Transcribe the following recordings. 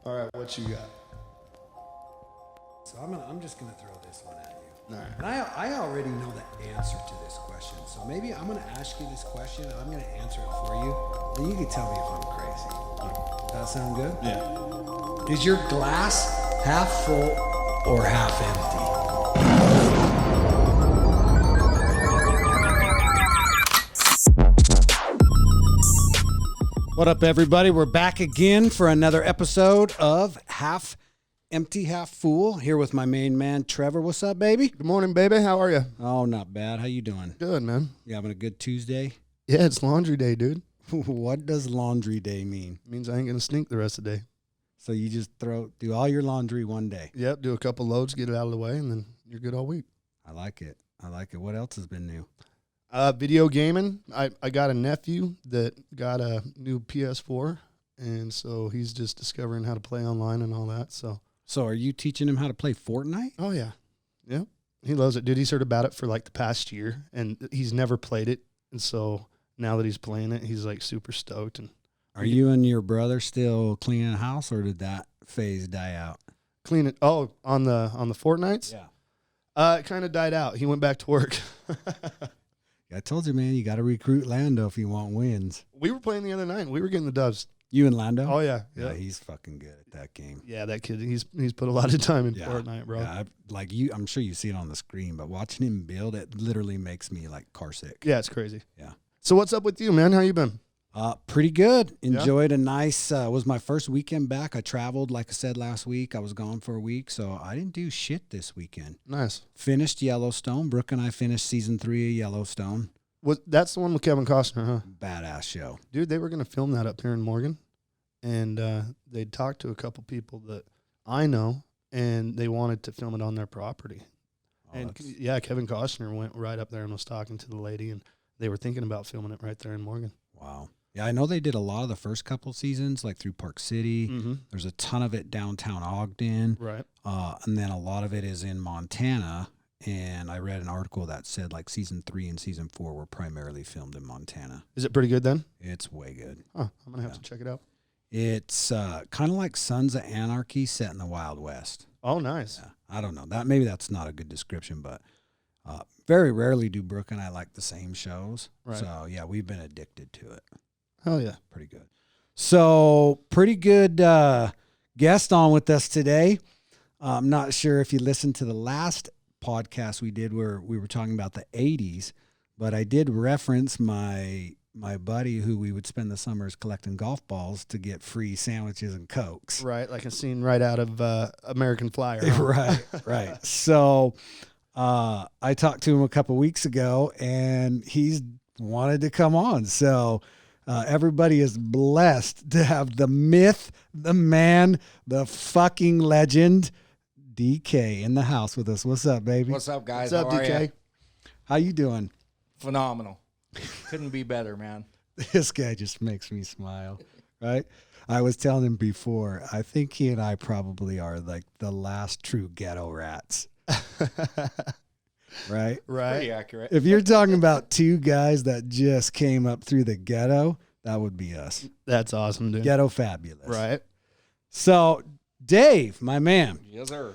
All right, what you got? So I'm just gonna throw this one at you. All right. And I already know the answer to this question. So maybe I'm gonna ask you this question. And I'm gonna answer it for you. Then you can tell me if I'm crazy. Does that sound good? Yeah. Is your glass half full or half empty? What up, everybody? We're back again for another episode of Half Empty, Half Full. Here with my main man, Trevor. What's up, baby? Good morning, baby. How are you? Oh, not bad. How you doing? Good, man. You having a good Tuesday? Yeah, it's laundry day, dude. What does laundry day mean? It means I ain't gonna stink the rest of the day. So you just do all your laundry one day. Yep, do a couple loads, get it out of the way, and then you're good all week. I like it. What else has been new? Video gaming. I got a nephew that got a new PS4, and so he's just discovering how to play online and all that. So are you teaching him how to play Fortnite? oh yeah, yeah, he loves it, dude. He's heard about it for like the past year, and he's never played it, and so now that he's playing it, he's like super stoked. And Are you and your brother still cleaning the house, or did that phase die out? clean it. Oh, on the Fortnites. Yeah. It kind of died out. He went back to work. I told you, man, you got to recruit Lando if you want wins. We were playing the other night, and we were getting the dubs. You and Lando? Oh yeah, Yeah, he's fucking good at that game. Yeah, that kid. He's put a lot of time in Yeah. Fortnite, bro. Yeah, I'm sure you see it on the screen, but watching him build it literally makes me like car sick. Yeah, it's crazy. Yeah. So what's up with you, man? How you been? Pretty good. Yeah? Enjoyed a nice, was my first weekend back. I traveled, like I said last week. I was gone for a week, so I didn't do shit this weekend. Nice. Finished Yellowstone. Brooke and I finished season 3 of Yellowstone. That's the one with Kevin Costner, huh? Badass show. Dude, they were gonna film that up here in Morgan, and they talked to a couple people that I know, and they wanted to film it on their property. Oh, And that's- yeah, Kevin Costner went right up there and was talking to the lady, and they were thinking about filming it right there in Morgan. wow. Yeah, I know they did a lot of the first couple seasons, like through Park City. Mm-hmm. There's a ton of it downtown Ogden. Right. And then a lot of it is in Montana. And I read an article that said like season 3 and season 4 were primarily filmed in Montana. Is it pretty good then? It's way good. Huh. I'm gonna have to check it out. It's kind of like Sons of Anarchy set in the Wild West. Oh, nice. Yeah, I don't know. Maybe that's not a good description, but very rarely do Brooke and I like the same shows. Right. So yeah, we've been addicted to it. Hell yeah. Pretty good. So pretty good guest on with us today. I'm not sure if you listened to the last podcast we did where we were talking about the 80s, but I did reference my buddy who we would spend the summers collecting golf balls to get free sandwiches and Cokes. Right, like a scene right out of American Flyer. Huh? Right. So I talked to him a couple weeks ago, and he's wanted to come on. So everybody is blessed to have the myth, the man, the fucking legend, DK in the house with us. What's up, baby? What's up, guys? What's up, How are DK? ya? How you doing? Phenomenal. Couldn't be better, man. This guy just makes me smile, right? I was telling him before, I think he and I probably are like the last true ghetto rats, right? Pretty Right. accurate. If you're talking about two guys that just came up through the ghetto, that would be us. That's awesome, dude. Ghetto fabulous. Right. So, Dave, my man, Yes, sir.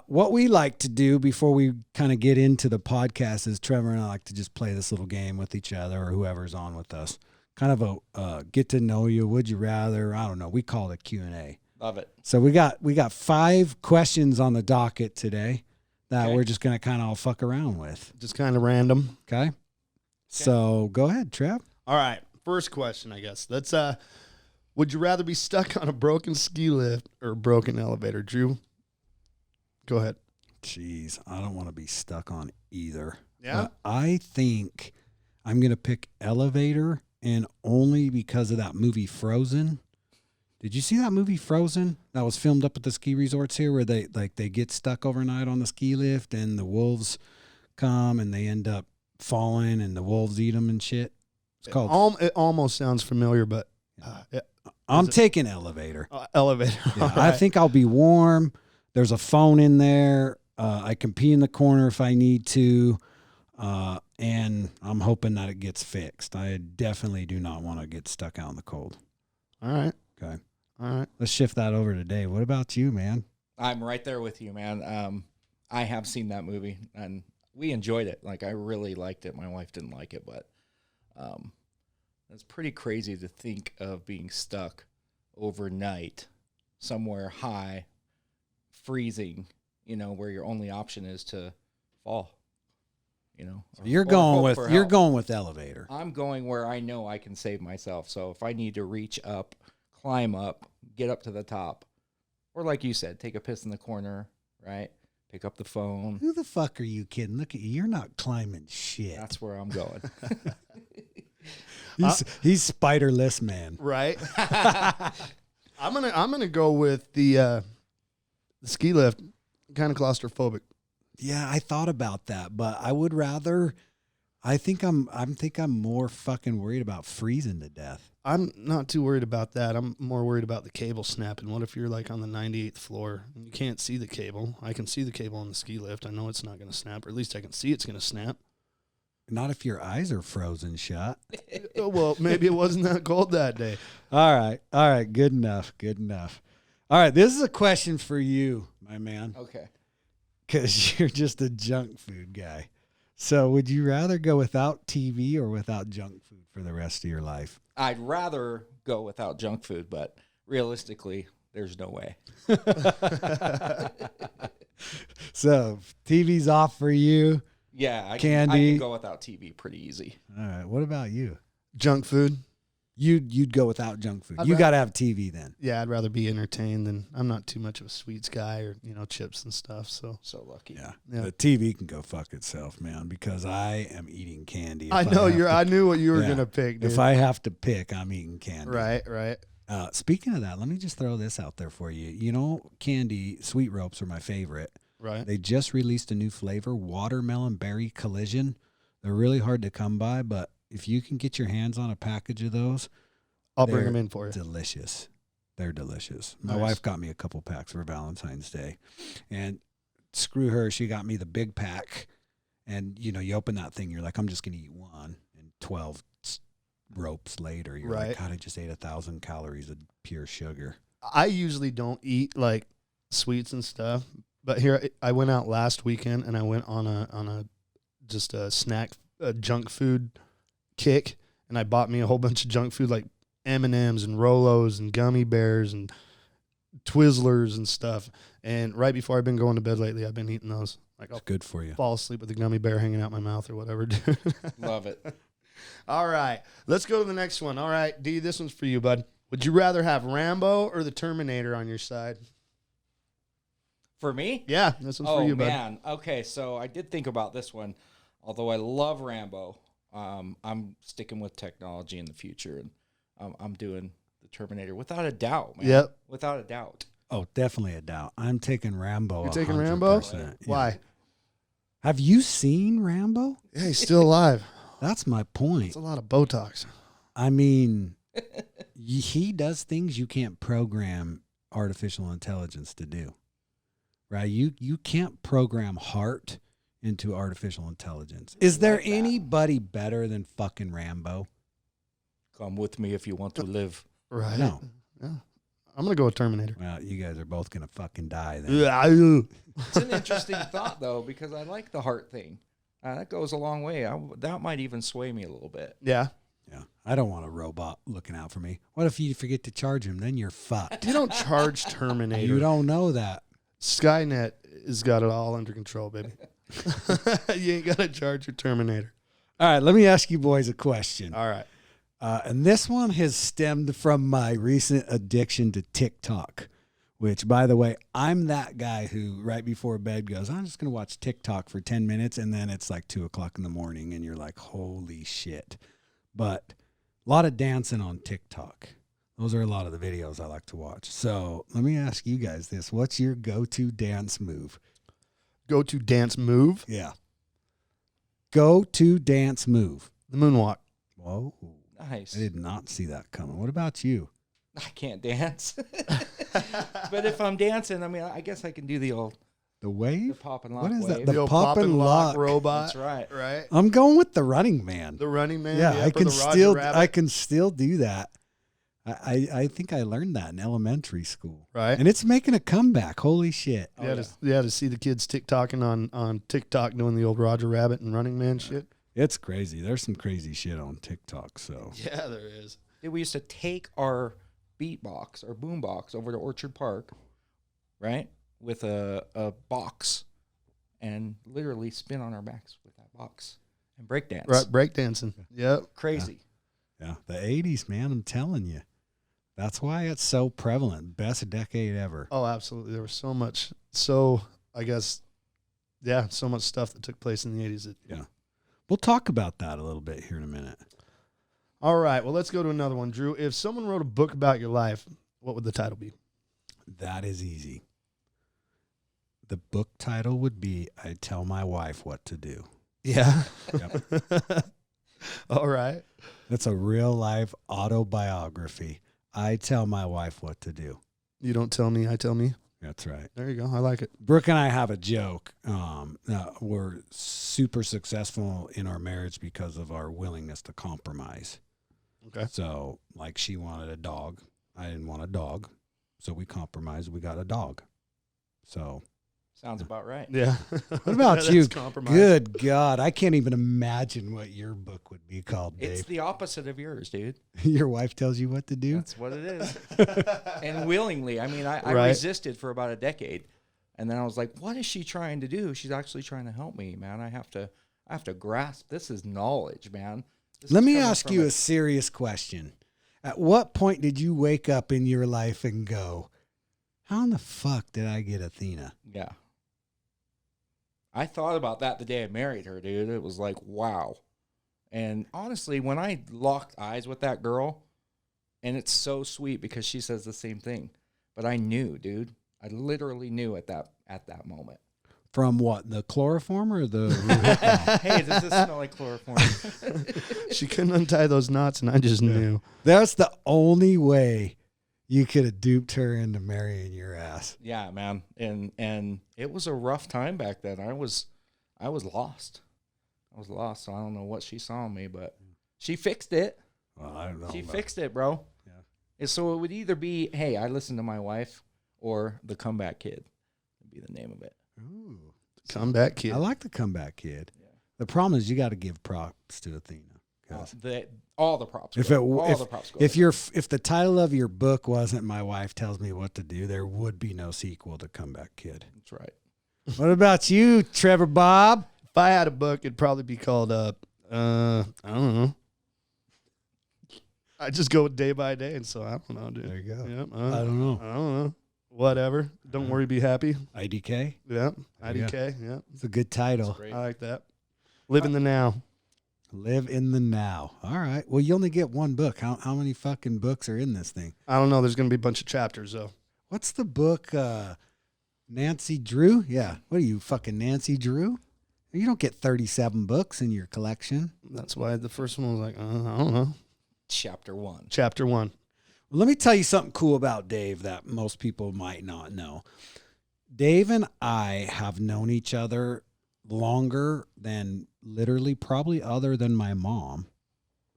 what we like to do before we kind of get into the podcast is Trevor and I like to just play this little game with each other or whoever's on with us. Kind of a get to know you, would you rather? I don't know. We call it Q&A. Love it. So we got 5 questions on the docket today that Okay. we're just going to kind of all fuck around with. Just kind of random. Okay? So go ahead, Trev. All right. First question, I guess. Let's would you rather be stuck on a broken ski lift or a broken elevator? Drew, go ahead. Jeez, I don't want to be stuck on either. Yeah? But I think I'm going to pick elevator, and only because of that movie Frozen. Did you see that movie Frozen that was filmed up at the ski resorts here where they get stuck overnight on the ski lift and the wolves come and they end up falling and the wolves eat them and shit? It's called It almost sounds familiar, but I'm taking elevator. elevator. Yeah, All I right. think I'll be warm. There's a phone in there. I can pee in the corner if I need to. And I'm hoping that it gets fixed. I definitely do not want to get stuck out in the cold. All right. Okay. All right. Let's shift that over to Dave. What about you, man? I'm right there with you, man. I have seen that movie, and we enjoyed it. Like, I really liked it. My wife didn't like it, but it's pretty crazy to think of being stuck overnight somewhere high, freezing, where your only option is to fall. So you're or going with elevator. I'm going where I know I can save myself. So if I need to reach up, climb up, get up to the top, or like you said, take a piss in the corner, right? Pick up the phone. Who the fuck are you kidding? Look at you. You're not climbing shit. That's where I'm going. He's spiderless, man. Right. I'm gonna go with the ski lift. Kind of claustrophobic. Yeah, I thought about that, but I would rather. I think I'm more fucking worried about freezing to death. I'm not too worried about that. I'm more worried about the cable snapping. What if you're like on the 98th floor and you can't see the cable? I can see the cable on the ski lift. I know it's not going to snap, or at least I can see it's going to snap. Not if your eyes are frozen shut. Well, maybe it wasn't that cold that day. All right. Good enough. All right, this is a question for you, my man. Okay. Because you're just a junk food guy. So would you rather go without TV or without junk food for the rest of your life? I'd rather go without junk food, but realistically, there's no way. So TV's off for you. Yeah, I Candy. can go without TV pretty easy. All right. What about you? Junk food? You'd go without junk food. I'd You rather- got to have TV then. Yeah, I'd rather be entertained than I'm not too much of a sweets guy or, chips and stuff. So So lucky. Yeah. Yeah. The TV can go fuck itself, man, because I am eating candy. If I know have to- I knew what you were Yeah. going to pick, dude. If I have to pick, I'm eating candy. Right. Speaking of that, let me just throw this out there for you. Candy, Sweet Ropes are my favorite. Right. They just released a new flavor, Watermelon Berry Collision. They're really hard to come by, but if you can get your hands on a package of those, I'll bring they're them in for you. delicious. They're delicious. My Nice. wife got me a couple packs for Valentine's Day. And screw her, she got me the big pack. And, you open that thing, you're like, I'm just going to eat one. And 12 ropes later, you're Right. like, God, I just ate 1,000 calories of pure sugar. I usually don't eat like sweets and stuff, but here I went out last weekend and I went on a snack junk food kick, and I bought me a whole bunch of junk food like M&Ms and Rolos and gummy bears and Twizzlers and stuff. And right before I've been going to bed lately, I've been eating those. Like It's I'll good for you. fall asleep with a gummy bear hanging out my mouth or whatever, dude. Love it. All right, let's go to the next one. All right, D, this one's for you, bud. Would you rather have Rambo or the Terminator on your side? For me? Yeah, this one's Oh, for you, bud. man. Okay, so I did think about this one. Although I love Rambo, I'm sticking with technology in the future, and I'm doing the Terminator without a doubt, man. Yep. Without a doubt. Oh, definitely a doubt. I'm taking Rambo. You're taking Rambo? 100%. Yeah. Why? Have you seen Rambo? Yeah, he's still alive. That's my point. It's a lot of Botox. I mean, he does things you can't program artificial intelligence to do, right? You can't program heart into artificial intelligence. Is there Like that. anybody better than fucking Rambo? Come with me if you want to live. Right. No. Yeah. I'm going to go with Terminator. Well, you guys are both gonna fucking die then. It's an interesting thought, though, because I like the heart thing. That goes a long way. That might even sway me a little bit. Yeah. Yeah, I don't want a robot looking out for me. What if you forget to charge him? Then you're fucked. You don't charge Terminator. You don't know that. Skynet has got it all under control, baby. You ain't got to charge your Terminator. All right, let me ask you boys a question. All right. And this one has stemmed from my recent addiction to TikTok, which, by the way, I'm that guy who right before bed goes, I'm just going to watch TikTok for 10 minutes, and then it's like 2 o'clock in the morning, and you're like, holy shit. But a lot of dancing on TikTok. Those are a lot of the videos I like to watch. So let me ask you guys this. What's your go-to dance move? Go to dance move. Yeah. Go-to dance move. The moonwalk. Whoa. Nice. I did not see that coming. What about you? I can't dance. But if I'm dancing, I mean, I guess I can do the The wave? pop and lock What is that? wave. The old pop and lock. robot. That's right. Right. I'm going with the running man. The running man. Yeah, or I can the Roger still Rabbit. I can still do that. I think I learned that in elementary school. Right. And it's making a comeback. Holy shit. Oh, To see the kids TikToking on TikTok doing the old Roger Rabbit and Running Man shit. It's crazy. There's some crazy shit on TikTok. So Yeah, there is. Dude, we used to take our beatbox, our boombox, over to Orchard Park, right, with a box, and literally spin on our backs with that box and breakdance. Right, breakdancing. Yep. Crazy. yeah, the 80s, man, I'm telling you. That's why it's so prevalent. Best decade ever. Oh, absolutely. There was so much, I guess, so much stuff that took place in the 80s. Yeah. We'll talk about that a little bit here in a minute. All right. Well, let's go to another one. Drew, if someone wrote a book about your life, what would the title be? That is easy. The book title would be I Tell My Wife What to Do. Yeah. Yep. All right. That's a real life autobiography. I tell my wife what to do. You don't tell me, I tell me. That's right. There you go. I like it. Brooke and I have a joke. We're super successful in our marriage because of our willingness to compromise. Okay. So, like, she wanted a dog. I didn't want a dog. So we compromised. We got a dog. So, Sounds about right. Yeah. what about That's you? compromise. Good God. I can't even imagine what your book would be called, Dave. It's the opposite of yours, dude. Your wife tells you what to do? That's what it is. And willingly. I mean, I Right. resisted for about a decade. And then I was like, what is she trying to do? She's actually trying to help me, man. I have to grasp. This is knowledge, man. This Let is me coming ask from you a serious question. At what point did you wake up in your life and go, how in the fuck did I get Athena? Yeah. I thought about that the day I married her, dude. It was like, wow. And honestly, when I locked eyes with that girl, and it's so sweet because she says the same thing, but I knew, dude. I literally knew at that moment. From what, the chloroform or the Hey, does this smell like chloroform? She couldn't untie those knots, and I just knew. That's the only way you could have duped her into marrying your ass. Yeah, man. And it was a rough time back then. I was lost. I was lost. So I don't know what she saw in me, but she fixed it. Well, I don't know. She fixed it, bro. Yeah. And so it would either be, hey, I listened to my wife, or the comeback kid would be the name of it. Ooh. Comeback kid. I like the comeback kid. Yeah. The problem is you got to give props to Athena. 'Cause All the props. If go. it- all if- the props go. if the title of your book wasn't My Wife Tells Me What to Do, there would be no sequel to Comeback Kid. That's right. What about you, Trevor Bob? If I had a book, it'd probably be called, I don't know. I just go day by day, and so I don't know, dude. There you go. Yep, I don't know. I don't know. Whatever. Don't worry, be happy. IDK? Yep. There you IDK. Yep. It's a good title. Great. I like that. Live in the now. Live in the now. All right. Well, you only get one book. How many fucking books are in this thing? I don't know. There's going to be a bunch of chapters, though. What's the book? Nancy Drew? Yeah. What are you, fucking Nancy Drew? You don't get 37 books in your collection. That's why the first one was like, I don't know. Chapter 1. Chapter 1. Well, let me tell you something cool about Dave that most people might not know. Dave and I have known each other longer than literally probably other than my mom,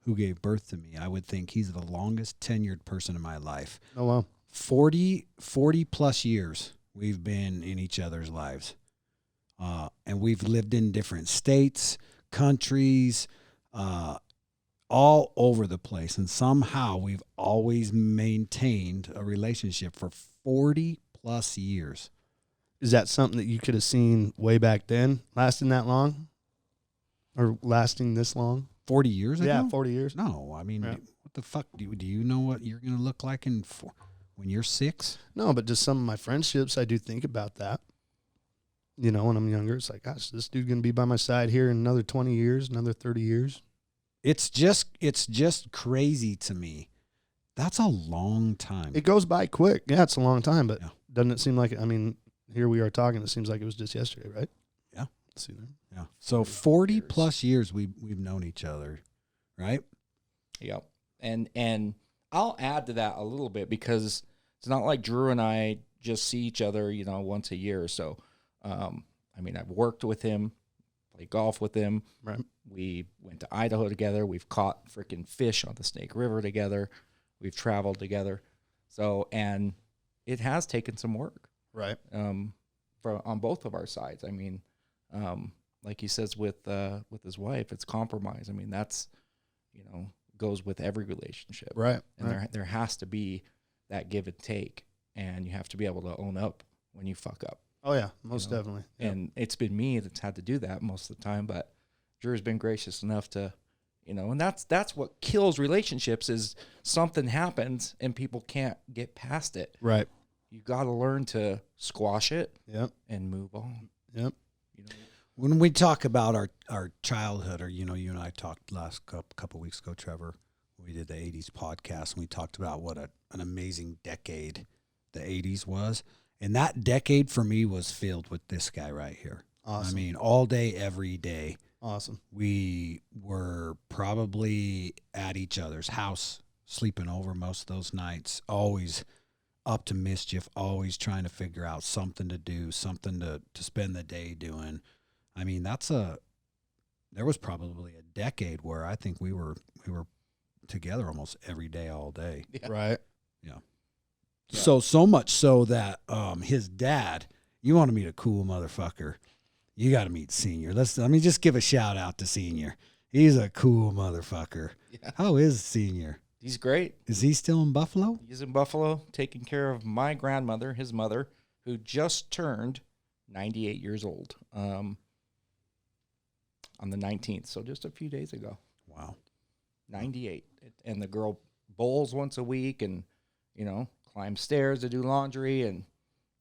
who gave birth to me. I would think he's the longest tenured person in my life. Oh, wow. 40 plus years we've been in each other's lives. And we've lived in different states, countries, all over the place. And somehow we've always maintained a relationship for 40 plus years. Is that something that you could have seen way back then, lasting that long? Or lasting this long? 40 years ago? Yeah, 40 years. No, I mean, Yeah. what the fuck? Do you know what you're going to look like when you're 6? No, but just some of my friendships, I do think about that. You know, when I'm younger, it's like, gosh, this dude going to be by my side here in another 20 years, another 30 years. It's just crazy to me. That's a long time. It goes by quick. Yeah, it's a long time, but Yeah. doesn't it seem like, I mean, here we are talking. It seems like it was just yesterday, right? Yeah. Let's see there. Yeah. So 40 plus years we've known each other, right? Yep. And I'll add to that a little bit because it's not like Drew and I just see each other, once a year or so. I mean, I've worked with him, played golf with him. Right. We went to Idaho together. We've caught freaking fish on the Snake River together. We've traveled together. So, and it has taken some work Right. on both of our sides. I mean, like he says with his wife, it's compromise. I mean, that's, goes with every relationship. Right. And right. there has to be that give and take, and you have to be able to own up when you fuck up. Oh yeah, most definitely. Yep. And it's been me that's had to do that most of the time, but Drew's been gracious enough to, and that's what kills relationships is something happens and people can't get past it. Right. You got to learn to squash it Yep. and move on. Yep. When we talk about our childhood, or you and I talked last couple weeks ago, Trevor, we did the 80s podcast, and we talked about what an amazing decade the 80s was. And that decade for me was filled with this guy right here. Awesome. I mean, all day, every day. Awesome. We were probably at each other's house, sleeping over most of those nights, always up to mischief, always trying to figure out something to do, something to spend the day doing. I mean, there was probably a decade where I think we were together almost every day, all day. Yeah. Right. Yeah. Yeah. So much so that his dad, you want to meet a cool motherfucker, you got to meet Senior. Let me just give a shout out to Senior. He's a cool motherfucker. Yeah. How is Senior? He's great. Is he still in Buffalo? He's in Buffalo taking care of my grandmother, his mother, who just turned 98 years old on the 19th. So just a few days ago. Wow. 98. And the girl bowls once a week and, climbs stairs to do laundry. And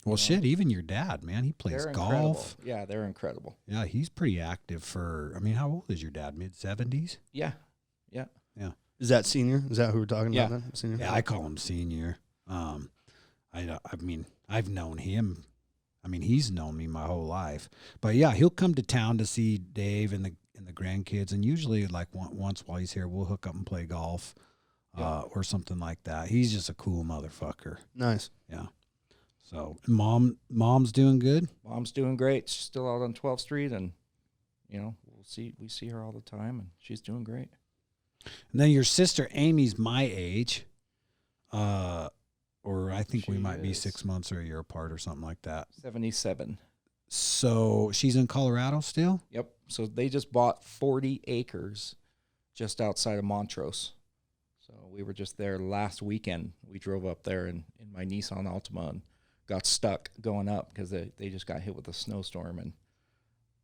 Well, shit, even your dad, man, he plays they're golf. incredible. Yeah, they're incredible. Yeah, he's pretty active how old is your dad? Mid-70s? Yeah. Yeah. Is that Senior? Is that who we're talking Yeah. about then? Senior? Yeah, I call him Senior. I've known him. I mean, he's known me my whole life. But yeah, he'll come to town to see Dave and the grandkids, and usually like once while he's here, we'll hook up and play golf, or something like that. He's just a cool motherfucker. Nice. Yeah. So mom's doing good. Mom's doing great. She's still out on 12th Street, and we see her all the time, and she's doing great. And then your sister Amy's my age, or I think we She might be is. 6 months or a year apart or something like that. 77. So she's in Colorado still? Yep. So they just bought 40 acres just outside of Montrose. So we were just there last weekend. We drove up there in my Nissan Altima and got stuck going up because they just got hit with a snowstorm, and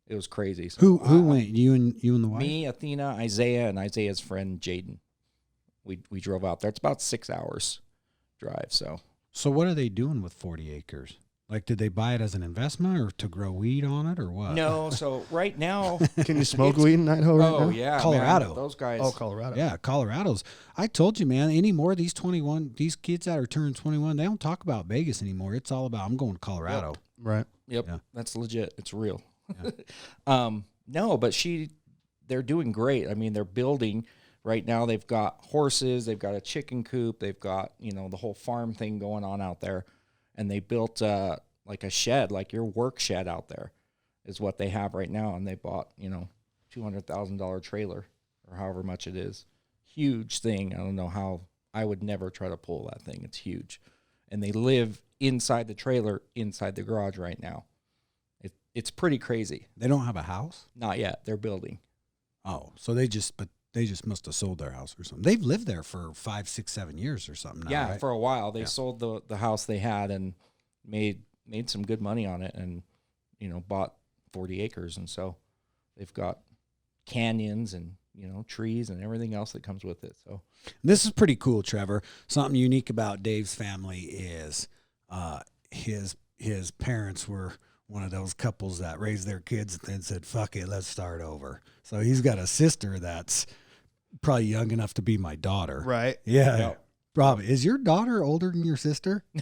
it was crazy. So Who went? You and the wife? Me, Athena, Isaiah, and Isaiah's friend Jaden. We drove out there. It's about 6 hours drive. So So what are they doing with 40 acres? Like, did they buy it as an investment or to grow weed on it or what? no. So right now, Can you smoke weed in Idaho right now? oh yeah, man, Colorado. those guys. Oh, Colorado. Yeah, Colorado's. I told you, man, anymore, these kids that are turning 21, they don't talk about Vegas anymore. It's all about, I'm going to Colorado. Right. Yep, Yeah. that's legit. It's real. Yeah. No, but they're doing great. I mean, they're building right now. They've got horses. They've got a chicken coop. They've got, the whole farm thing going on out there. And they built like a shed, like your work shed out there is what they have right now. And they bought, $200,000 trailer or however much it is. Huge thing. I don't know how. I would never try to pull that thing. It's huge. And they live inside the trailer, inside the garage right now. It's pretty crazy. They don't have a house? Not yet. They're building. Oh, so they just must have sold their house or something. They've lived there for 5, 6, 7 years or something now, Yeah, right? for a while. They Yeah. sold the house they had and made some good money on it, and bought 40 acres, and so they've got canyons and trees and everything else that comes with it. So This is pretty cool, Trevor. Something unique about Dave's family is his parents were one of those couples that raised their kids and then said, fuck it, let's start over. So he's got a sister that's probably young enough to be my daughter. Right. Yeah. Yeah. Probably. Is your daughter older than your sister? No.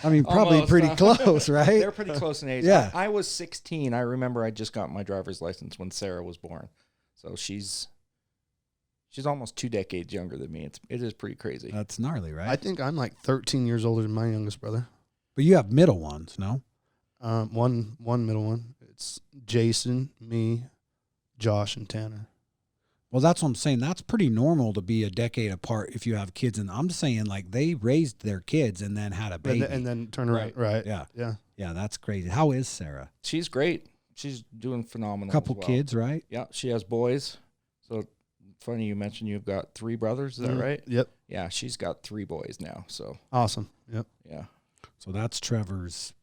I mean, probably Almost, pretty huh? close, right? they're pretty close in age. Yeah. I was 16. I remember I just got my driver's license when Sarah was born. So she's almost 2 decades younger than me. It is pretty crazy. That's gnarly, right? I think I'm like 13 years older than my youngest brother. But you have middle ones, no? One middle one. It's Jason, me, Josh, and Tanner. Well, that's what I'm saying. That's pretty normal to be a decade apart if you have kids. And I'm saying like they raised their kids and then had a baby. And then turn around. Right. Yeah. Yeah. Yeah, that's crazy. How is Sarah? She's great. She's doing phenomenal. Couple as well. kids, right? Yeah, she has boys. So funny you mentioned you've got 3 brothers. Is that right? Yep. Yeah, she's got 3 boys now. So Awesome. Yep. yeah. So that's Trevor's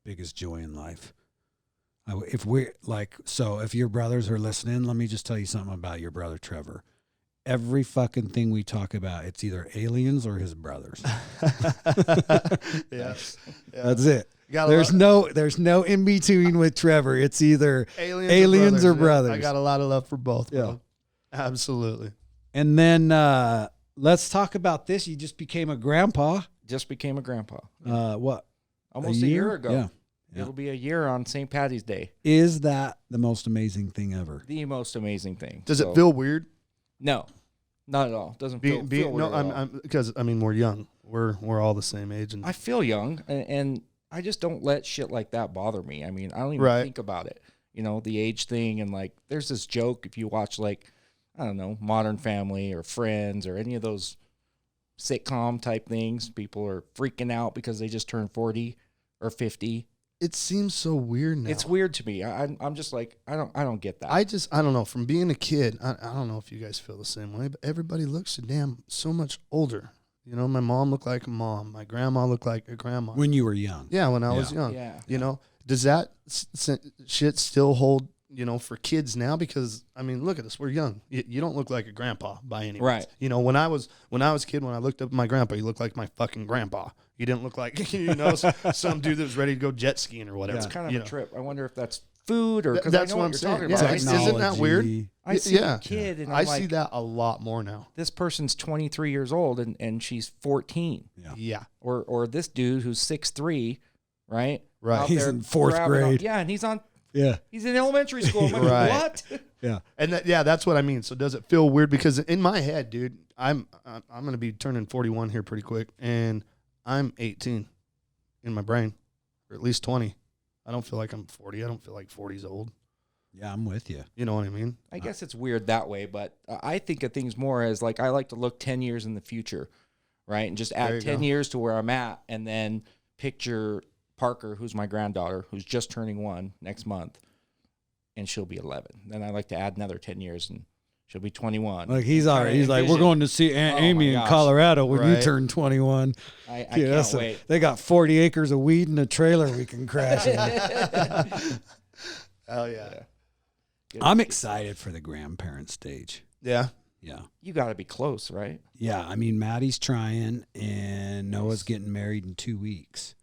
biggest joy in life. If we're like, so if your brothers are listening, let me just tell you something about your brother Trevor. Every fucking thing we talk about, it's either aliens or his brothers. Yeah. That's it. Got a There's lot- no in between with Trevor. It's either aliens or Yeah. brothers. I got a lot of love for both. Yeah. Bro. Absolutely. And then let's talk about this. You just became a grandpa. Just became a grandpa. What? Almost a year ago. Yeah. Yeah. It'll be a year on St. Patty's Day. Is that the most amazing thing ever? The most amazing thing. Does So- it feel weird? No, not at all. Doesn't feel weird No, at all. I'm because I mean we're young. We're all the same age, and I feel young, and I just don't let shit like that bother me. I mean, I don't even Right. think about it. You know, the age thing, and like, there's this joke if you watch like, I don't know, Modern Family or Friends or any of those sitcom type things. People are freaking out because they just turned 40 or 50. it seems so weird now. It's weird to me. I'm just like, I don't get that. I don't know. From being a kid, I don't know if you guys feel the same way, but everybody looks so much older. You know, my mom looked like a mom. My grandma looked like a grandma. When you were young. Yeah, when I was young. Yeah. You know, does that shit still hold, you know, for kids now? Because, I mean, look at us. We're young. You don't look like a grandpa by any means. Right. You know, when I was a kid, when I looked up at my grandpa, he looked like my fucking grandpa. He didn't look like, you know, some dude that was ready to go jet skiing or whatever. It's kind of you a know. trip. I wonder if that's food or because That's I know what what I'm you're saying. talking Yeah, about. I isn't see, that weird? Technology. I see Yeah. a kid and I I'm see like, that a lot more now. this person's 23 years old and she's 14. Yeah. Yeah. Or this dude who's 6'3", right? Right. Out He's there in fourth grabbing grade. yeah, and he's Yeah. in elementary school. I'm like, Right. what? Yeah. And that's what I mean. So does it feel weird? Because in my head, dude, I'm going to be turning 41 here pretty quick, and I'm 18 in my brain, or at least 20. I don't feel like I'm 40. I don't feel like 40's old. Yeah, I'm with you. You know what I mean? I guess it's weird that way, but I think of things more as like I like to look 10 years in the future, right? And just There you add 10 go. years to where I'm at and then picture Parker, who's my granddaughter, who's just turning 1 next month, and she'll be 11. Then I like to add another 10 years and she'll be 21. Like he's Trying already, to he's like, we're envision- going to see Aunt Oh my Amy in gosh. Colorado when you Right. turn 21. I Yeah, can't that's wait. they got 40 acres of weed in a trailer we can crash in. Hell yeah. Good. I'm excited for the grandparent stage. Yeah. Yeah. You got to be close, right? Yeah. I mean, Maddie's trying, and Noah's getting married in 2 weeks.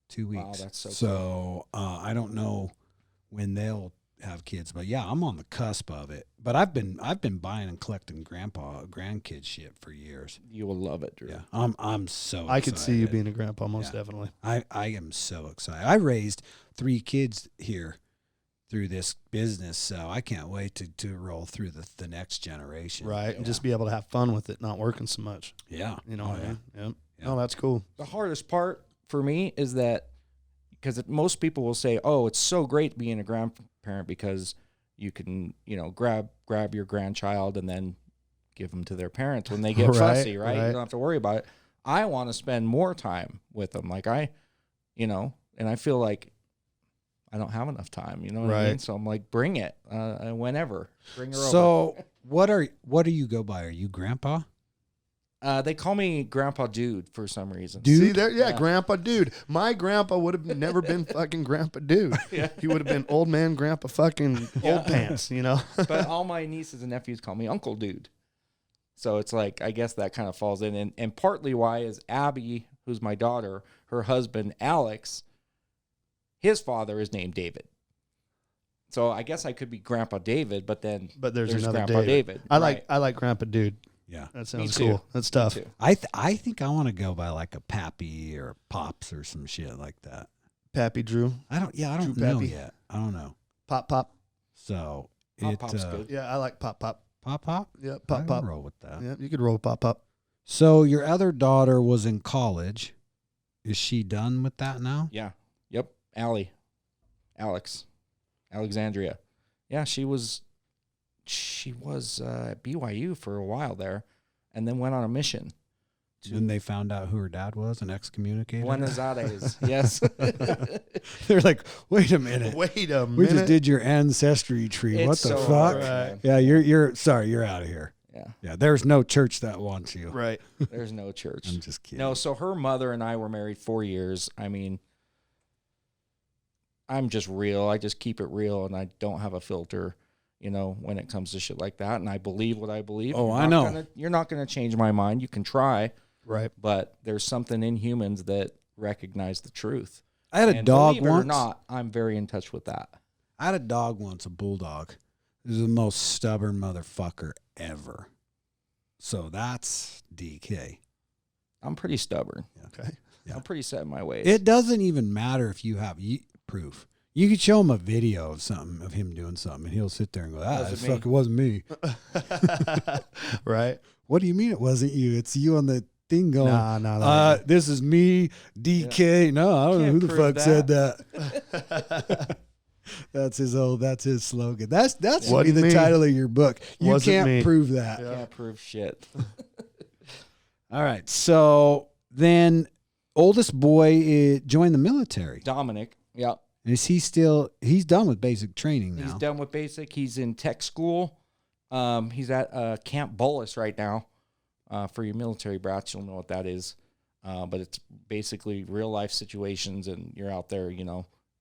2 weeks. Wow, that's so So I don't know when they'll have kids, but yeah, I'm on the cusp of it. But I've been buying and collecting grandkid shit for years. You will love it, Drew. Yeah. I'm so excited. I could see you being a grandpa, most Yeah. definitely. I am so excited. I raised 3 kids here through this business, so I can't wait to roll through the next generation. Right. Yeah. And just be able to have fun with it, not working so much. Yeah. You know Oh, what I yeah. mean? Yep. Yeah. No, that's cool. The hardest part for me is that because most people will say, "Oh, it's so great being a grandparent because you can, you know, grab your grandchild and then give them to their parents when they get Right, fussy, right? right. You don't have to worry about it." I want to spend more time with them, like you know, and I feel like I don't have enough time. You know what I mean? Right. So I'm like, bring it whenever. Bring her over. So what do you go by? Are you grandpa? They call me Grandpa Dude for some reason. Dude? See there? Yeah, Yeah. grandpa dude. My grandpa would have never been fucking grandpa dude. Yeah. He would have been old man grandpa fucking old pants, you know? But all my nieces and nephews call me Uncle Dude. So it's like, I guess that kind of falls in. And partly why is Abby, who's my daughter, her husband, Alex, his father is named David. So I guess I could be Grandpa David, but then But there's another Grandpa David. I Right. like grandpa dude. Yeah. That sounds too. cool. That's tough. Too. I think I want to go by like a Pappy or Pops or some shit like that. Pappy Drew. I don't Drew know Pappy. yet. I don't know. Pop pop. So Pop's good. Yeah, I like pop pop. Pop. Yeah, I pop can pop. roll with that. Yeah, you could roll pop pop. So your other daughter was in college. Is she done with that now? Yeah. Yep. Alexandria. Yeah, she she was at BYU for a while there, and then went on a mission. Then they found out who her dad was and excommunicated. Buenos Aires, yes. They're like, wait a minute. Wait a minute. We just did your ancestry tree. It's What the so fuck? hard, Right. man. Yeah, you're sorry, you're out of here. Yeah, Yeah, there's no church that wants you. Right. there's no church. I'm just kidding. No, so her mother and I were married 4 years. I mean, I'm just real. I just keep it real, and I don't have a filter, when it comes to shit like that. And I believe what I believe. Oh, I know. You're not going to change my mind. You can try, Right. but there's something in humans that recognize the truth. I had a And dog believe it once. or not, I'm very in touch with that. I had a dog once, a bulldog. He was the most stubborn motherfucker ever. So that's DK. I'm pretty stubborn. Okay. Yeah. I'm pretty set in my ways. It doesn't even matter if you have proof. You could show him a video of something, of him doing something, and he'll sit there and go, Wasn't "It me." fucking wasn't me." Right. What do you mean it wasn't you? It's you on the thing going, Nah. this is me, DK. No, I don't know who Can't the prove fuck said that. That's his slogan. That should be Wasn't the me. title of your book. You Wasn't can't me. prove that. Yeah. Can't prove shit. All right. So then oldest boy joined the military. Dominic, yeah. Is he still, he's done with basic training now. He's done with basic. He's in tech school. He's at Camp Bullis right now. For your military brats, you'll know what that is. But it's basically real life situations, and you're out there,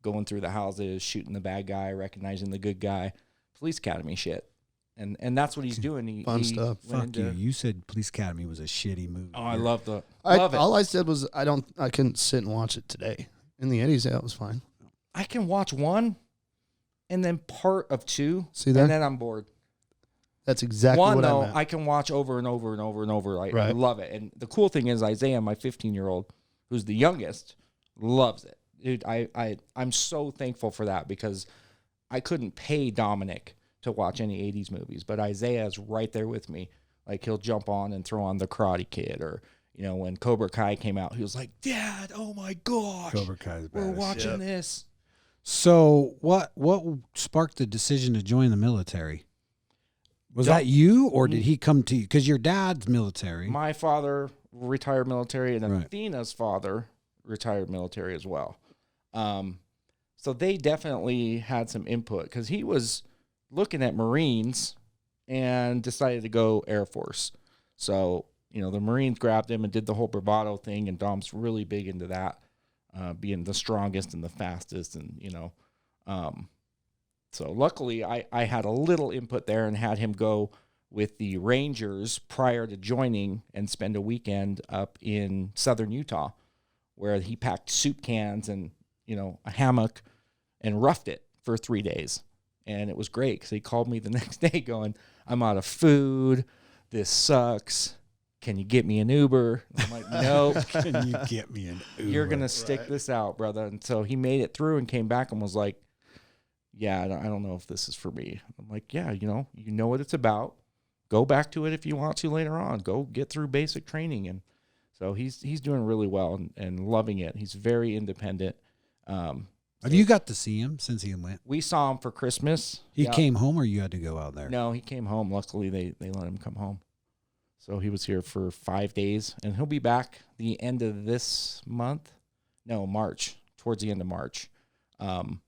going through the houses, shooting the bad guy, recognizing the good guy. Police Academy shit. And that's what he's doing. Fun stuff. Fuck you. You said Police Academy was a shitty movie. Oh, I love it. All I said was I couldn't sit and watch it today. In the 80s, yeah, it was fine. I can watch one and then part of two, See there? and then I'm bored. That's exactly One, what though, I meant. I can watch over and over and over and over. I Right. love it. And the cool thing is Isaiah, my 15-year-old, who's the youngest, loves it. Dude, I'm so thankful for that because I couldn't pay Dominic to watch any 80s movies, but Isaiah is right there with me. Like, he'll jump on and throw on The Karate Kid, or, when Cobra Kai came out, he was like, Dad, oh my gosh, Cobra Kai's we're badass. watching Yep. this. So what sparked the decision to join the military? Was Don't- that you, or did he come to you? Because your dad's military. My father retired military, and Right. Athena's father retired military as well. So they definitely had some input because he was looking at Marines and decided to go Air Force. So, the Marines grabbed him and did the whole bravado thing, and Dom's really big into that, being the strongest and the fastest, and, so luckily I had a little input there and had him go with the Rangers prior to joining and spend a weekend up in southern Utah, where he packed soup cans and, a hammock and roughed it for 3 days. And it was great because he called me the next day going, I'm out of food. This sucks. Can you get me an Uber? I'm like, nope. Can you get me an Uber? You're going to stick this out, brother. And so he made it through and came back and was like, yeah, I don't know if this is for me. I'm like, yeah, you know what it's about. Go back to it if you want to later on. Go get through basic training. And so he's doing really well and loving it. He's very independent. Have you got to see him since he went? We saw him for Christmas. He Yeah. came home, or you had to go out there? No, he came home. Luckily, they let him come home. So he was here for 5 days, and he'll be back the end of this month. No, March, towards the end of March. And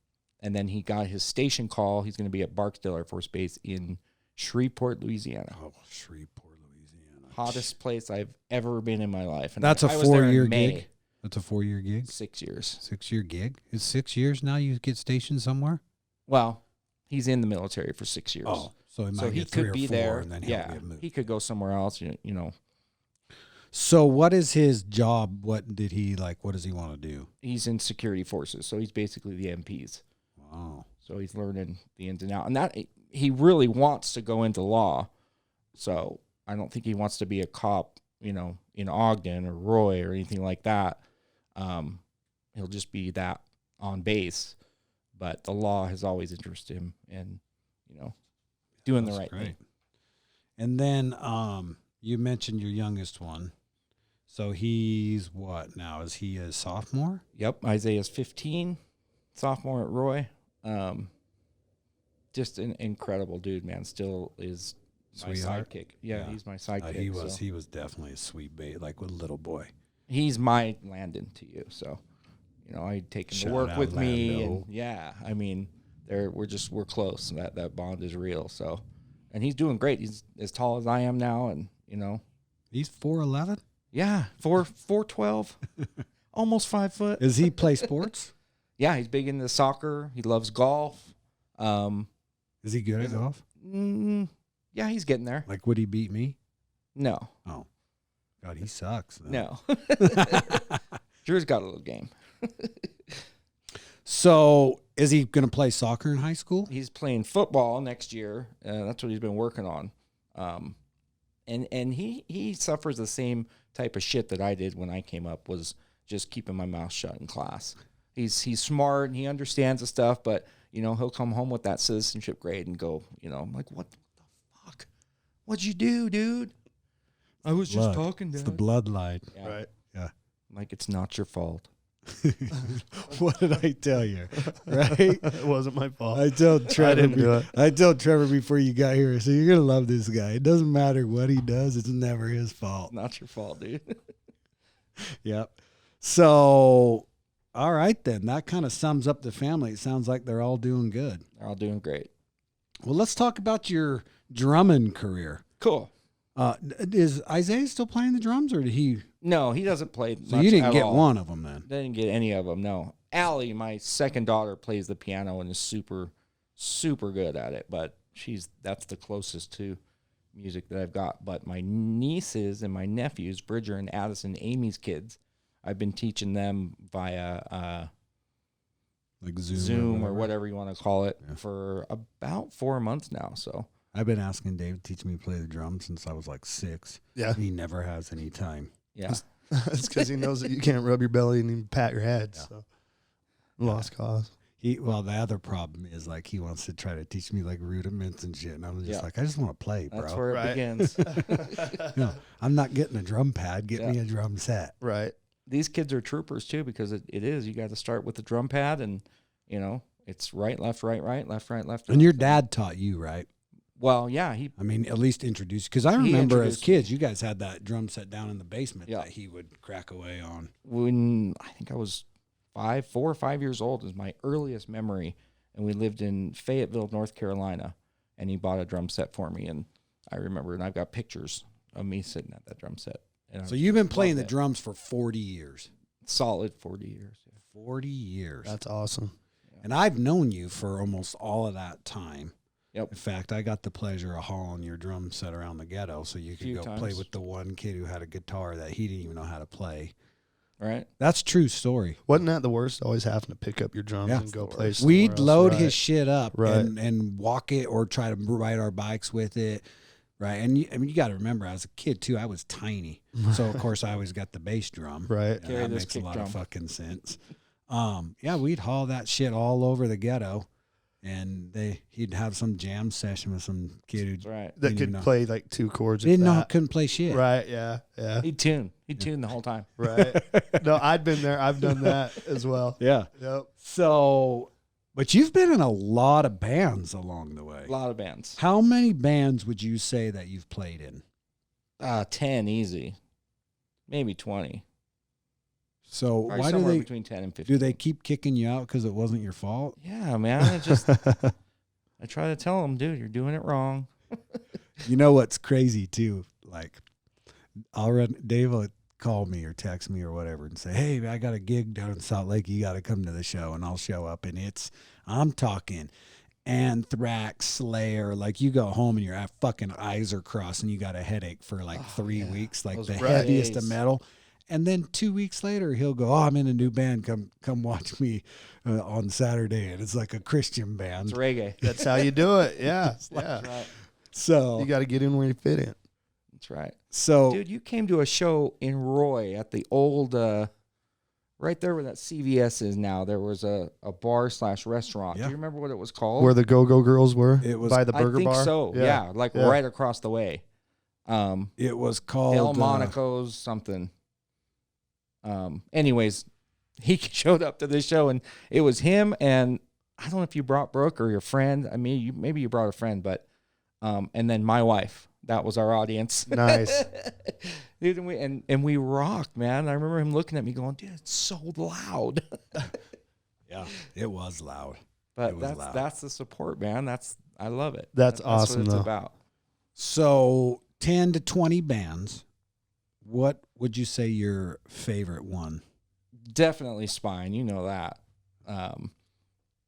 then he got his station call. He's going to be at Barksdale Air Force Base in Shreveport, Louisiana. Oh, Shreveport, Louisiana. Hottest place I've ever been in my life. And That's a I was there in 4-year May. gig? That's a 4-year gig? 6 years. 6-year gig? It's 6 years now you get stationed somewhere? Well, he's in the military for 6 years. Oh, so he might so he get 3 could or be 4 there. and then he'll Yeah, get moved. he could go somewhere else. You know, So what is his job? What does he want to do? he's in security forces, so he's basically the MPs. Wow. So he's learning the ins and outs, and that he really wants to go into law. So I don't think he wants to be a cop, in Ogden or Roy or anything like that. He'll just be that on base. But the law has always interested him in, doing the right thing. And then you mentioned your youngest one. So he's what now? Is he a sophomore? Yep, Isaiah's 15, sophomore at Roy. just an incredible dude, man. Still is my Sweetheart? sidekick. Yeah, he's my sidekick. He was definitely a sweet bait, like with little boy. He's my Landon to you. So, I take him Shout to work out with me, Lando. and yeah, I mean, we're close. That bond is real. So, and he's doing great. He's as tall as I am now, and He's 4'11". yeah, 4'12", almost 5 foot. Does he play sports? Yeah, he's big into soccer. He loves golf. Is he good at golf? Yeah, he's getting there. Like, would he beat me? No, Oh, God, he sucks. Though. no. Drew's got a little game. So, is he going to play soccer in high school? He's playing football next year. That's what he's been working on. And he suffers the same type of shit that I did when I came up, was just keeping my mouth shut in class. He's smart and he understands the stuff, but he'll come home with that citizenship grade and go, I'm like, what the fuck? What'd you do, dude? I was just talking to It's the bloodline. Yeah. Right. Yeah. I'm like, it's not your fault. What did I tell you? Right? It wasn't my fault. I told Trevor. didn't do it. I told Trevor before you got here. So you're gonna love this guy. It doesn't matter what he does. It's never his fault. Not your fault, dude. Yep. So, all right then. That kind of sums up the family. It sounds like they're all doing good. They're all doing great. Well, let's talk about your drumming career. Cool. Is Isaiah still playing the drums, or did he? No, he doesn't play So much you didn't at get all. one of them then. Didn't get any of them, no. Allie, my second daughter, plays the piano and is super, super good at it. But that's the closest to music that I've got. But my nieces and my nephews, Bridger and Addison, Amy's kids, I've been teaching them via Like Zoom or whatever you want to call it for about 4 months now. So I've been asking Dave to teach me to play the drums since I was like 6. Yeah. He never has any time. yeah, It's because he knows that you can't rub your belly and even pat your head. So lost cause. The other problem is like he wants to try to teach me like rudiments and shit, and I'm just Yeah. like, I just want to play, bro. that's where it Right. begins. No, I'm not getting a drum pad. Get Yeah. me a drum set. Right. These kids are troopers too, because it is. You got to start with the drum pad, and it's right, left, right, left, right, left. And your left. dad taught you, right? Well, yeah, he I mean, at least introduce, because I He remember as introduced kids, you guys had that drum set down in the basement Yeah. that he would crack away on. when I think I was 4 or 5 years old is my earliest memory, and we lived in Fayetteville, North Carolina, and he bought a drum set for me, and I remember, and I've got pictures of me sitting at that drum set. And So you've been playing the it. drums for 40 years. Solid 40 years. 40 years. That's awesome. And I've known you for almost all of that time. Yep. In fact, I got the pleasure of hauling your drum set around the ghetto so you could Few go play times. with the one kid who had a guitar that he didn't even know how to play. Right? That's true story. Wasn't that the worst? Always having to pick up your drums Yeah. and go It's the play. worst. somewhere We'd else. load Right. his shit up Right. and walk it or try to ride our bikes with it. Right. And you got to remember, as a kid, too, I was tiny. So, of course, I always got the bass drum. Right. And Carry that this makes a kick lot drum. of fucking sense. Yeah, we'd haul that shit all over the ghetto. And he'd have some jam session with some kid who That's right. That Didn't could even know. play like 2 chords. didn't if know, that. couldn't play shit. Right. Yeah. Yeah. He'd tune the whole time. Right. No, I'd been there. I've done that as well. Yeah. Yep. So, but you've been in a lot of bands along the way. A lot of bands. How many bands would you say that you've played in? 10 easy. Maybe 20. So Probably why somewhere between 10 and 15. do they keep kicking you out because it wasn't your fault? Yeah, man. It just I try to tell them, dude, you're doing it wrong. You know what's crazy too? Like, Dave will call me or text me or whatever and say, "Hey, I got a gig down in Salt Lake. You got to come to the show." And I'll show up, and I'm talking Anthrax, Slayer. Like, you go home and your fucking eyes are crossed, and you got a headache for like 3 weeks, like Those the rough heaviest of days. metal. And then 2 weeks later, he'll go, "Oh, I'm in a new band. Come watch me on Saturday." And it's like a Christian band. It's reggae. That's how you do it. Yeah. Yeah. That's right. So, You got to get in where you fit in. That's right. so Dude, you came to a show in Roy at the old, right there where that CVS is now. There was a bar/restaurant. Yeah. Do you remember what it was called? Where the Go-Go Girls were? It was- by the burger I think bar. so. Yeah, like Yeah. right across the way. it was called El Monaco's something. Anyways, he showed up to this show, and it was him and I don't know if you brought Brooke or your friend. I mean, maybe you brought a friend, but and then my wife. That was our audience. Nice. Dude, and we rocked, man. I remember him looking at me going, dude, it's so loud. Yeah, it was loud. But It was loud. that's the support, man. I love it. That's awesome, what it's though. about. So 10 to 20 bands. What would you say your favorite one? Definitely Spine. You know that.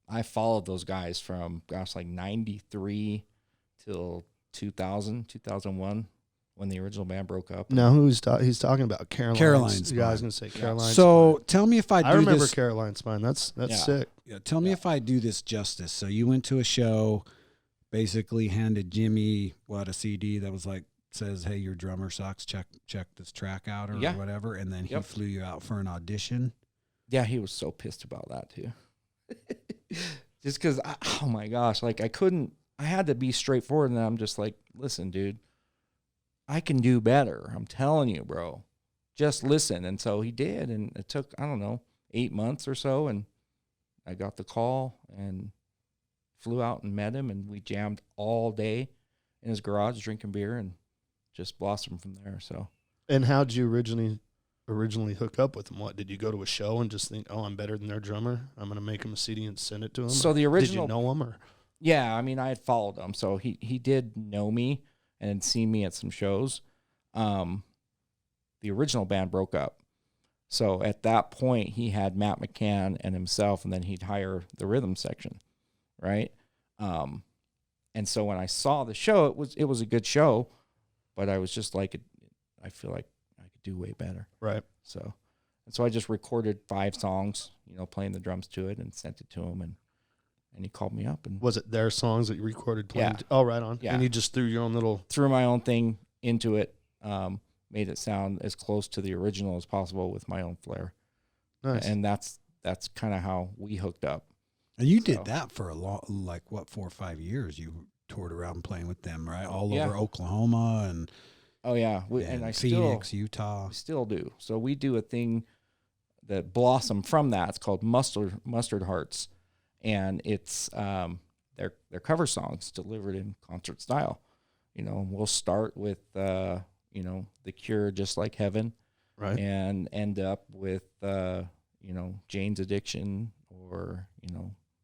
I followed those guys from, like 93 till 2000, 2001 when the original band broke up. No, he's talking about Caroline. Caroline Yeah, I was Spine. going to say Caroline. So Spine. tell me if I do I remember this. Caroline Spine. That's Yeah. sick. Yeah, tell me if I do this justice. So you went to a show, basically handed Jimmy a CD that was like says, "Hey, your drummer sucks. Check this track out or Yeah. whatever," and then he Yep. flew you out for an audition. Yeah, he was so pissed about that too. Just because, oh my gosh, like I had to be straightforward, and I'm just like, listen, dude, I can do better. I'm telling you, bro. Just listen. And so he did, and it took, I don't know, 8 months or so, and I got the call and flew out and met him, and we jammed all day in his garage drinking beer and just blossomed from there. So And how did you originally hook up with him? What, did you go to a show and just think, oh, I'm better than their drummer, I'm going to make him a CD and send it to him? So the Or original, did you know him? Or yeah, I mean, I had followed him, so he did know me and had seen me at some shows. The original band broke up. So at that point, he had Matt McCann and himself, and then he'd hire the rhythm section, right? And so when I saw the show, it was a good show, but I was just like, I feel like I could do way better. right. So I just recorded 5 songs, playing the drums to it, and sent it to him, and he called me up and Was it their songs that you recorded playing? Yeah. Oh, right on. Yeah. And you just threw your own little. threw my own thing into it, made it sound as close to the original as possible with my own flair. Nice. And that's kind of how we hooked up. And you So- did that for a long, 4 or 5 years. You toured around playing with them, right? All Yeah. over Oklahoma and Oh yeah, and I Phoenix, Utah. still do. So we do a thing that blossomed from that. It's called Mustard Hearts, and it's their cover songs delivered in concert style. We'll start with The Cure, Just Like Heaven, right. and end up with Jane's Addiction, or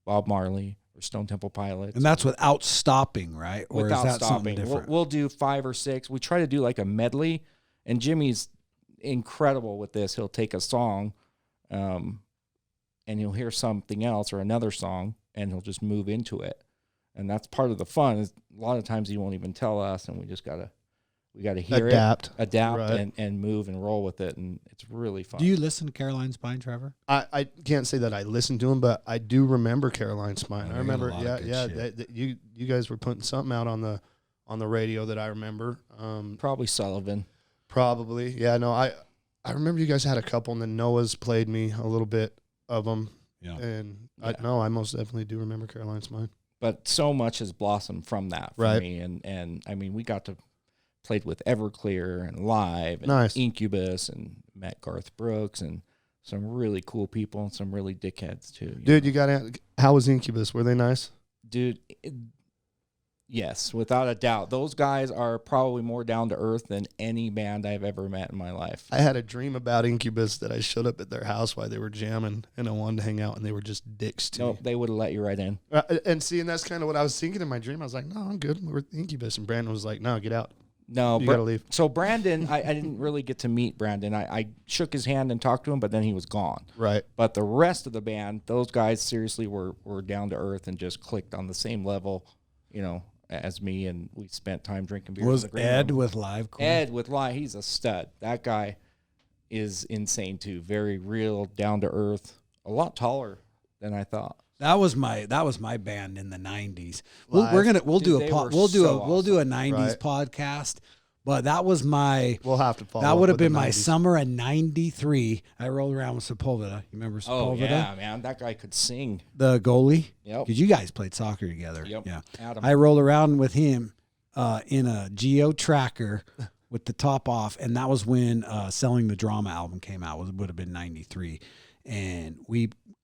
Bob Marley, or Stone Temple Pilots. And that's without stopping, right? Or without is that something stopping. different? We'll do 5 or 6. We try to do like a medley, and Jimmy's incredible with this. He'll take a song, and you'll hear something else or another song, and he'll just move into it. And that's part of the fun. Is a lot of times he won't even tell us, and we gotta hear Adapt. adapt, Right. and move and roll with it, and it's really fun. Do you listen to Caroline Spine, Trevor? I can't say that I listened to him, but I do remember Caroline Spine. Oh, I they remember, got a lot of good shit. you guys were putting something out on the radio that I remember. Probably Sullivan? Probably, yeah. No, I remember you guys had a couple, and then Noah's played me a little bit of them, Yeah. and Yeah. I most definitely do remember Caroline Spine. But so much has blossomed from that for Right. me, and I mean, we got to played with Everclear and Live and Nice. Incubus, and met Garth Brooks, and some really cool people, and some really dickheads too. Dude, you got how was Incubus? Were they nice? Dude, yes, without a doubt. Those guys are probably more down to earth than any band I've ever met in my life. I had a dream about Incubus that I showed up at their house while they were jamming, and I wanted to hang out, and they were just dicks to me. Nope, they would have let you right in. And see, and that's kind of what I was thinking in my dream. I was like, no, I'm good. We're Incubus. And Brandon was like, no, get out. No, You got to leave. So Brandon, I didn't really get to meet Brandon. I shook his hand and talked to him, but then he was gone. Right. But the rest of the band, those guys seriously were down to earth and just clicked on the same level, as me, and we spent time drinking beer. Was in the green Ed room. with Live cool? Ed with Live, he's a stud. That guy is insane too. Very real, down to earth, a lot taller than I thought. That was my band in the 90s. Live. We'll Dude, do they a were we'll do so a 90s Right. podcast. But that was my We'll have to follow that up would have with the been my 90s. summer in 93. I rolled around with Sepulveda. You remember Oh Sepulveda? yeah, man, that guy could sing. The goalie? Yep. Because you guys played soccer together. Yep. Yeah. Adam. I rolled around with him in a Geo Tracker with the top off, and that was when Selling the Drama album came out. It would have been 93. And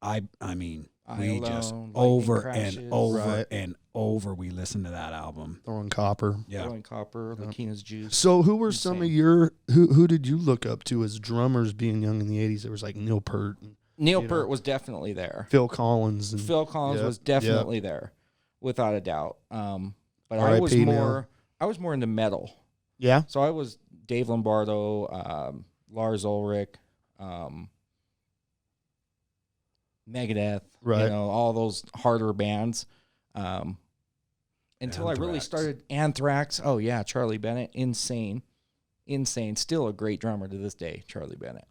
I mean, We just Alone, Lightning over Crashes, and over Right. and over we listened to that album. Throwing Copper. Yeah. Blowing Copper, Lakina's Juice. So who were some of your who did you look up to as drummers being young in the 80s? There was like Neil Peart and Neil you Peart know. was definitely there. Phil Collins and Phil Collins Yep, was definitely there, without a doubt. But I was R.I.P. more into metal. yeah. So I was Dave Lombardo, Lars Ulrich, Megadeth, Right. you know, all those harder bands. Until I really Anthrax. started Anthrax. Oh yeah, Charlie Bennett, insane. Still a great drummer to this day, Charlie Bennett.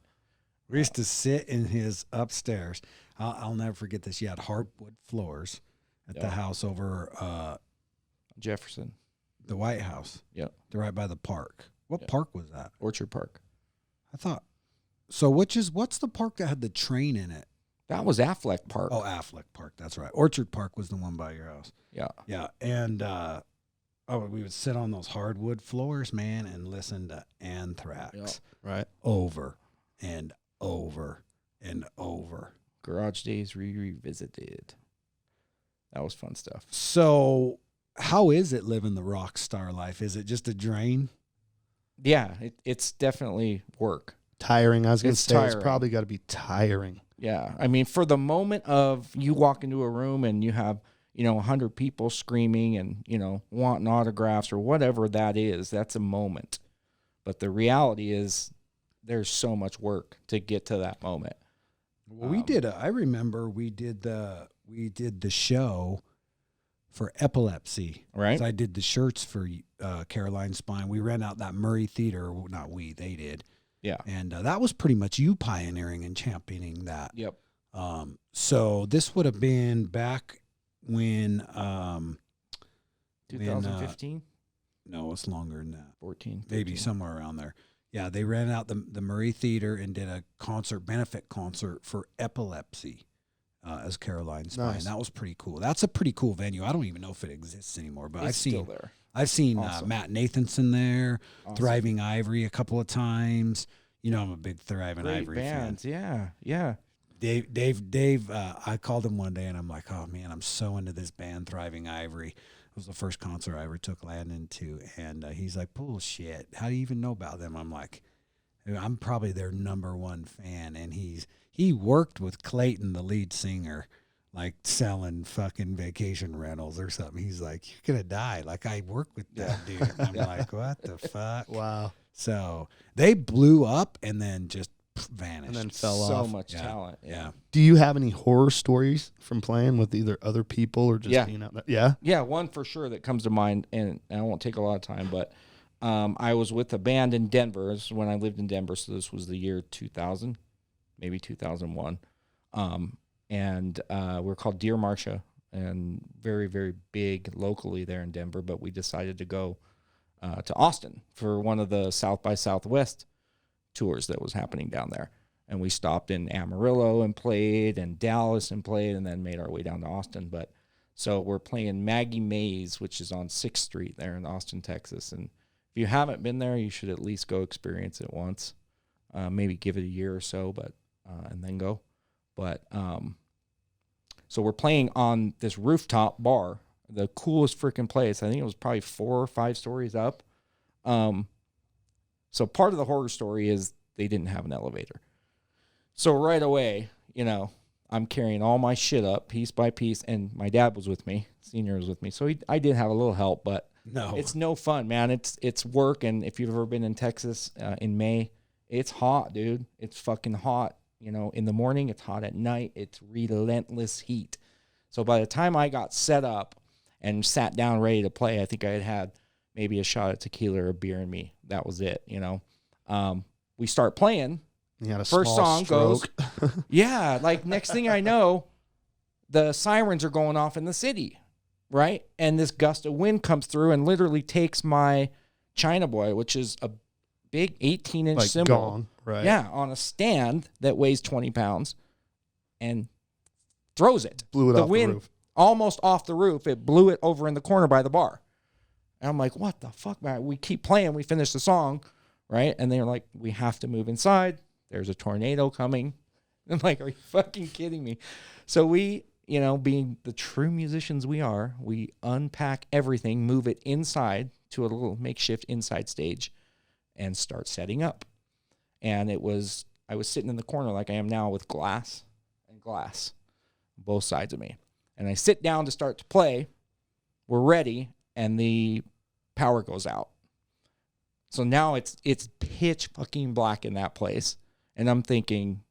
We used to sit in his upstairs. I'll never forget this. He had hardwood floors at the Yeah. house over Jefferson, the White House. Yeah. They're right by the park. What Yeah. park was that? Orchard Park. I thought. So what's the park that had the train in it? That was Affleck Park. Oh, Affleck Park. That's right. Orchard Park was the one by your house. Yeah. Yeah. And we would sit on those hardwood floors, man, and listen to Anthrax Yeah. Right. over and over and over. Garage Days Revisited. That was fun stuff. So, how is it living the rock star life? Is it just a drain? Yeah, it's definitely work. Tiring. I was going to It's say it's tiring. probably got to be tiring. Yeah. I mean, for the moment of you walk into a room and you have, 100 people screaming and, wanting autographs or whatever that is, that's a moment. But the reality is there's so much work to get to that moment. Well, I remember we did the show for epilepsy. Right. So I did the shirts for Caroline Spine. We ran out that Murray Theater. Not we, they did. Yeah. And that was pretty much you pioneering and championing that. Yep. So this would have been back when 2015, no, it's longer than that. 14, Maybe 15. somewhere around there. Yeah, they ran out the Murray Theater and did a benefit concert for epilepsy as Caroline Spine. Nice. That was pretty cool. That's a pretty cool venue. I don't even know if it exists anymore, but It's still there. I've seen Awesome. Matt Nathanson there, Awesome. Thriving Ivory a couple of times. I'm a big Thriving Great Ivory bands. fan. Yeah. Dave. I called him one day and I'm like, oh man, I'm so into this band, Thriving Ivory. It was the first concert I ever took Landon to, and he's like, bullshit. How do you even know about them? I'm like, I'm probably their number one fan, and he worked with Clayton, the lead singer, like selling fucking vacation rentals or something. He's like, you're gonna die. Like I work with that dude. And I'm like, what the fuck? Wow. So they blew up and then just vanished. And then fell So off. much Yeah. talent. Yeah. Do you have any horror stories from playing with either other people or just Yeah. being out there? Yeah. Yeah, one for sure that comes to mind, and I won't take a lot of time, but I was with a band in Denver. This is when I lived in Denver, so this was the year 2000, maybe 2001. And we're called Dear Marcia, and very, very big locally there in Denver, but we decided to go to Austin for one of the South by Southwest tours that was happening down there. And we stopped in Amarillo and played, and Dallas and played, and then made our way down to Austin. But so we're playing Maggie Mays, which is on 6th Street there in Austin, Texas. And if you haven't been there, you should at least go experience it once. Maybe give it a year or so, but and then go. But so we're playing on this rooftop bar, the coolest freaking place. I think it was probably 4 or 5 stories up. So part of the horror story is they didn't have an elevator. So right away, I'm carrying all my shit up piece by piece, and my dad was with me, senior was with me. So I did have a little help, but No. it's no fun, man. It's work, and if you've ever been in Texas in May, it's hot, dude. It's fucking hot. In the morning, it's hot at night. It's relentless heat. So by the time I got set up and sat down ready to play, I think I had maybe a shot of tequila or a beer in me. That was it, We start playing. You had a First small song stroke. goes, yeah, like next thing I know, the sirens are going off in the city, right? And this gust of wind comes through and literally takes my China Boy, which is a big 18-inch like cymbal. gone, right? Yeah, on a stand that weighs 20 pounds and throws it. Blew it the off wind the roof. almost off the roof. It blew it over in the corner by the bar. And I'm like, what the fuck, man? We keep playing. We finish the song, right? And they're like, we have to move inside. There's a tornado coming. I'm like, are you fucking kidding me? So we you know, being the true musicians we are, we unpack everything, move it inside to a little makeshift inside stage, and start setting up. And I was sitting in the corner like I am now with glass and glass, both sides of me. And I sit down to start to play. We're ready, and the power goes out. So now it's pitch fucking black in that place. And I'm thinking,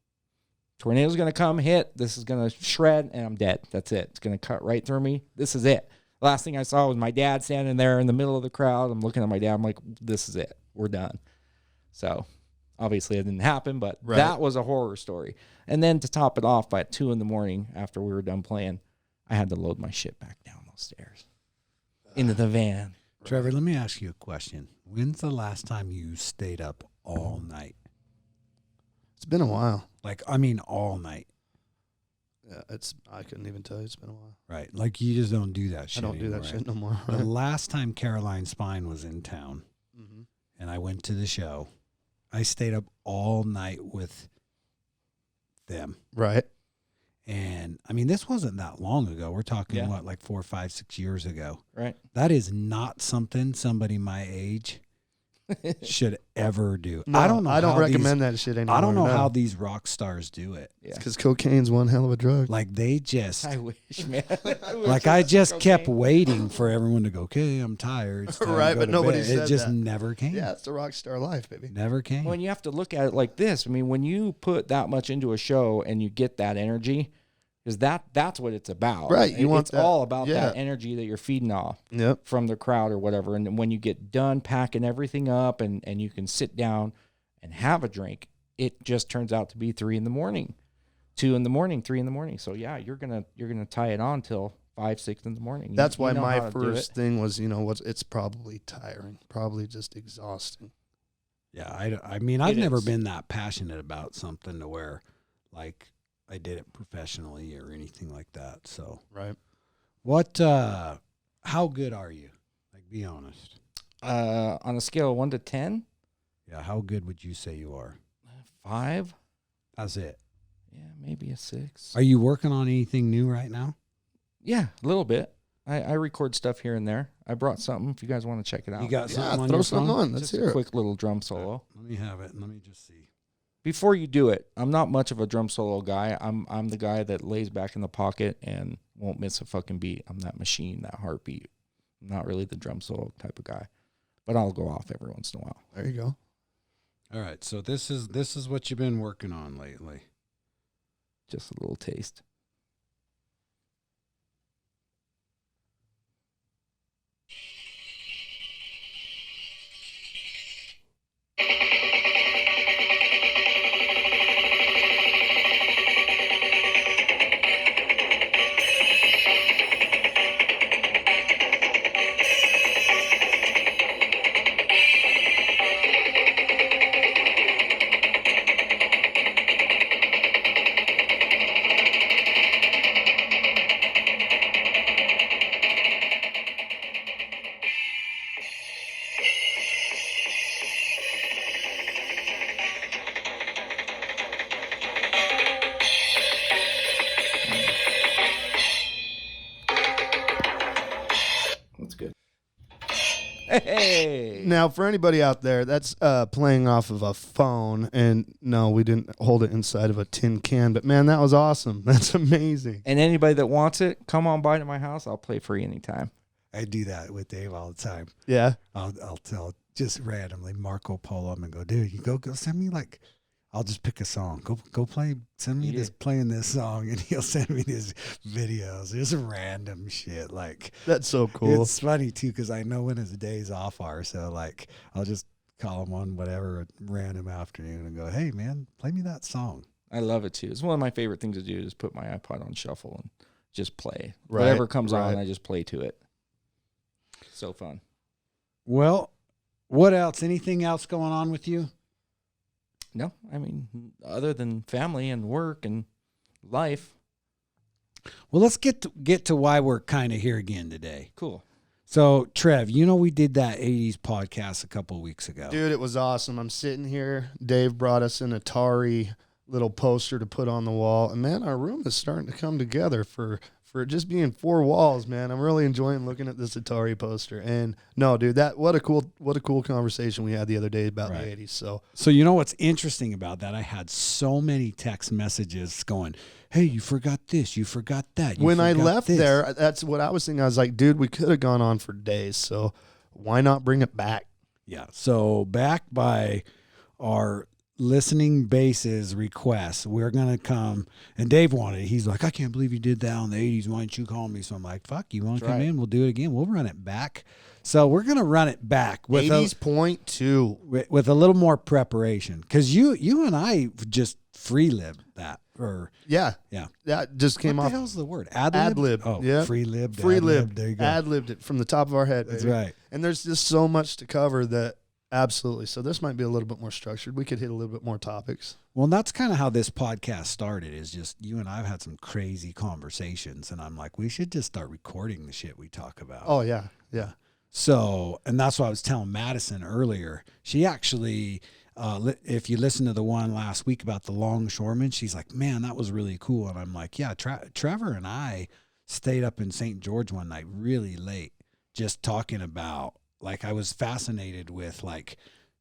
tornado's going to come, hit, this is going to shred, and I'm dead. That's it. It's going to cut right through me. This is it. Last thing I saw was my dad standing there in the middle of the crowd. I'm looking at my dad. I'm like, this is it. We're done. So obviously it didn't happen, but that was a horror story. And then to top it off, by 2 a.m, after we were done playing, I had to load my shit back down those stairs into the van. Trevor, let me ask you a question. When's the last time you stayed up all night? It's been a while. Like, I mean, all night. Yeah, I couldn't even tell you. It's been a while. Right. Like, you just don't do that shit I don't do that shit no more. The last time Caroline Spine was in town, and I went to the show, I stayed up all night with them. Right. And, I mean, this wasn't that long ago. We're talking, like 4, 5, 6 years ago. Right. That is not something somebody my age should ever do. No, I don't know. I don't recommend that shit anymore. I don't know how these rock stars do it. Yeah. Because cocaine's one hell of a drug. Like, they just... I wish, man. I just kept waiting for everyone to go, okay, I'm tired. It's time to Right, go but to nobody bed. said It just that. never came. Yeah, it's the rock star life, baby. Never came. When you have to look at it like this, I mean, when you put that much into a show and you get that energy, because that's what it's about. Right, you want it's that. all about Yeah. that energy that you're feeding off Yep. from the crowd or whatever. And when you get done packing everything up and you can sit down and have a drink, it just turns out to be 3 a.m, 2 a.m, 3 a.m. So yeah, you're gonna tie it on till 5, 6 a.m. That's why know how my to do first it. thing was, it's probably tiring, probably just exhausting. Yeah, I mean, I've It never is. been that passionate about something to where, like, I did it professionally or anything like that. So, Right. what? How good are you? Like, be honest. On a scale of 1 to 10, Yeah, how good would you say you are? 5. That's it. Yeah, maybe a 6. Are you working on anything new right now? Yeah, a little bit. I record stuff here and there. I brought something if you guys want to check it out. You got something on throw your something phone? on. Let's Just hear a it. quick little drum solo. Let me have it and let me just see. Before you do it, I'm not much of a drum solo guy. I'm the guy that lays back in the pocket and won't miss a fucking beat. I'm that machine, that heartbeat. I'm not really the drum solo type of guy, but I'll go off every once in a while. There you go. All right, so this is what you've been working on lately. Just a little taste. That's good. Hey. Now, for anybody out there, that's playing off of a phone, and no, we didn't hold it inside of a tin can, but man, that was awesome. That's amazing. And anybody that wants it, come on by to my house. I'll play free anytime. I do that with Dave all the time. Yeah. I'll tell just randomly Marco Polo. I'm gonna go, dude, you go send me like, I'll just pick a song. Go play. Send me Yeah. playing this song, and he'll send me these videos. Just random shit. Like, That's so cool. it's funny too because I know when his days off are. So like, I'll just call him on whatever random afternoon and go, hey man, play me that song. I love it too. It's one of my favorite things to do is put my iPod on shuffle and just play. Right, Whatever comes on, right. I just play to it. So fun. Well, what else? Anything else going on with you? No, I mean, other than family and work and life. Well, let's get to why we're kind of here again today. Cool. So, Trev, we did that 80s podcast a couple of weeks ago. Dude, it was awesome. I'm sitting here. Dave brought us an Atari little poster to put on the wall. And man, our room is starting to come together for it just being 4 walls, man. I'm really enjoying looking at this Atari poster. And no, dude, what a cool conversation we had the other day about the 80s. So you know what's interesting about that? I had so many text messages going, "Hey, you forgot this, you forgot that." When I left there, that's what I was thinking. I was like, dude, we could have gone on for days. So why not bring it back? Yeah. So back by our listening bases request, we're gonna come, and Dave wanted it. He's like, "I can't believe you did that in the 80s. Why didn't you call me?" So I'm like, "Fuck, you want to come in? We'll do it again. We'll run it back." So we're gonna run it back with 80s.2 with a little more preparation, because you and I just free lived that, or yeah, that just came what off. the hell's the word? Ad lib. Oh, yeah, free lib. Free lib. There you go. Ad libbed it from the top of our head. That's baby. right. And there's just so much to cover that. Absolutely. So this might be a little bit more structured. We could hit a little bit more topics. Well, that's kind of how this podcast started, is just you and I have had some crazy conversations, and I'm like, we should just start recording the shit we talk about. Oh, yeah. Yeah. So, and that's what I was telling Madison earlier. She actually, if you listen to the one last week about the longshoremen, she's like, "Man, that was really cool." And I'm like, "Yeah, Trevor and I stayed up in St. George one night really late, just talking about, like, I was fascinated with like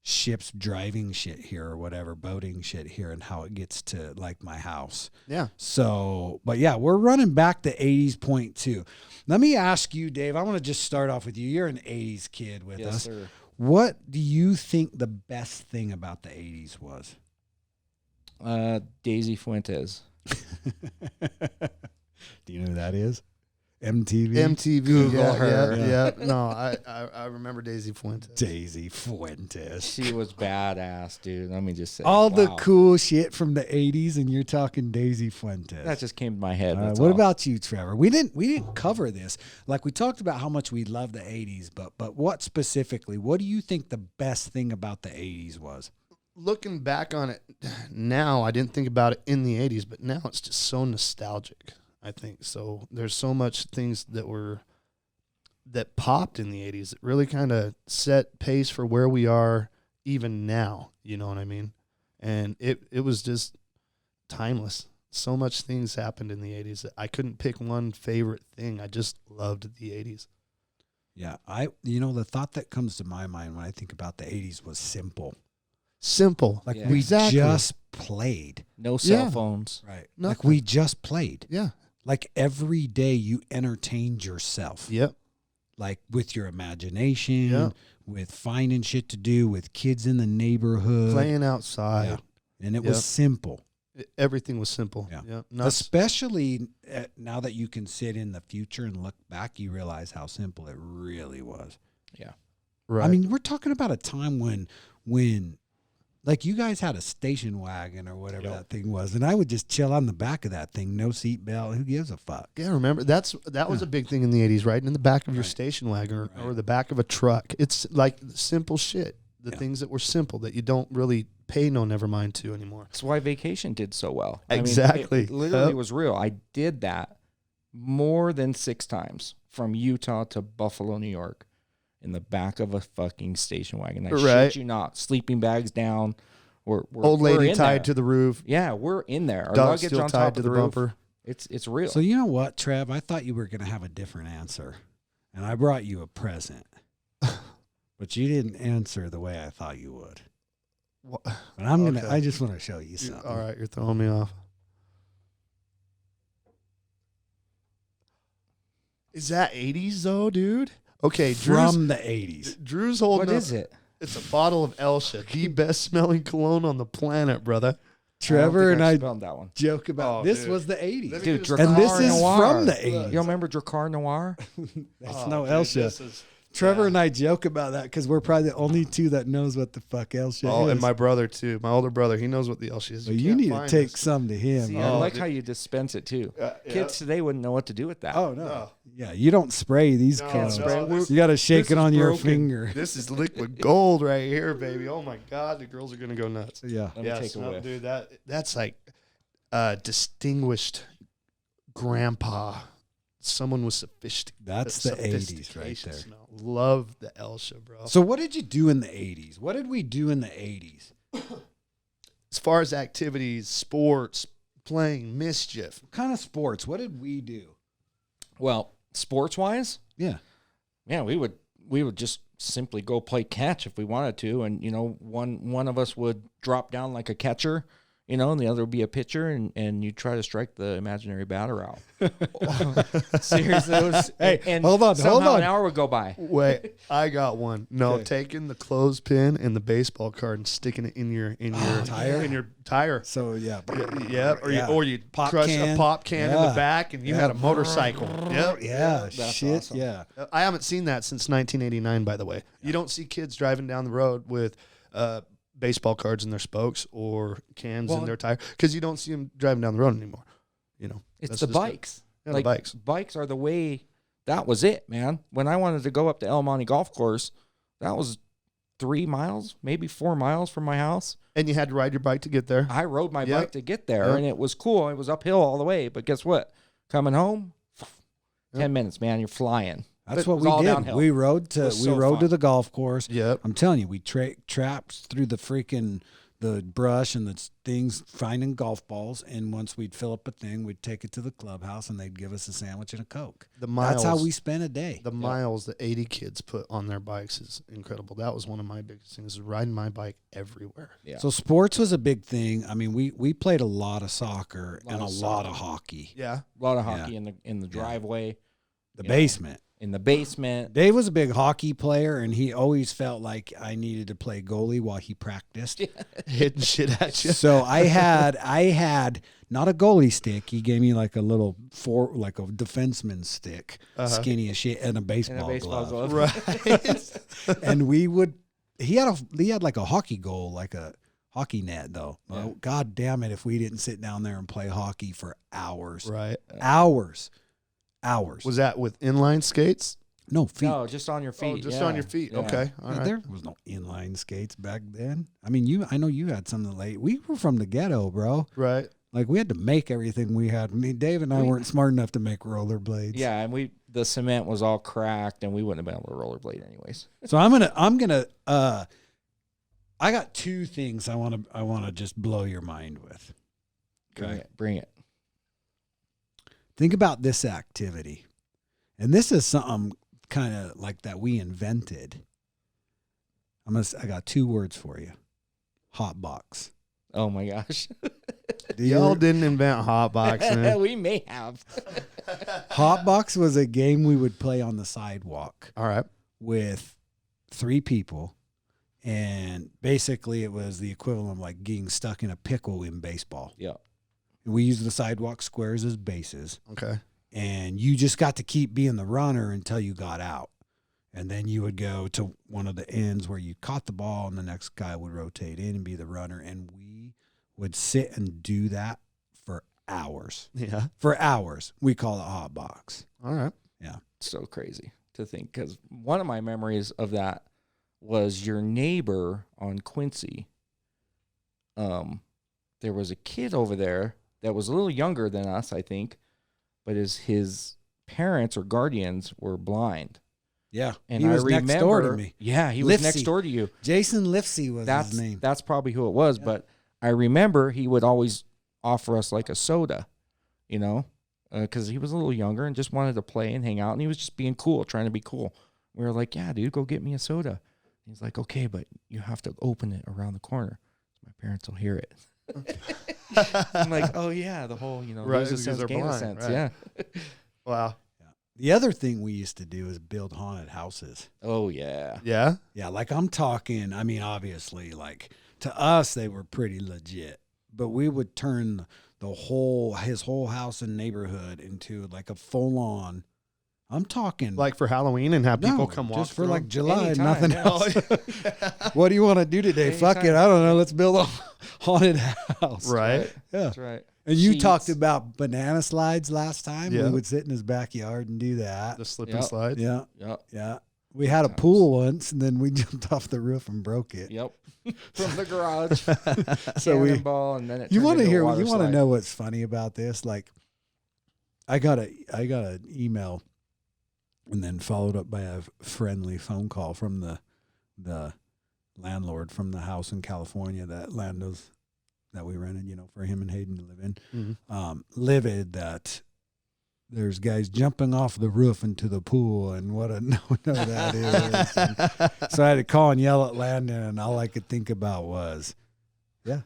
ships driving shit here or whatever, boating shit here, and how it gets to like my house." Yeah. So, but yeah, we're running back to 80s.2. Let me ask you, Dave, I want to just start off with you. You're an 80s kid with us. Sir. What do you think the best thing about the 80s was? Daisy Fuentes. Do you know who that is? MTV. Google yeah, her. Yeah. No, I remember Daisy Fuentes. Daisy Fuentes. She was badass, dude. Let me just say. All the wow. cool shit from the 80s, and you're talking Daisy Fuentes. That just came to my head. What about you, Trevor? We didn't cover this. Like, we talked about how much we love the 80s, but what specifically? What do you think the best thing about the 80s was? Looking back on it now, I didn't think about it in the 80s, but now it's just so nostalgic, I think. So there's so much things that popped in the 80s that really kind of set pace for where we are even now, you know what I mean? And it was just timeless. So much things happened in the 80s that I couldn't pick one favorite thing. I just loved the 80s. Yeah, the thought that comes to my mind when I think about the 80s was simple. Simple. Like, Yeah. we Exactly. just played. No cell Yeah. phones. Right. Nothing. Like, we just played. Yeah. Like, every day you entertained yourself. Yep. Like, with your imagination, Yeah. with finding shit to do, with kids in the neighborhood. Playing outside. Yeah. And it Yep. was simple. Everything was simple. Yeah. Yeah. Especially now that you can sit in the future and look back, you realize how simple it really was. Yeah. Right. I mean, we're talking about a time when like, you guys had a station wagon or whatever that thing was, and I would just chill on the back of that thing, no seat belt. Who gives a fuck? yeah, remember that was a big thing in the 80s, right? In the back of your station wagon or the back of a truck. It's like simple shit. The things that were simple that you don't really pay no never mind to anymore. That's why vacation did so well. Exactly. I mean, it literally Yep. was real. I did that more than 6 times from Utah to Buffalo, New York, in the back of a fucking station wagon. I Right. shit you not. Sleeping bags down. We're Old lady in tied there. to the roof. Yeah, we're in there. Our Dog luggage still on tied top to of the the roof. bumper. It's real. So, you know what, Trev? I thought you were going to have a different answer, and I brought you a present. But you didn't answer the way I thought you would. What? But I Okay. just want to show you something. All right, you're throwing me off. Is that 80s though, dude? Okay, From the 80s. Drew's holding what up. is it? It's a bottle of Elsha, the best smelling cologne on the planet, brother. Trevor and I spelled that one. joke about Oh, this dude. was the 80s. Let me Dude, just- And this Drakkar is Noir. from the You 80s. don't remember Drakkar Noir? That's Oh, no dude, Elsha. this is- Trevor yeah. and I joke about that because we're probably the only two that knows what the fuck Elsha Oh, is. and my brother too. My older brother, he knows what the Elsha is. But you can't need to find take this. some to him. See, huh? I Oh, like dude. how you dispense it too. Yeah. Kids today wouldn't know what to do with that. Oh, no. No. Yeah, you don't spray these No, colognes. no, this- You got to shake this it is on your broken. finger. This is liquid gold right here, baby. Oh my God, the girls are gonna go nuts. Yeah. Let me take a smell- whiff. dude. That's like distinguished grandpa. Someone with sophistication. That's the 80s right there. Smell. Love the Elsha, bro. So what did you do in the 80s? What did we do in the 80s? as far as activities, sports, playing, mischief. What kind of sports? What did we do? Well, sports wise, Yeah. yeah, we would just simply go play catch if we wanted to, and one of us would drop down like a catcher, and the other would be a pitcher, and you try to strike the imaginary batter out. Seriously, hold on. An hour would go by. Wait, I got one. No, Okay. taking the clothespin and the baseball card and sticking it in your Tire? in your tire. So yeah. Yeah, or you Pop crush can. a pop can in Yeah. the back, and you Yeah. had a motorcycle. Yep. Yeah. That's Shit. awesome. Yeah. I haven't seen that since 1989. By the way, you don't see kids driving down the road with baseball cards in their spokes or cans in their tire because you don't see them driving down the road anymore. It's That's the just bikes. Yeah, the bikes. Bikes are the way. That was it, man. When I wanted to go up to El Monte Golf Course, that was 3 miles, maybe 4 miles from my house. And you had to ride your bike to get there. I rode my Yep. bike to get there, Yep. and it was cool. It was uphill all the way, but guess what? Coming home, 10 minutes, man. You're flying. That's It what was we all did. downhill. We rode It to was so to fun. the golf course. Yep. I'm telling you, we trapped through the freaking the brush and the things, finding golf balls. And once we'd fill up a thing, we'd take it to the clubhouse, and they'd give us a sandwich and a Coke. The miles. That's how we spent a day. The miles that 80 kids put on their bikes is incredible. That was one of my biggest things, is riding my bike everywhere. Yeah. So sports was a big thing. I mean, we played a lot of soccer and a lot soccer. of hockey. Yeah. A lot of hockey in the driveway, The Yeah. basement. in the basement. Dave was a big hockey player, and he always felt like I needed to play goalie while he practiced. Hitting shit at you. So I had not a goalie stick. He gave me like a little like a defenseman stick, skinny as shit, and a baseball, glove. Right. And he had like a hockey goal, like a hockey net though. Yeah. Oh, God damn it, if we didn't sit down there and play hockey for hours. Right. Hours. Was that with inline skates? No feet. No, just on your feet. Oh, just yeah. on your feet. Yeah. Okay. All right. There was no inline skates back then. I mean, I know you had something late. We were from the ghetto, bro. Right. Like we had to make everything we had. I mean, Dave and I weren't smart enough to make rollerblades. Yeah, and the cement was all cracked, and we wouldn't have been able to rollerblade anyways. So I'm gonna I got two things I wanna just blow your mind with. Bring it. Think about this activity. And this is something kind of like that we invented. I got 2 words for you. Hot box. Oh my gosh. Y'all didn't invent hot boxing. We may have. Hot box was a game we would play on the sidewalk All right. with 3 people. And basically it was the equivalent of like getting stuck in a pickle in baseball. Yeah. We used the sidewalk squares as bases. Okay. And you just got to keep being the runner until you got out. And then you would go to one of the ends where you caught the ball, and the next guy would rotate in and be the runner. And we would sit and do that for hours. Yeah. For hours. We call it hot box. All right. Yeah. So crazy to think, because one of my memories of that was your neighbor on Quincy. There was a kid over there that was a little younger than us, I think, but his parents or guardians were blind. Yeah. And he I was remember, next door to me. Yeah, he was Lifsey. next door to you. Jason Lifsey was his name. That's probably who it was. Yeah. But I remember he would always offer us like a soda, because he was a little younger and just wanted to play and hang out, and he was just being cool, trying to be cool. We were like, "Yeah, dude, go get me a soda." He's like, "Okay, but you have to open it around the corner, so my parents will hear it." I'm like, "Oh yeah, the whole Right, lose a because sense, they're gain a blind, sense." right. Yeah. Wow. The other thing we used to do is build haunted houses. Oh yeah. Yeah. Yeah, like I'm talking, I mean, obviously, like to us, they were pretty legit, but we would turn his whole house and neighborhood into like a full on, I'm talking Like for Halloween and have people no, come walk just for through like them? July, Anytime, nothing yeah. else. What do you want to do today? Fuck it. Anytime. I don't know. Let's build a haunted house. Right. Yeah. That's right. And you Sheets. talked about banana slides last time. Yeah. We would sit in his backyard and do that. The slip Yep. and slide. Yeah. Yep. Yeah. We had a Times. pool once, and then we jumped off the roof and broke it. Yep. From the garage. So we. Cannonball, and then it You turned want to into a hear? water You want to slide. know what's funny about this? Like, I got an email, and then followed up by a friendly phone call from the landlord from the house in California that Lando's that we rented, you know, for him and Hayden to live in. Mhm. Livid that there's guys jumping off the roof into the pool, and what a no-no that is. And so I had to call and yell at Landon, and all I could think about was, Yeah.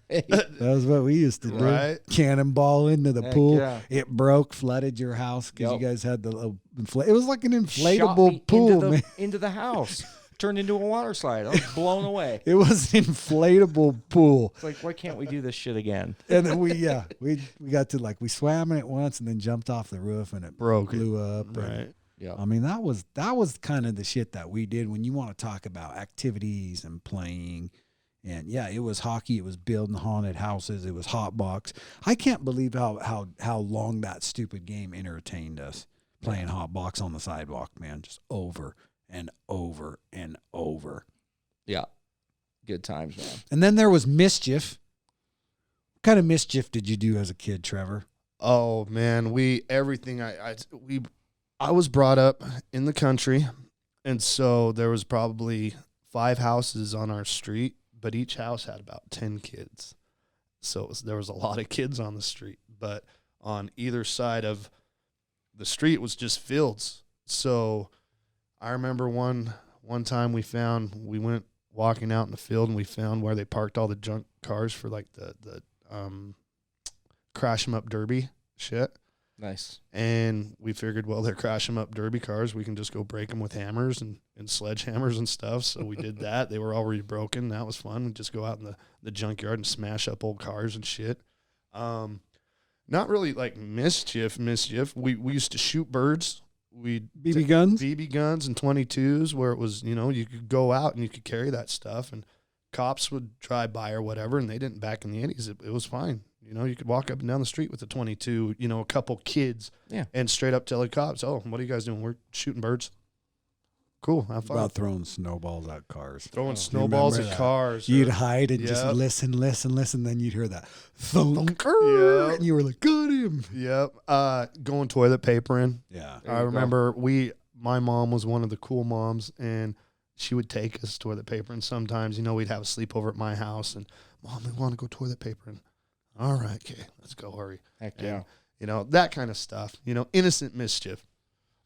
that was what we used to do. Right. Cannonball into the Heck pool. yeah. It broke, flooded your house because Yep. you guys had the little it was like an Shot inflatable me pool, man. into the house. Turned into a water slide. I was blown away. It was an inflatable pool. It's like, why can't we do this shit again? And then we got to we swam in it once and then jumped off the roof and it Broke it. blew up. And, Right. Yeah. I mean, that was kind of the shit that we did when you want to talk about activities and playing. And yeah, it was hockey. It was building haunted houses. It was hot box. I can't believe how long that stupid game entertained us playing hot box on the sidewalk, man, just over and over and over. Yeah. Good times, man. And then there was mischief. What kind of mischief did you do as a kid, Trevor? Oh man, I was brought up in the country, and so there was probably 5 houses on our street, but each house had about 10 kids. So there was a lot of kids on the street, but on either side of the street was just fields. So I remember one time we went walking out in the field and we found where they parked all the junk cars for like the crash 'em up derby shit. Nice. And we figured, well, they're crash 'em up derby cars. We can just go break them with hammers and sledgehammers and stuff. So we did that. They were already broken. That was fun. We'd just go out in the junkyard and smash up old cars and shit. Not really like mischief. We used to shoot birds. BB guns? BB guns and 22s where it was, you could go out and you could carry that stuff and cops would drive by or whatever, and they didn't back in the 80s. It was fine. You could walk up and down the street with a 22, a couple kids and straight up tell the cops, oh, what are you guys doing? We're shooting birds. Cool. Have fun. About throwing snowballs at cars. Throwing snowballs remember at that? cars. You'd or- hide and just Yep. listen. Then you'd hear that thunk. Yep. And you were like, got him. Yep. Going toilet paper in. Yeah. There I you go. remember my mom was one of the cool moms, and she would take us toilet paper. And sometimes, we'd have a sleepover at my house, and Mom, we want to go toilet paper. And all right, okay, let's go. Hurry. Heck yeah. And, that kind of stuff. Innocent mischief,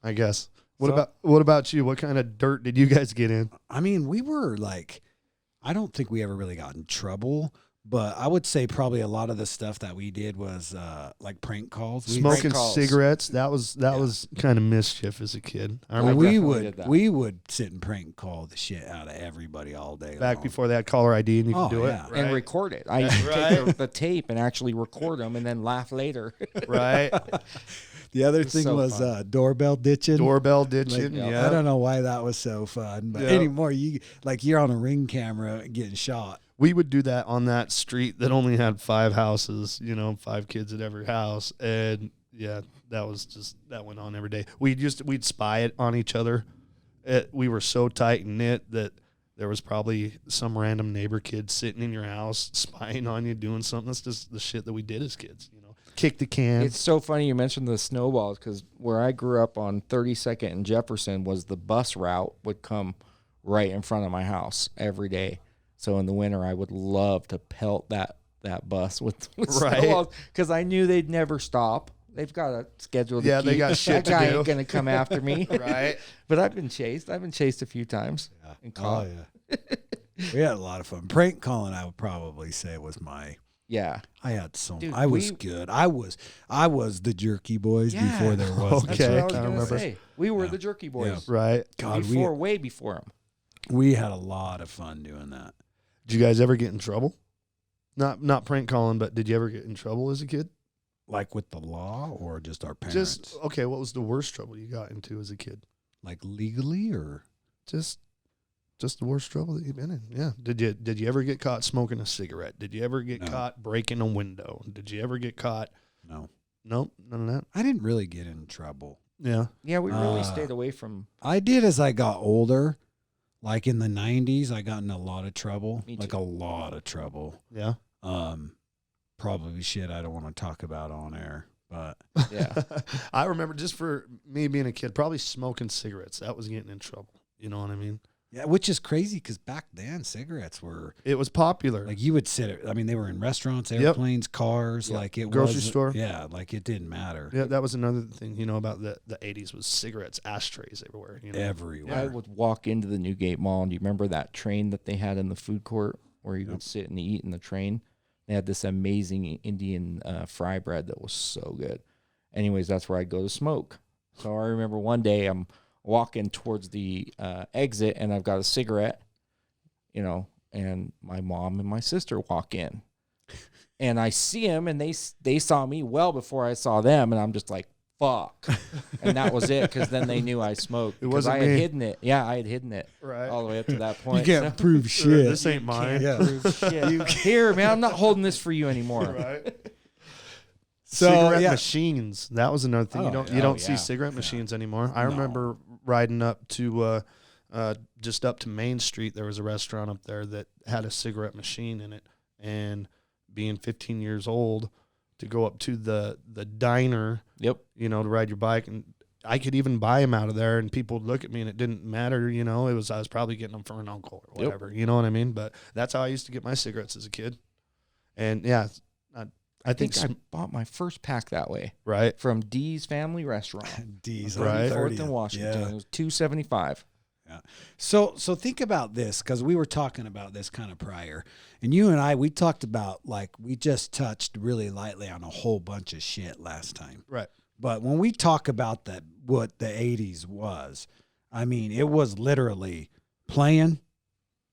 I guess. So- What about you? What kind of dirt did you guys get in? I mean, we were I don't think we ever really got in trouble, but I would say probably a lot of the stuff that we did was like prank calls. Smoking calls. cigarettes. That was kind of mischief as a kid. I Well, remember we would sit and prank call the shit out of everybody all day back long. before they had caller ID and you could Oh, do yeah. it. And Right. record it. I used to take the tape and actually record them and then laugh later. Right. The other was thing so was fun. doorbell ditching. Doorbell ditching. Like, yeah. I don't know why that was so fun, but Yeah. anymore you're on a Ring camera getting shot. We would do that on that street that only had 5 houses, 5 kids at every house. And yeah, that went on every day. We'd spy it on each other. We were so tight and knit that there was probably some random neighbor kid sitting in your house spying on you doing something. That's just the shit that we did as kids, Kick the can. It's so funny you mentioned the snowballs because where I grew up on 32nd and Jefferson was the bus route would come right in front of my house every day. So in the winter, I would love to pelt that bus with Right. snowballs because I knew they'd never stop. They've got a schedule to Yeah, keep. they got shit That guy to do. ain't going to come after me. Right. But I've been chased. I've been chased a few times and caught. yeah. We had a lot of fun. Prank calling, I would probably say was Yeah. I had some. Dude, I was good. I was the Jerky Boys Yeah. before there was. That's Okay, what I was I going to remember. say. We were Yeah. the Jerky Boys. Right. God, Way before them. we had a lot of fun doing that. Did you guys ever get in trouble? Not prank calling, but did you ever get in trouble as a kid? Like with the law or just our parents? Okay, what was the worst trouble you got into as a kid? Like legally or? Just the worst trouble that you've been in. Yeah. Did you ever get caught smoking a cigarette? Did you ever get No. caught breaking a window? Did you ever get caught? No. Nope, none of that. I didn't really get in trouble. Yeah. Yeah, we really Uh, stayed away from. I did as I got older. Like in the 90s, I got in a lot of trouble. Me Like too. a lot of trouble. Yeah. Probably shit I don't want to talk about on air. But Yeah. I remember just for me being a kid, probably smoking cigarettes. That was getting in trouble. You know what I mean? Yeah, which is crazy because back then cigarettes were It was popular. like you would sit. I mean, they were in restaurants, Yep. airplanes, cars. Yep. Like it Grocery was store. Yeah, like it didn't matter Yeah, that was another thing, about the 80s was cigarettes, ashtrays everywhere. everywhere. I would walk into the Newgate Mall, and do you remember that train that they had in the food court where you would sit and eat in the train? They had this amazing Indian fry bread that was so good. Anyways, that's where I'd go to smoke. So I remember one day I'm walking towards the exit, and I've got a cigarette, and my mom and my sister walk in. And I see them, and they saw me well before I saw them, and I'm just like, fuck. And that was it, because then they knew I smoked. It Because wasn't I had me. hidden it. Yeah, I had hidden it Right. all the way up to that You point. can't prove shit. This ain't mine. Yeah. Shit. Here, man, I'm not holding this for you anymore. Right. So, cigarette yeah. machines. That was another thing. Oh, You don't yeah. see cigarette machines anymore. I No. remember riding up to just up to Main Street. There was a restaurant up there that had a cigarette machine in it, and being 15 years old to go up to the diner, Yep. to ride your bike, and I could even buy them out of there, and people would look at me, and it didn't matter. I was probably getting them for an uncle or Yep. whatever. You know what I mean? But that's how I used to get my cigarettes as a kid. And yeah, I think I bought my first pack that way right. from D's Family Restaurant. D's Right. on 4th 30th. and Washington. Yeah. It was $2.75. So think about this, because we were talking about this kind of prior, and you and I, we talked about, like, we just touched really lightly on a whole bunch of shit last time. Right. But when we talk about what the 80s was, I mean, it was literally playing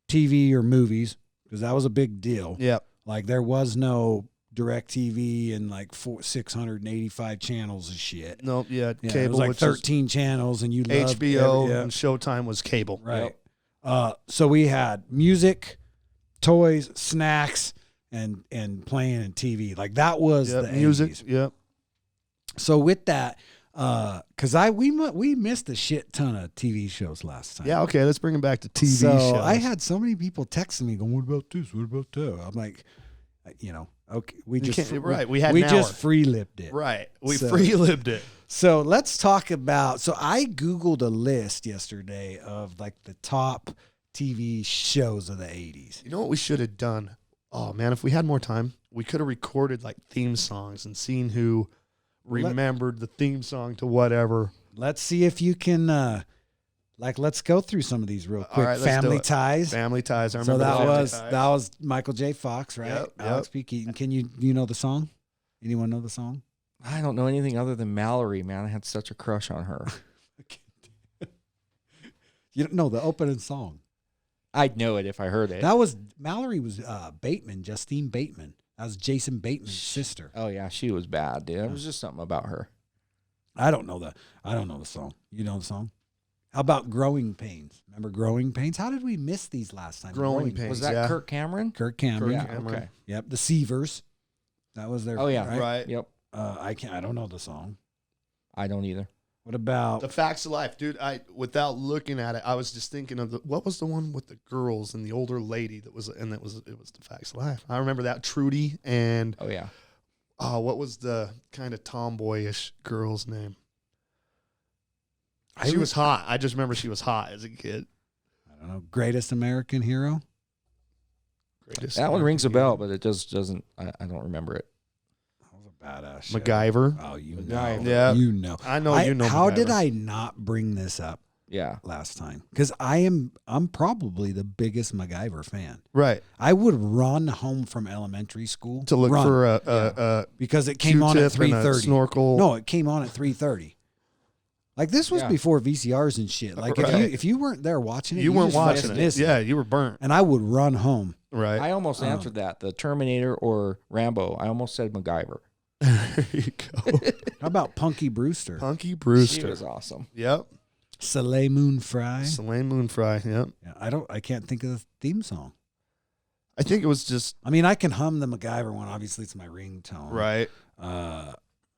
TV or movies, because that was a big deal. Yeah. Like, there was no direct TV and like 685 channels of shit. No, yeah, Yeah, cable, it was like which 13 channels, and you is loved HBO every- yeah. and Showtime was cable. Right. So we had music, toys, snacks, and playing and TV. Like that was Yep, the music. 80s. Yep. So with that, because we missed a shit ton of TV shows last time. Yeah. Okay. Let's bring it back to TV so shows. I had so many people texting me going, "What about this? What about that?" I'm like, okay, we You just can't- right, we had we an just hour. free-lived it. right. We So- free-lived it. So let's talk about. So I Googled a list yesterday of like the top TV shows of the 80s. You know what we should have done? Oh man, if we had more time, we could have recorded like theme songs and seen who remembered the theme song to whatever. Let's see if you can. Let's go through some of these real quick. right, let's do Family it. Ties. Family Ties. I So remember that Family was Ties. that was Michael J. Fox, right? Yep, Alex P. Keaton. Can you know the song? Anyone know the song? I don't know anything other than Mallory, man. I had such a crush on her. You don't know the opening song. I'd know it if I heard it. That was Mallory was Bateman, Justine Bateman. That was Jason Bateman's sister. Oh, yeah, she was bad, dude. It was just something about her. I don't know the song. You know the song? How about Growing Pains? Remember Growing Pains? How did we miss these last time? Growing Pains. Was that Yeah. Kirk Cameron? Kirk Cameron. Kirk Yeah, Cameron. okay. Yep. The Seavers. That was their. Oh, yeah. Right. Yep. I don't know the song. I don't either. What about? The Facts of Life, dude. Without looking at it, I was just thinking of what was the one with the girls and the older lady it was the Facts of Life. I remember that Trudy and Oh, yeah. what was the kind of tomboyish girl's name? I She was hot. I just remember she was hot as a kid. I don't know. Greatest American Hero. Greatest That one American rings a Hero. bell, but it just doesn't. I don't remember it. That was a badass show. MacGyver. Oh, you know. MacGyver. Yeah. You know. I know you know. How did MacGyver. I not bring this up Yeah. last time? Because I'm probably the biggest MacGyver fan. Right. I would run home from elementary school To look Run. for a because it came on at Q-tip and a 3:30. snorkel. No, it came on at 3:30. Like this was Yeah. before VCRs and shit. Like Right. if you weren't there watching it, you weren't just watching fucking it. missed Yeah, you were burnt. And I would run home. Right. I almost answered that. The Terminator or Rambo. I almost said MacGyver. There you go. How about Punky Brewster? Punky She Brewster. was awesome. Yep. Soleil Moon Frye? Soleil Moon Frye. Yep. Yeah, I can't think of the theme song. I think it was just I mean, I can hum the MacGyver one. Obviously, it's my ringtone. right.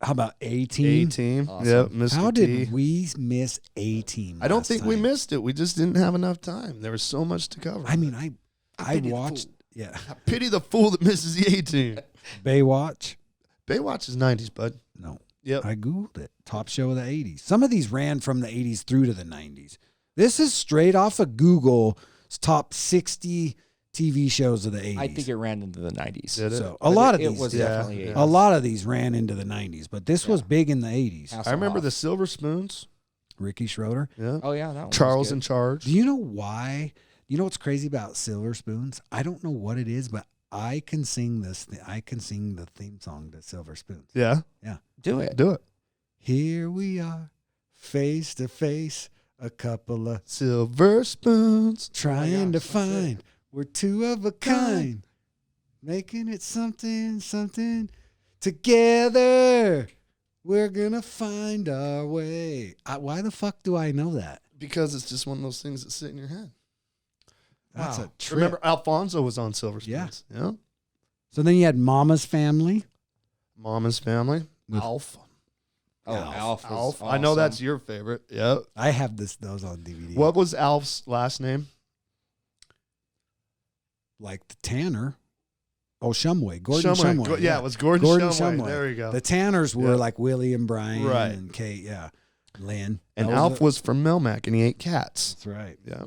How about A-Team? A-Team. Awesome. Yep. Mr. How T. did we miss A-Team? I don't last think we time? missed it. We just didn't have enough time. There was so much to cover. I mean, I pity the watched, fool. yeah, I pity the fool that misses the A-Team. Baywatch. Baywatch is 90s, bud. No, Yep. I Googled it. Top show of the 80s. Some of these ran from the 80s through to the 90s. This is straight off of Google's top 60 TV shows of the 80s. I think it ran into the 90s. Did it? So But a lot of it these, was yeah, definitely yeah. 80s. a lot of these ran into the 90s, but this was big in the 80s. I remember Hasselhoff. the Silver Spoons. Ricky Schroeder. Yeah. Oh yeah, that one was Charles good. in Charge. Do you know why? You know what's crazy about Silver Spoons? I don't know what it is, but I can sing this. I can sing the theme song to Silver Spoons. Yeah. Do it. Do it. Here we are, face to face, a couple of Silver Spoons. trying to gosh, that's it. find. We're two of a kind, making it something, something together. We're gonna find our way. Why the fuck do I know that? Because it's just one of those things that sit in your head. That's Wow. a trip. Remember, Alfonso was on Silver Yeah. Spoons. Yeah. So then you had Mama's Family. Mama's Family. With- Alf. Oh, Alf. Alf. was Alf. I know awesome. that's your favorite. Yeah. I have those on DVD. What was Alf's last name? Like the Tanner? Oh, Shumway. Gordon Shumway. Shumway. Yeah, it was Gordon, Gordon Shumway. Shumway. There you go. The Tanners were Yeah. like Willie and Brian Right. and Kate. Yeah. Lynn. and That Alf a- was from Melmac, and he ate cats. That's right. Yeah.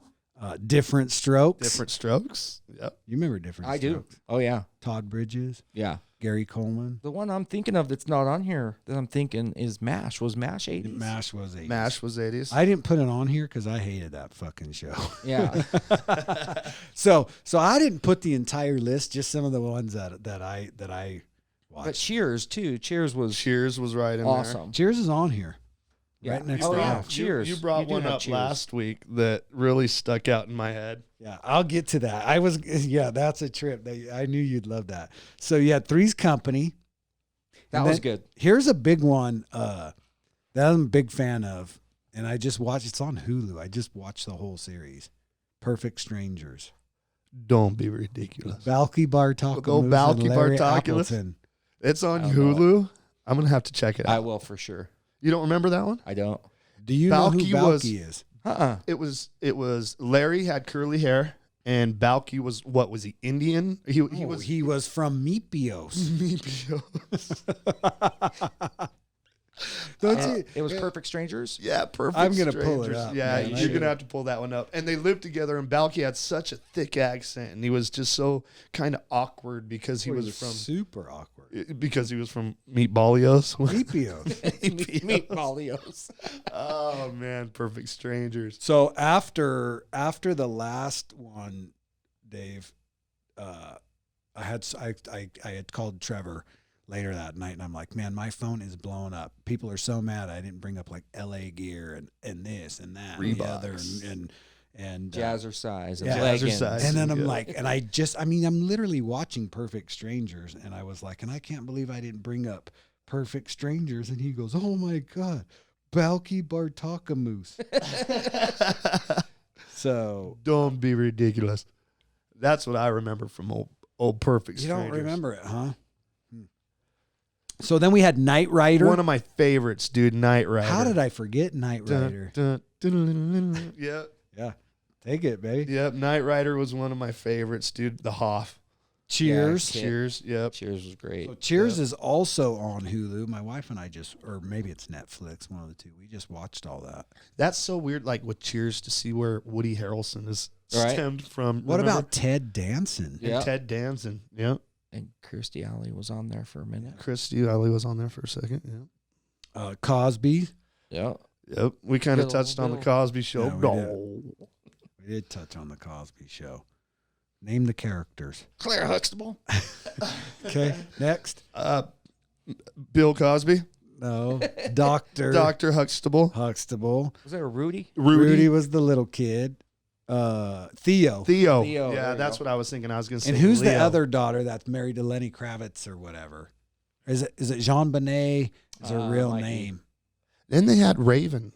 Different Strokes. Different Strokes. Yep. You remember Different I do. Strokes? Oh yeah, Todd Bridges, yeah. Gary Coleman. The one I'm thinking of that's not on here that I'm thinking is MASH. Was MASH 80s? MASH was 80s. MASH was 80s. I didn't put it on here because I hated that fucking show. Yeah. So I didn't put the entire list, just some of the ones that I watched. But Cheers too. Cheers was Cheers was right in awesome. Cheers is on here. Yeah. Right next Oh, to yeah. Alf. Cheers. You brought You do one have up Cheers. last week that really stuck out in my head. Yeah, I'll get to that. Yeah, that's a trip. I knew you'd love that. So you had Three's Company. That And was then good. Here's a big one that I'm a big fan of, and I just watched. It's on Hulu. I just watched the whole series. Perfect Strangers. Don't be ridiculous. Balky Bartok. Go Balky Bartoculus. It's on I don't know Hulu. I'm gonna have to check it I out. will for sure. You don't remember that one? I don't. Do you know Balky who was- Balky is? It was Larry had curly hair, and Balky was what was he Indian? He He was from Meepios. Don't you? It was Perfect Strangers. Yeah, perfect. I'm gonna pull it Strangers. up. Yeah, Yeah, you you're should. gonna have to pull that one up. And they lived together, and Balky had such a thick accent, and he was just so kind of awkward because he was from super awkward. Meatballios. Meepios. Meatballios. Oh man, Perfect Strangers. So after the last one, Dave, I had called Trevor later that night, and I'm like, man, my phone is blowing up. People are so mad I didn't bring up like LA Gear and this and that and the other Reeboks. and Jazzercise and yeah, leggings. Jazzercise. and then I'm Yeah. like, and I'm literally watching Perfect Strangers, and I was like, and I can't believe I didn't bring up Perfect Strangers, and he goes, oh my god, Balky Bartokamoose. So Don't be ridiculous. That's what I remember from old Perfect you Strangers. don't remember it, huh? So then we had Knight Rider. One of my favorites, dude. Knight Rider. How did I forget Knight Rider? Yep. Yeah, take it, baby. Yep. Knight Rider was one of my favorites, dude. The Hoff. Cheers. Yeah. Cheers. Yep. Cheers was great. So Cheers is also on Hulu. My wife and I or maybe it's Netflix, one of the two. We just watched all that. That's so weird, like with Cheers, to see where Woody Harrelson is Right. stemmed from. What remember? about Ted Danson? Yeah. Ted Danson? Yep. And Kirstie Alley was on there for a minute. Christy Alley was on there for a second. Yep. Cosby. Yeah. Yep. We kind of Bill- touched on the Bill. Cosby Show. Yeah, we did. We did touch on the Cosby Show. Name the characters. Claire Huxtable. Okay, next. Bill Cosby, No, Dr. Dr. Huxtable, Huxtable. Was there a Rudy? Rudy was the little kid. Theo. Theo. Theo, Yeah, there you that's go. what I was thinking. I was going to say. And who's the Leo. other daughter that's married to Lenny Kravitz or whatever? Is it Jean Bonnet? Is her real Mikey. name? Then they had Raven.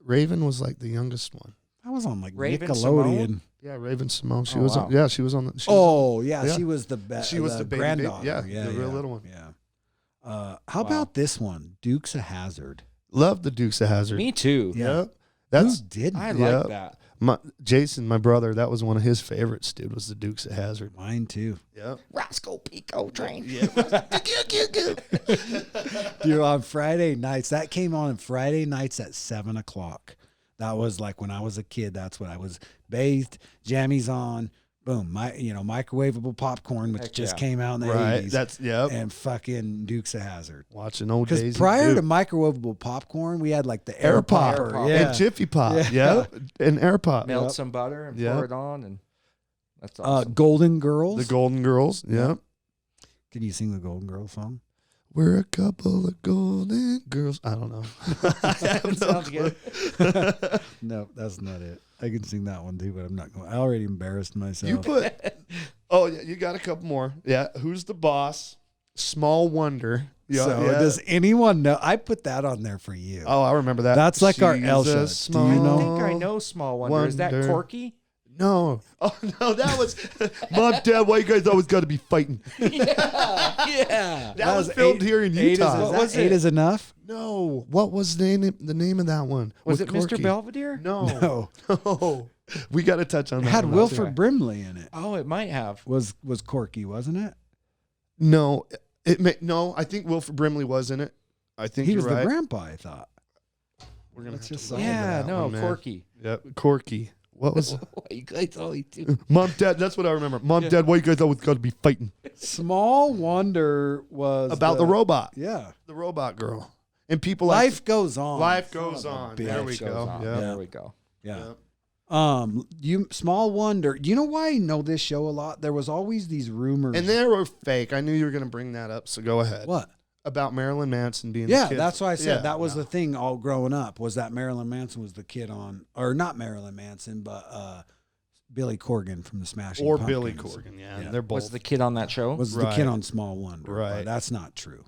Raven was like the youngest one. That was on like Raven Nickelodeon. Simone? Yeah, Raven Simone. She Oh, was wow. on. Yeah, she was on the. She was Oh yeah, Yeah. she was the She was the baby granddaughter. yeah, the real little one. Yeah. How about this one, Dukes of Hazzard? Love the Dukes of Hazzard. Me too. Yeah. Yep. That's Who didn't? I Yeah. like that. Jason, my brother. That was one of his favorites, dude. Was the Dukes of Hazzard. Mine too. Yep. Roscoe Pico train. Yeah. Dude, on Friday nights, that came on Friday nights at 7:00. That was like when I was a kid. That's what I was bathed, jammies on, boom, microwavable popcorn, which Heck just yeah. came out in the Right. 80s. That's yep. And fucking Dukes of Hazzard. Watching old Because days. prior to microwavable popcorn, we had like the Air Popper. Pop. Yeah. And Jiffy Pop. Yeah. Yep. And Air Pop. Melt Yep. some butter and Yep. pour it on, and that's awesome. Golden Girls. The Golden Girls. Yep. Can you sing the Golden Girls song? We're a couple of golden girls. I don't know. I have no Sounds clue. good. No, that's not it. I can sing that one too, but I'm not going. I already embarrassed myself. You put. Oh yeah, you got a couple more. Yeah. Who's the boss? Small Wonder. Yeah. So yeah. does anyone know? I put that on there for you. Oh, I remember that. That's like our She's Elsha. a Do you know? I think I know Small Wonder. Is that Wonder. Corky? No. Oh no, that was Mom, Dad. Why you guys always got to be fighting? Yeah. That was filmed here in Utah. What was Eight it? is enough? No. What was the name of that one? Was With it Mr. Corky? Belvedere? No. No. No. We got to touch on It that. had one. Wilford Brimley in it. Oh, it might have. Was Corky, wasn't it? No. No. I think Wilford Brimley was in it. I think He you're was right. the grandpa, I thought. We're gonna Let's have just to say look into Yeah, that no, one, man. Corky. Yep, Corky. What was You guys always do. Mom, Dad? That's what I remember. Mom, Yeah. Dad. Why you guys always got to be fighting Small Wonder was about the robot, Yeah. the robot girl, and people Life goes on. Life Son goes of a on. bitch. There we Life go. goes on. Yeah. There we go. Yeah. Yeah. Small Wonder. Do you know why I know this show a lot? There was always these rumors. And they were fake. I knew you were going to bring that up, so go ahead. What? About Marilyn Manson being the Yeah, kid. that's why I said Yeah. that was the thing all growing up was that Marilyn Manson was the kid on, or not Marilyn Manson, but Billy Corgan from the Smashing Or Pumpkins. Billy Corgan, yeah. Yeah. They're both. Was the kid on that show? Was the Right. kid on Small Wonder. Right. But that's not true.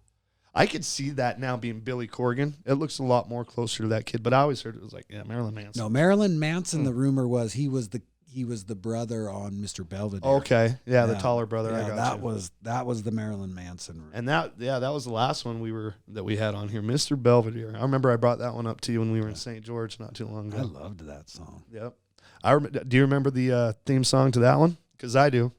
I could see that now being Billy Corgan. It looks a lot more closer to that kid, but I always heard it was like, yeah, Marilyn Manson. No, Marilyn Manson, the rumor was he was the brother on Mr. Belvedere. Okay. Yeah, the taller brother. Yeah, I got that you. was the Marilyn Manson rumor. And that was the last one that we had on here, Mr. Belvedere. I remember I brought that one up to you when we were in St. George not too long I ago. loved that song. Yep. Do you remember the theme song to that one? Because I do.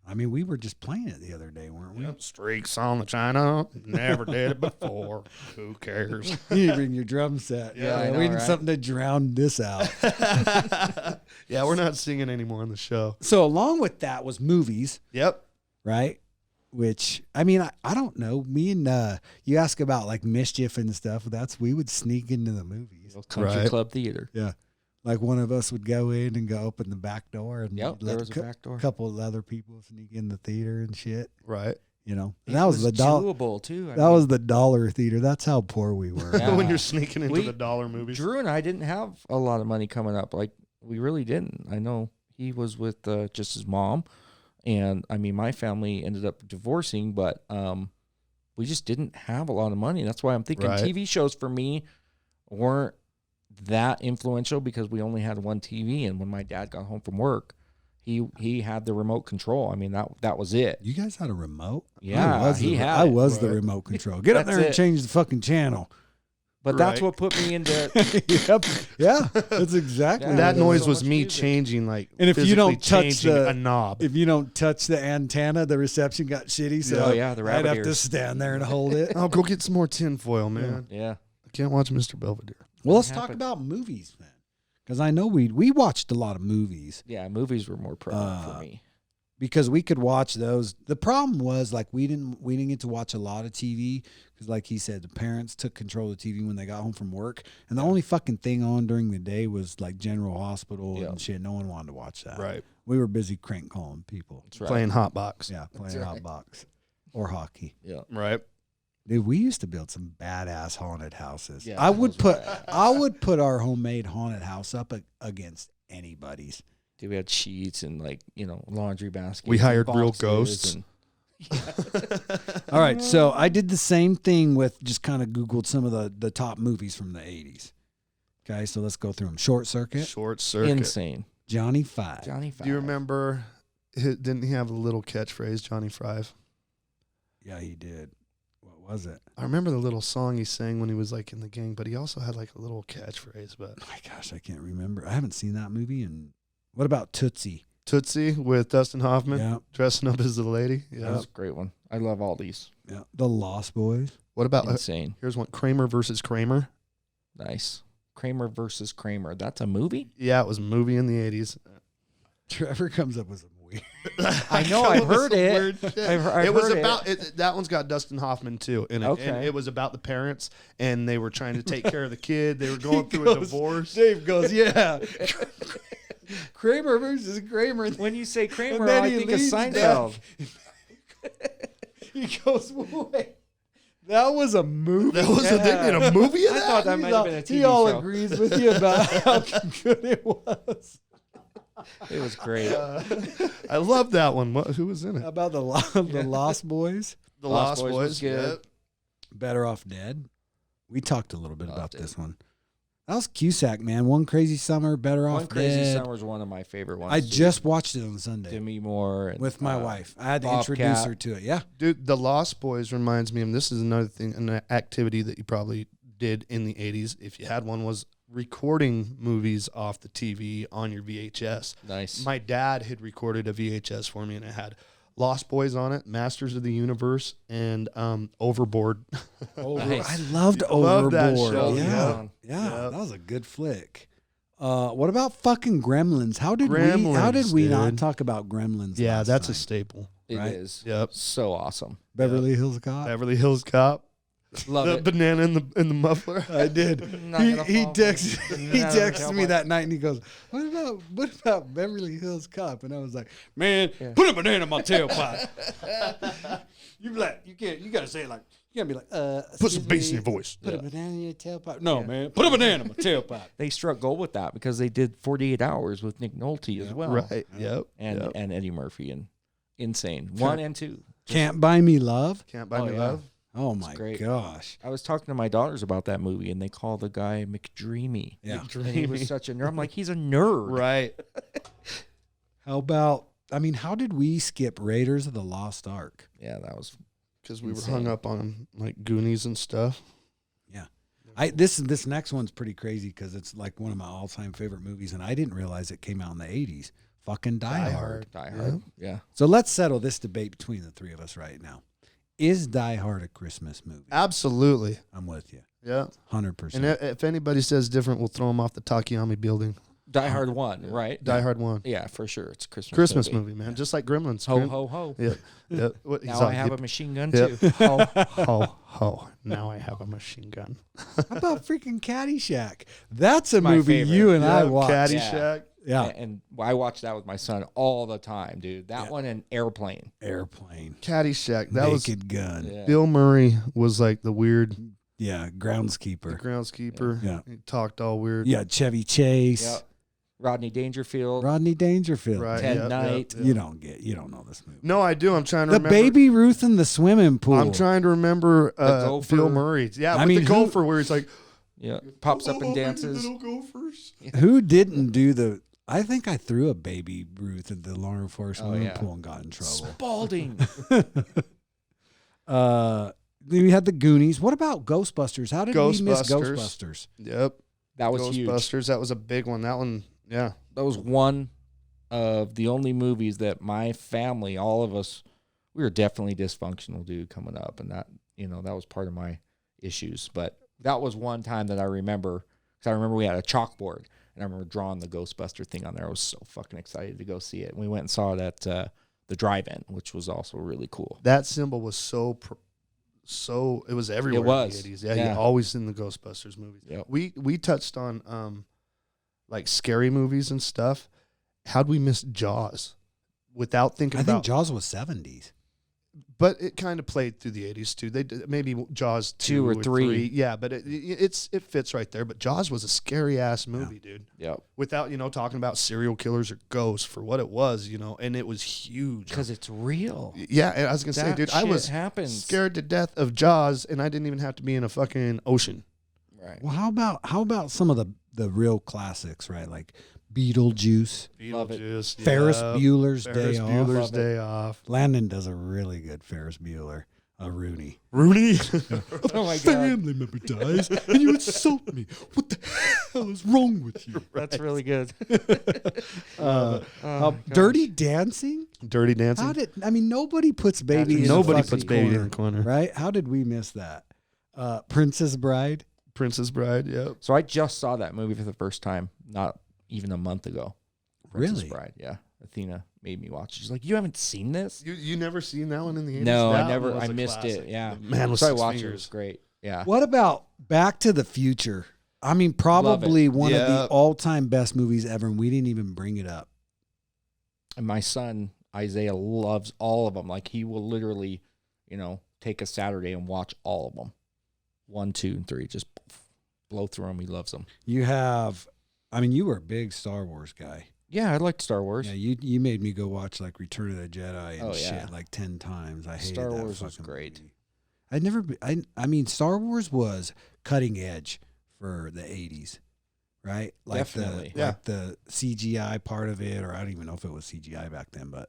I mean, we were just playing it the other day, weren't we? Streaks on the China. Never did it before. Who cares? You need to bring your drum set. Yeah, I know, we need right? something to drown this out. Yeah, we're not singing anymore on the show. So along with that was movies, Yep. right? Which I mean, I don't know. Me and you ask about like Mischief and stuff. We would sneak into the movies. Country Right. Club Theater. Yeah, like one of us would go in and go open the back door, and Yep, there was a cou- back door. couple of other people sneak in the theater and shit. Right. You know, It that was the dollar. doable too. That was the dollar theater. That's how poor we were. Yeah. When you're sneaking into We- the dollar movies. Drew and I didn't have a lot of money coming up. Like we really didn't. I know he was with just his mom, and I mean my family ended up divorcing, but we just didn't have a lot of money. That's why I'm thinking Right. TV shows for me weren't that influential because we only had one TV, and when my dad got home from work, he had the remote control. I mean that was it. You guys had a remote? Yeah, he had I it. was the Right. remote control. Get up That's there and it. change the fucking channel. But that's Right. what put me into Yep. Yeah, that's exactly. Yeah, what That it so noise was. was much me music. changing like And if you physically don't touch changing the- a knob. If you don't touch the antenna, the reception got shitty. So Oh, yeah, the I'd rabbit have to ears. stand there and hold it. Oh, go get some more tinfoil, man. yeah. I can't watch Mr. Belvedere. Well, let's What talk happened? about movies, man. Because I know we watched a lot of movies Yeah, movies were more prevalent Uh, for me. because we could watch those. The problem was like we didn't get to watch a lot of TV because, like he said, the parents took control of the TV when they got home from work, and the only fucking thing on during the day was like General Hospital Yeah. and shit. No one wanted to watch that. Right. We were busy crank calling people. That's right. Playing hot box. Yeah, playing right. hot box or hockey. Yeah. Right. Dude, we used to build some badass haunted houses. Yeah, I would those were put badass. I would put our homemade haunted house up against anybody's. Dude, we had sheets and laundry baskets. We and hired real boxes ghosts. and- All right, so I did the same thing with just kind of Googled some of the top movies from the 80s. Okay, so let's go through them. Short Circuit, Short circuit. Insane. Johnny Five. Johnny Five. Do you remember? Didn't he have a little catchphrase, Johnny Five? Yeah, he did. What was it? I remember the little song he sang when he was like in the gang, but he also had like a little catchphrase. But Oh my gosh, I can't remember. I haven't seen that movie. And what about Tootsie? Tootsie with Dustin Hoffman Yeah, dressing up as the lady. That Yeah. was a great one. I love all these. yeah. The Lost Boys. What about? Insane. Here's one: Kramer versus Kramer. Nice. Kramer versus Kramer. That's a movie? Yeah, it was a movie in the 80s. Trevor comes up with some weird. I know, I've heard it. Weird shit. I've It was heard about it. That one's got Dustin Hoffman too in it. Okay. And it was about the parents, and they were trying to take care of the kid. They were going through a divorce. Dave goes, yeah. Kramer versus Kramer. When you say Kramer, then I he think of leans Seinfeld. He goes, wait. That was a movie. That was they made a movie of I that. thought that might have been a TV He all show. agrees with you about how good it was. It was great. I love that one. Who was in How it? about the Lost Boys? The Lost Lost Boys Boys. was good. Yep. Better Off Dead. We talked a little bit Loved about it. this one. That was Cusack, man. One Crazy Summer, Better One Off Crazy Dead. Summer is one of my favorite ones. I too. just watched it on Sunday Demi Moore and, with my wife. I had to Bobcat. introduce her to it. Yeah. Dude, The Lost Boys reminds me of this is another thing, an activity that you probably did in the 80s, if you had one, was recording movies off the TV on your VHS. Nice. My dad had recorded a VHS for me, and it had Lost Boys on it, Masters of the Universe, and Overboard. Nice. I loved Love that Overboard. show, Yeah. yeah. That was a good flick. What about fucking Gremlins? How did we Gremlins, not dude. talk about Gremlins? Yeah, last that's a time? staple. It right? is. Yep. So awesome. Beverly Hills Cop. Beverly Hills Cop. Love The it. banana in the muffler. I did. Not he gonna he fall. texted he Not texted gonna me fall. that night and he goes, "What about Beverly Hills Cop?" And I was like, "Man, Yeah. put a banana in my tailpipe." You be like, you gotta say it like, you gotta be like, Put some excuse bass in me, your voice. Put Yeah. a banana in your tailpipe. No, man, put a banana in my tailpipe. They struck gold with that because they did 48 Hours with Nick Nolte as well. Right. Yep. And Yep. and Eddie Murphy and insane. 1 and 2. Can't Buy Me Love. Can't buy Oh, me yeah. love. Oh my great. gosh. I was talking to my daughters about that movie, and they call the guy McDreamy. Yeah. And he was such a nerd. I'm like, he's a nerd. Right. How about? I mean, how did we skip Raiders of the Lost Ark? Yeah, that was. Because we were Insane. hung up on like Goonies and stuff. This next one's pretty crazy because it's like one of my all-time favorite movies, and I didn't realize it came out in the 80s. Fucking Die Hard. Die Hard. Yeah. So let's settle this debate between the three of us right now. Is Die Hard a Christmas movie? Absolutely. I'm with you. Yeah. 100%. And if anybody says different, we'll throw them off the Takayami building. Die Hard 1, right? Die Hard 1. Yeah, for sure. It's a Christmas Movie, man. Just like Gremlins. Ho, ho, ho. Yeah. Yeah. What, Now he's I like, have yep. a machine gun, Yep. too. Ho, ho, ho. Now I have a machine gun. How about freaking Caddyshack? That's a My movie favorite. you and I Yeah, watched. Caddyshack. Yeah. And I watched that with my son all the time, dude. That one and Airplane. Airplane. Caddyshack. That was Naked Gun. Yeah. Bill Murray was like the weird Yeah. the Groundskeeper. groundskeeper. Yeah. He talked all weird. Yeah. Chevy Chase. Yep. Rodney Dangerfield. Rodney Dangerfield. Right. Ted yep, Knight. yep, yep. You don't know this movie. No, I do. I'm trying to The remember. Baby Ruth in the swimming pool. I'm trying to remember gopher. Bill Murray. Yeah, I with mean, the gopher where he's like, Yeah. Pops up "Oh, and my dances. little gophers. Who didn't do the? I think I threw a Baby Ruth at the Law Enforcement swimming yeah. pool and got in trouble. Spalding. Then we had the Goonies. What about Ghostbusters? How did we miss Ghostbusters. Ghostbusters? Yep. That was huge. Ghostbusters. That was a big one. That one, yeah. That was one of the only movies that my family, all of us, we were definitely dysfunctional, dude, coming up. And that, that was part of my issues. But that was one time that I remember, because I remember we had a chalkboard, and I remember drawing the Ghostbuster thing on there. I was so fucking excited to go see it. And we went and saw it at the drive-in, which was also really cool. That symbol was so it was everywhere It was. in the 80s. Yeah, Yeah. you always in the Ghostbusters movies. Yep. We touched on like scary movies and stuff. How'd we miss Jaws without thinking I about think Jaws was 70s. But it kind of played through the 80s too. They did, maybe Jaws 2 or 3. Yeah, but it fits right there. But Jaws was a scary ass movie, dude. Yep. Without, talking about serial killers or ghosts for what it was, and it was huge. Because it's real. Yeah, and I was going to say, That dude, I shit was happens. scared to death of Jaws, and I didn't even have to be in a fucking ocean. Right. Well, how about some of the real classics, right? Like Beetlejuice, Love it. Beetlejuice, Ferris yeah. Bueller's Ferris Day Off. Bueller's Love it. Day Off. Landon does a really good Ferris Bueller, Rooney. Rooney. Oh my God. Family member dies and you insult me. What the hell is wrong with you? That's really good. Dirty Dancing? Dirty Dancing. Nobody puts baby in Nobody the fucking puts baby corner, in the corner. right? How did we miss that? Princess Bride, Princess Bride. Yep. So I just saw that movie for the first time, not even a month ago. Princess Really? Bride, yeah. Athena made me watch. She's like, "You haven't seen this?" You never seen that one in the 80s? No, I That never. one was I a missed classic. it. Yeah, The Man with so I Six watched it. It Fingers. was great. Yeah. What about Back to the Future? I mean, probably one of Yeah. the all-time best movies ever, and we didn't even bring it up. And my son Isaiah loves all of them. Like he will literally, take a Saturday and watch all of them, 1, 2, and 3. Just blow through them. He loves them. You have, I mean, you were a big Star Wars guy. Yeah, I liked Star Wars. Yeah, you made me go watch like Return of the Jedi and Oh, yeah. shit like 10 times. I hated Star that Wars was fucking great. movie. I'd never. I mean, Star Wars was cutting edge for the 80s, right? Like Definitely. like the CGI part of it, or I don't even know if it was CGI back then, but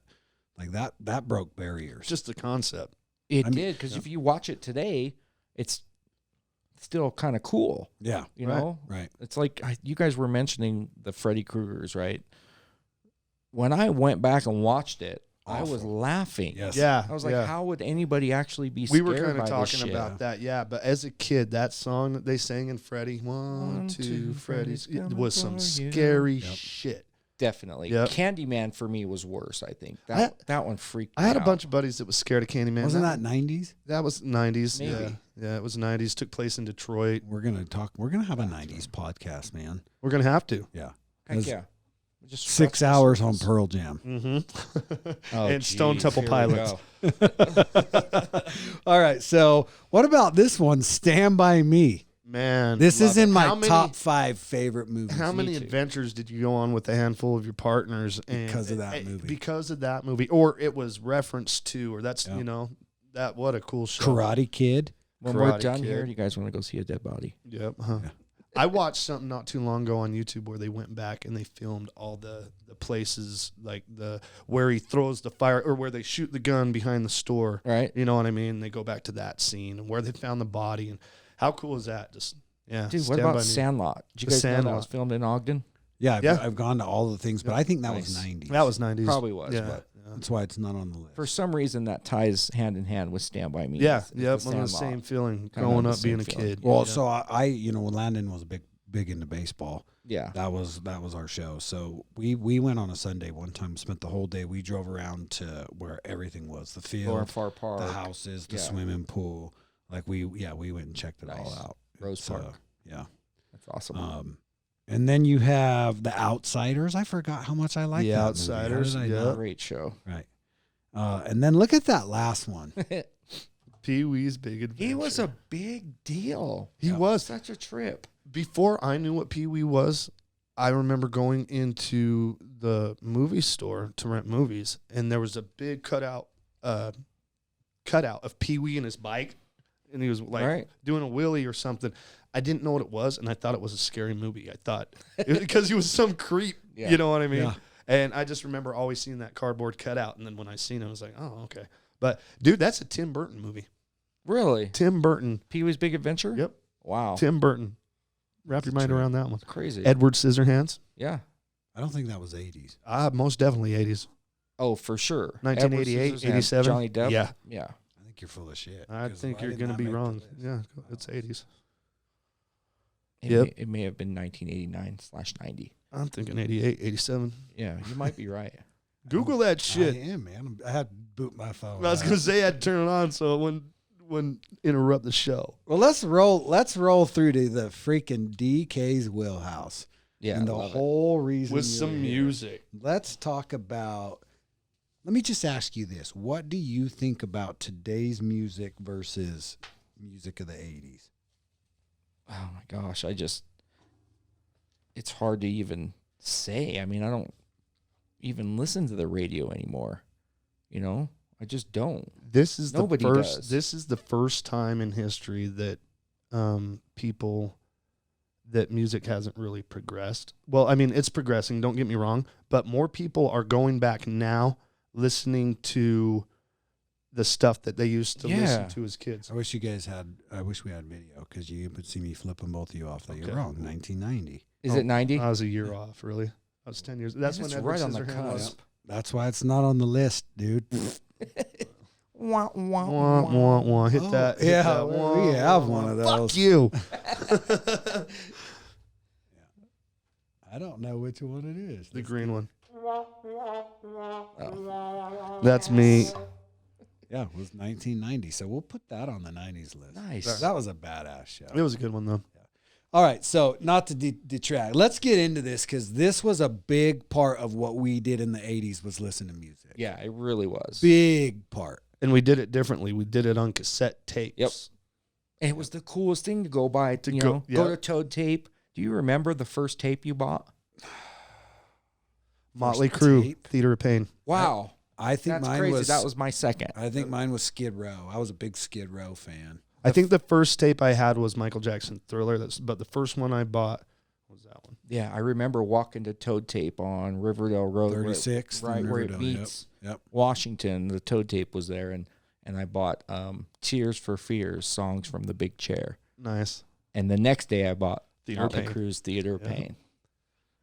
like that broke barriers. Just the concept. It I mean, did, because if you watch it today, it's still kind of cool. Yeah, You Right. know, right. it's like you guys were mentioning the Freddy Kruegers, right? When I went back and watched it, I was Awful. laughing. Yes. Yeah. I was like, yeah. how would anybody actually be We scared were kind by of this talking shit? about that, yeah. But as a kid, that song that they sang in Freddy, 1, 1, 2, 2, Freddy's, Freddy's it was some coming for you. scary Yep. shit. Definitely. Yep. Candyman for me was worse, I think. That one freaked me I had a out. bunch of buddies that was scared of Candyman. Wasn't that 90s? That was 90s. Maybe. Yeah. Yeah, it was 90s. Took place in Detroit. We're gonna have a 90s podcast, man. We're going to have to. Yeah, Heck yeah. Just 6 scratch the hours on surface. Pearl Jam. Mm-hmm. Oh, and Stone geez, Temple here we Pilots. go. All right, so what about this one? Stand by Me. Man. This love is in it. my How many- top 5 favorite movies. How many too. adventures did you go on with a handful of your partners Because of that movie. Because of that movie, or it was referenced to, or that's Yeah. that what a cool show. Karate Kid. When we're Karate done Kid. here, you guys want to go see a dead body? Yep. Huh. Yeah. I watched something not too long ago on YouTube where they went back and they filmed all the places, like where he throws the fire, or where they shoot the gun behind the store. Right. You know what I mean? They go back to that scene and where they found the body, and how cool is that? Just yeah. Dude, what Stand By about Me. Sandlot? Did you The guys know that Sandlot. was filmed in Ogden? Yeah, Yeah. I've gone to all the things, but I think that was Nice. 90s. That was 90s. Probably was, Yeah. but That's why it's not on the list. for some reason that ties hand in hand with Stand By Me. Yeah. It's Yep. the One of the Sandlot. same feeling Kinda growing the up being same a feeling. kid. Well, Yeah. so I when Landon was big into baseball, Yeah. that was our show. So we went on a Sunday one time, spent the whole day. We drove around to where everything was, the Lauren field, Farr Park, the houses, the Yeah. swimming pool. Like we went and checked it all Nice. out. Rose It's, Park. yeah. That's awesome. And then you have The Outsiders. I forgot how much I like The that movie. How Outsiders, did I yeah. not? Great show. Right. And then look at that last one. Pee Wee's Big Adventure. He was a big deal. He was. Such a trip. Before I knew what Pee Wee was, I remember going into the movie store to rent movies, and there was a big cutout of Pee Wee and his bike, and he was like Right. doing a wheelie or something. I didn't know what it was, and I thought it was a scary movie. I thought because he was some creep, Yeah. you know what I mean? Yeah. And I just remember always seeing that cardboard cutout, and then when I seen it, I was like, oh, okay. But dude, that's a Tim Burton movie. Really? Tim Burton. Pee Wee's Big Adventure? Yep. Wow. Tim Burton. Wrap your mind true. around that one. Crazy. Edward Scissorhands. Yeah. I don't think that was 80s. Most definitely 80s. Oh, for sure. 1988, Edward Scissorhands, 87. Johnny Depp. Yeah. Yeah. I think you're full of shit. I 'cause think why you're did going to that be make the wrong. list? Yeah, it's 80s. It may have been 1989/90. I'm thinking 88, 87. Yeah, you might be right. Google that shit. I am, man. I had to boot my phone. I was going to say I had to turn it on so it wouldn't interrupt the show. Well, let's roll through to the freaking DK's wheelhouse. Yeah. and the love it. whole reason With you're some here. music. Let's talk about. Let me just ask you this: what do you think about today's music versus music of the '80s? Oh my gosh, it's hard to even say. I mean, I don't even listen to the radio anymore. You know, I just don't. This is Nobody the first. does. This is the first time in history that that music hasn't really progressed. Well, I mean, it's progressing. Don't get me wrong, but more people are going back now, listening to the stuff that they used to Yeah. listen to as kids. I wish we had video because you would see me flipping both of you off that Okay. you're wrong. 1990. Is Oh, it 90? I was a year off, really. I was 10 years. That's Man, when it's Edward right on the Scissorhands was. cusp. That's why it's not on the list, dude. Wah, wah, Wah, wah. wah, wah. Hit Oh, that. hit yeah, that. we Wah, have wah, one of wah. those. Fuck you. I don't know which one it is. The green one. Oh, That's me. Yeah, it was 1990. So we'll put that on the 90s list. nice. That was a badass show. It was a good one though. All right, so not to detract, let's get into this because this was a big part of what we did in the 80s was listen to music. Yeah, it really was. Big part. And we did it differently. We did it on cassette tapes. Yep. And it was the coolest thing to go by. To go- go yeah. to Toad Tape. Do you remember the first tape you bought? Motley First Crue, tape? Theater of Pain. Wow, I think that's mine crazy. was. That was my second. I think mine was Skid Row. I was a big Skid Row fan. I think the first tape I had was Michael Jackson Thriller. But the first one I bought was that one. Yeah, I remember walking to Toad Tape on Riverdale Road, 36th right and where it Riverdale, meets Yep. Washington. The Toad Tape was there, and I bought Tears for Fears songs from the Big Chair. Nice. And the next day I bought Theater of Motley Pain. Crue's Theater of Yeah. Pain.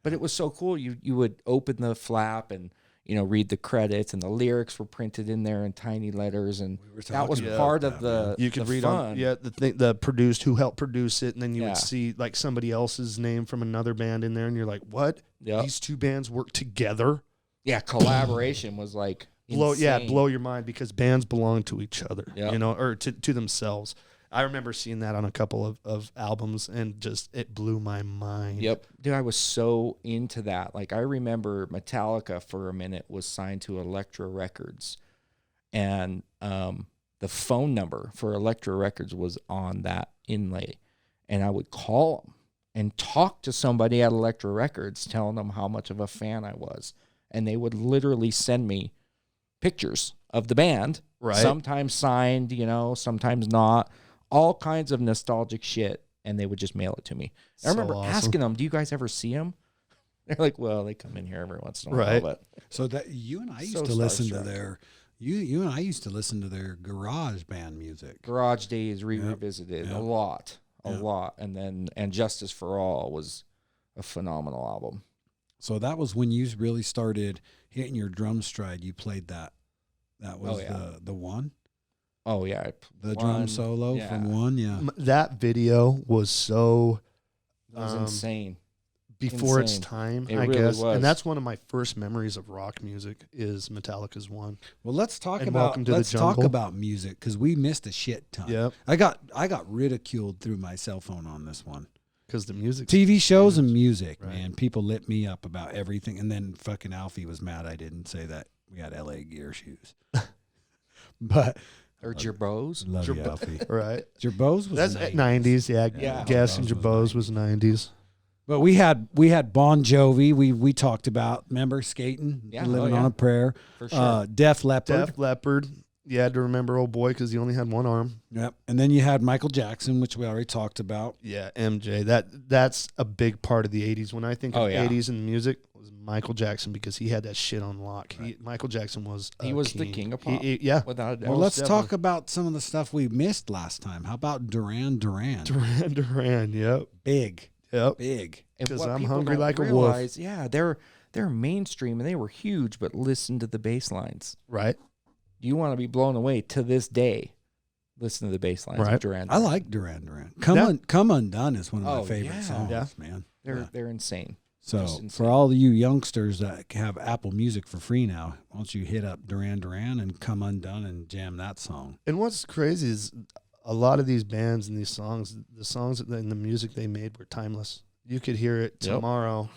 But it was so cool. You would open the flap and read the credits, and the lyrics were printed in there in tiny letters, and We were that was talking part about of that, man. the You could the read fun. on the produced who helped produce it, and then you Yeah. would see like somebody else's name from another band in there, and you're like, what? Yep. These two bands work together? Yeah, collaboration was like insane. Blow your mind because bands belong to each other, Yep. or to themselves. I remember seeing that on a couple of albums, and just it blew my mind. Yep. Dude, I was so into that. Like, I remember Metallica for a minute was signed to Elektra Records, and the phone number for Elektra Records was on that inlay, and I would call them and talk to somebody at Elektra Records, telling them how much of a fan I was, and they would literally send me pictures of the band, Right. sometimes signed, sometimes not, all kinds of nostalgic shit, and they would just mail it to me. I remember awesome. asking them, "Do you guys ever see them?" They're like, "Well, they come in here every once in a while." Right. But So that you and I used So to listen to starstruck. their you and I used to listen to their garage band music. Garage Days Yep. revisited Yep. a lot, Yep. and Justice for All was a phenomenal album. So that was when you really started hitting your drum stride. You played that. That was yeah. the one, Oh yeah, the drum One, solo yeah. from one. Yeah. That video was so That was insane. before its Insane. time, It I really guess. was. And that's one of my first memories of rock music is Metallica's One. Well, let's talk And about Welcome to the let's talk Jungle. about music because we missed a shit ton. Yep. I got ridiculed through my cell phone on this one. Because the music. TV shows and music, Right. man. People lit me up about everything, and then fucking Alfie was mad I didn't say that we had LA Gear shoes. But Or Jabos. love you, Jabot- Alfie. Right. Jabos was That's 90s. 90s. Yeah. Yeah. Guess and Jabos Jabos was 90s. But we had Bon Jovi. We talked about, remember skating, Yeah, living oh, on yeah. a prayer. For sure. Def Leppard. Def Leppard. You had to remember old boy because he only had one arm. Yep. And then you had Michael Jackson, which we already talked about. Yeah, MJ. That's a big part of the 80s. When I think Oh, of yeah. 80s and music, it was Michael Jackson because he had that shit on lock. Michael Jackson was He a was the king of pop. yeah. Without a doubt. Well, let's most talk about some of the stuff we missed last time. How about Duran Duran? Duran. Yep. Big. Yep. Big. And 'Cause what I'm people hungry don't like a wolf. realize, yeah, they're mainstream and they were huge, but listen to the bass lines. Right. You want to be blown away to this day. Listen to the bass lines Right. of Duran. I like Duran Duran. Yeah. Come Undone is one of my Oh, favorite yeah. songs, Yeah. man. They're Yeah. they're insane. So just insane. for all of you youngsters that have Apple Music for free now, why don't you hit up Duran Duran and Come Undone and jam that song? And what's crazy is a lot of these bands and these songs, the songs and the music they made were timeless. You could hear it Yep. tomorrow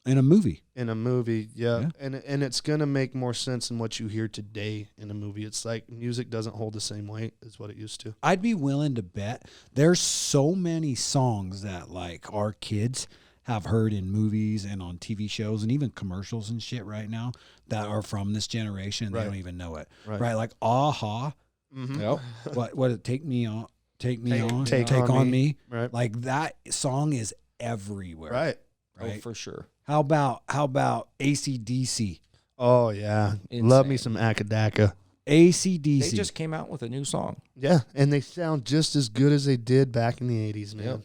In a movie. in a movie. Yeah. Yeah. And it's going to make more sense than what you hear today in a movie. It's like music doesn't hold the same weight as what it used to. I'd be willing to bet there's so many songs that like our kids have heard in movies and on TV shows and even commercials and shit right now that are from this generation. Right. They don't even know it. Right. Right. Like Aha. Mm-hmm. Yep. What it take me on? Take me on. Take Take on on Me. me. Right. Like that song is everywhere. Right. Oh, Right. for sure. How about AC/DC? Oh, yeah. Insane. Love me some Akadaka. AC/DC. They just came out with a new song. Yeah. And they sound just as good as they did back in the 80s, man. Yep.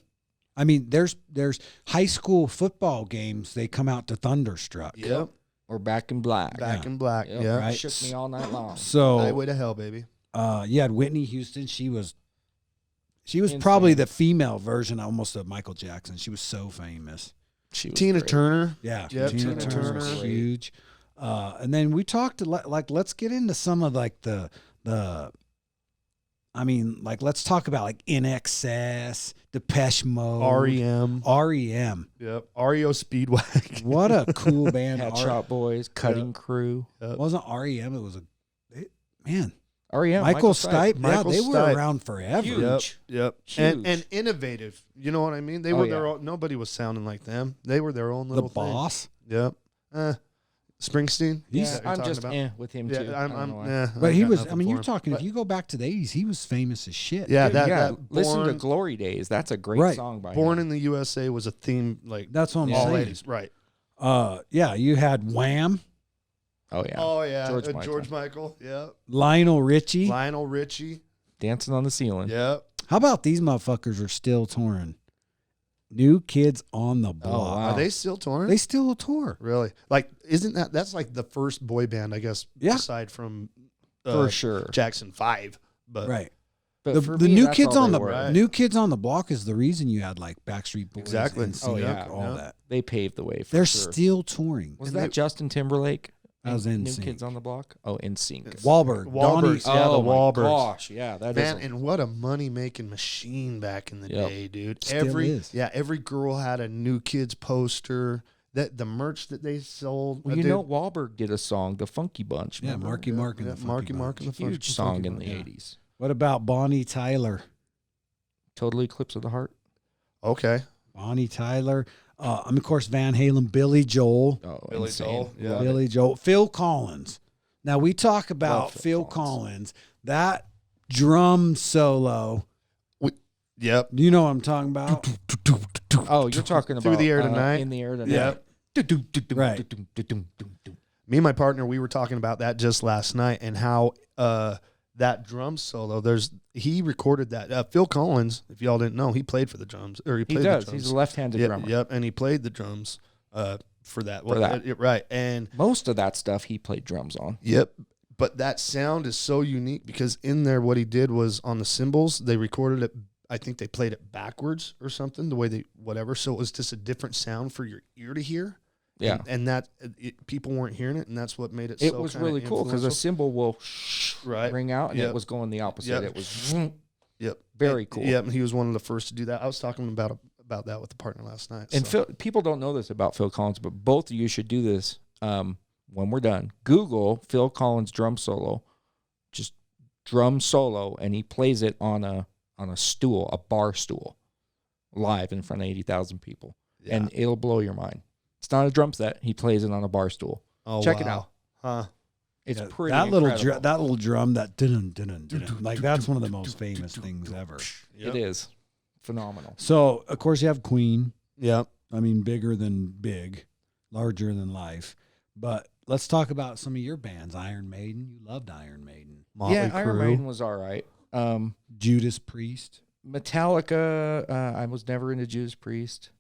I mean, there's high school football games. They come out to Thunderstruck. Yep. Or Back in Black. Back Yeah. in Black. Yep. Yeah. Right. Shook me all night long. So Highway to Hell, baby. You had Whitney Houston. She was Insane. probably the female version almost of Michael Jackson. She was so famous. She was Tina great. Turner. Yeah, Yep, Tina Tina Turner was Turner. huge. And then we talked like let's get into some of like the I mean, like let's talk about like NXS, Depeche Mode, REM. REM. Yep. REO Speedwagon. What a cool band. Pet Shop Boys, Cutting Crew. Wasn't REM, it was man. REM. Michael Stipe, Michael yeah, they were Stipe. around forever. Huge. Yep. Huge. And innovative. You know what I mean? They Oh, were yeah. their own, nobody was sounding like them. They were their own The little thing. Boss. Yep. Springsteen. He's- Is that what you're I'm talking just about? with him Yeah, too. I'm, I don't know why. yeah, But I've he got was, nothing I mean, for you're him. talking, But- if you go back to the 80s, he was famous as shit. Yeah, Dude, that listen to Born- Glory Days. That's a great Right. song by Born him. in the USA was a theme like That's what I'm all saying. 80s. Right. Yeah, you had Wham, Oh yeah, Oh yeah. George Michael. Yep. Lionel Richie. Lionel Richie. Dancing on the Ceiling. Yep. How about these motherfuckers are still touring? New Kids on the Block. wow. Are they still touring? They still tour. Really? Like, isn't that's like the first boy band, I guess, Yeah. aside from For sure. Jackson 5. But Right. But The, for the me, New that's Kids all on they the were. Right. New Kids on the Block is the reason you had like Backstreet Boys, Exactly. and Oh, yeah. all Yeah. that. They paved the way. For They're sure. still touring. Was And that they- Justin Timberlake? That was New NSYNC. Kids on the Block. Oh, NSYNC. Wahlberg. Wahlberg's, Donnie- yeah, the oh my Wahlbergs. gosh, yeah, that Man, is. and what a money making machine back in the Yep. day, dude. Still is. Every girl had a New Kids poster. That the merch that they sold. Well, you know, Wahlberg did a song, "The Funky Bunch." Yeah, remember? Marky Mark and the Funky Marky Bunch. Mark and the Huge Funky song in Bunch. the Yeah. '80s. What about Bonnie Tyler? Total Eclipse of the Heart. Okay. Bonnie Tyler. Of course, Van Halen, Billy Joel. Oh, Billy insane. Joel, yeah. Love it. Billy Joel. Phil Collins. Now, we talk about Love Phil Phil Collins. That drum solo. Yep. Do you know what I'm talking about? Oh, you're talking about Through the Air Tonight? In the Air Tonight. Yep. Right. Me and my partner, we were talking about that just last night and how that drum solo. He recorded that. Phil Collins, if y'all didn't know, he played for the drums, or he He played does. the drums. He's a left-handed Yep, drummer. Yep, and he played the drums for that. For that. Right, and Most of that stuff he played drums on. yep. But that sound is so unique because in there, what he did was on the cymbals, they recorded it. I think they played it backwards or something, the way they whatever. So it was just a different sound for your ear to hear. Yeah. and that people weren't hearing it, and that's what made it. It so was kinda really cool because a influential. cymbal will Right. ring out, and Yep. it was going the opposite. Yep. It was Yep. very cool. Yep. And he was one of the first to do that. I was talking about that with the partner last night. And so. people don't know this about Phil Collins, but both of you should do this when we're done. Google Phil Collins drum solo, just drum solo, and he plays it on a stool, a bar stool, live in front of 80,000 people, Yeah. and it'll blow your mind. It's not a drum set; he plays it on a bar stool. Oh, Check it wow. out. Huh? It's Yeah, pretty that little incredible. that little drum, that dun, dun, dun, dun, dun, like that's one of the most famous things ever. It is phenomenal. So of course you have Queen. Yep. I mean, bigger than big, larger than life. But let's talk about some of your bands. Iron Maiden. You loved Iron Maiden. Motley Yeah, Iron Crue. Maiden was all right. Judas Priest. Metallica, I was never into Judas Priest.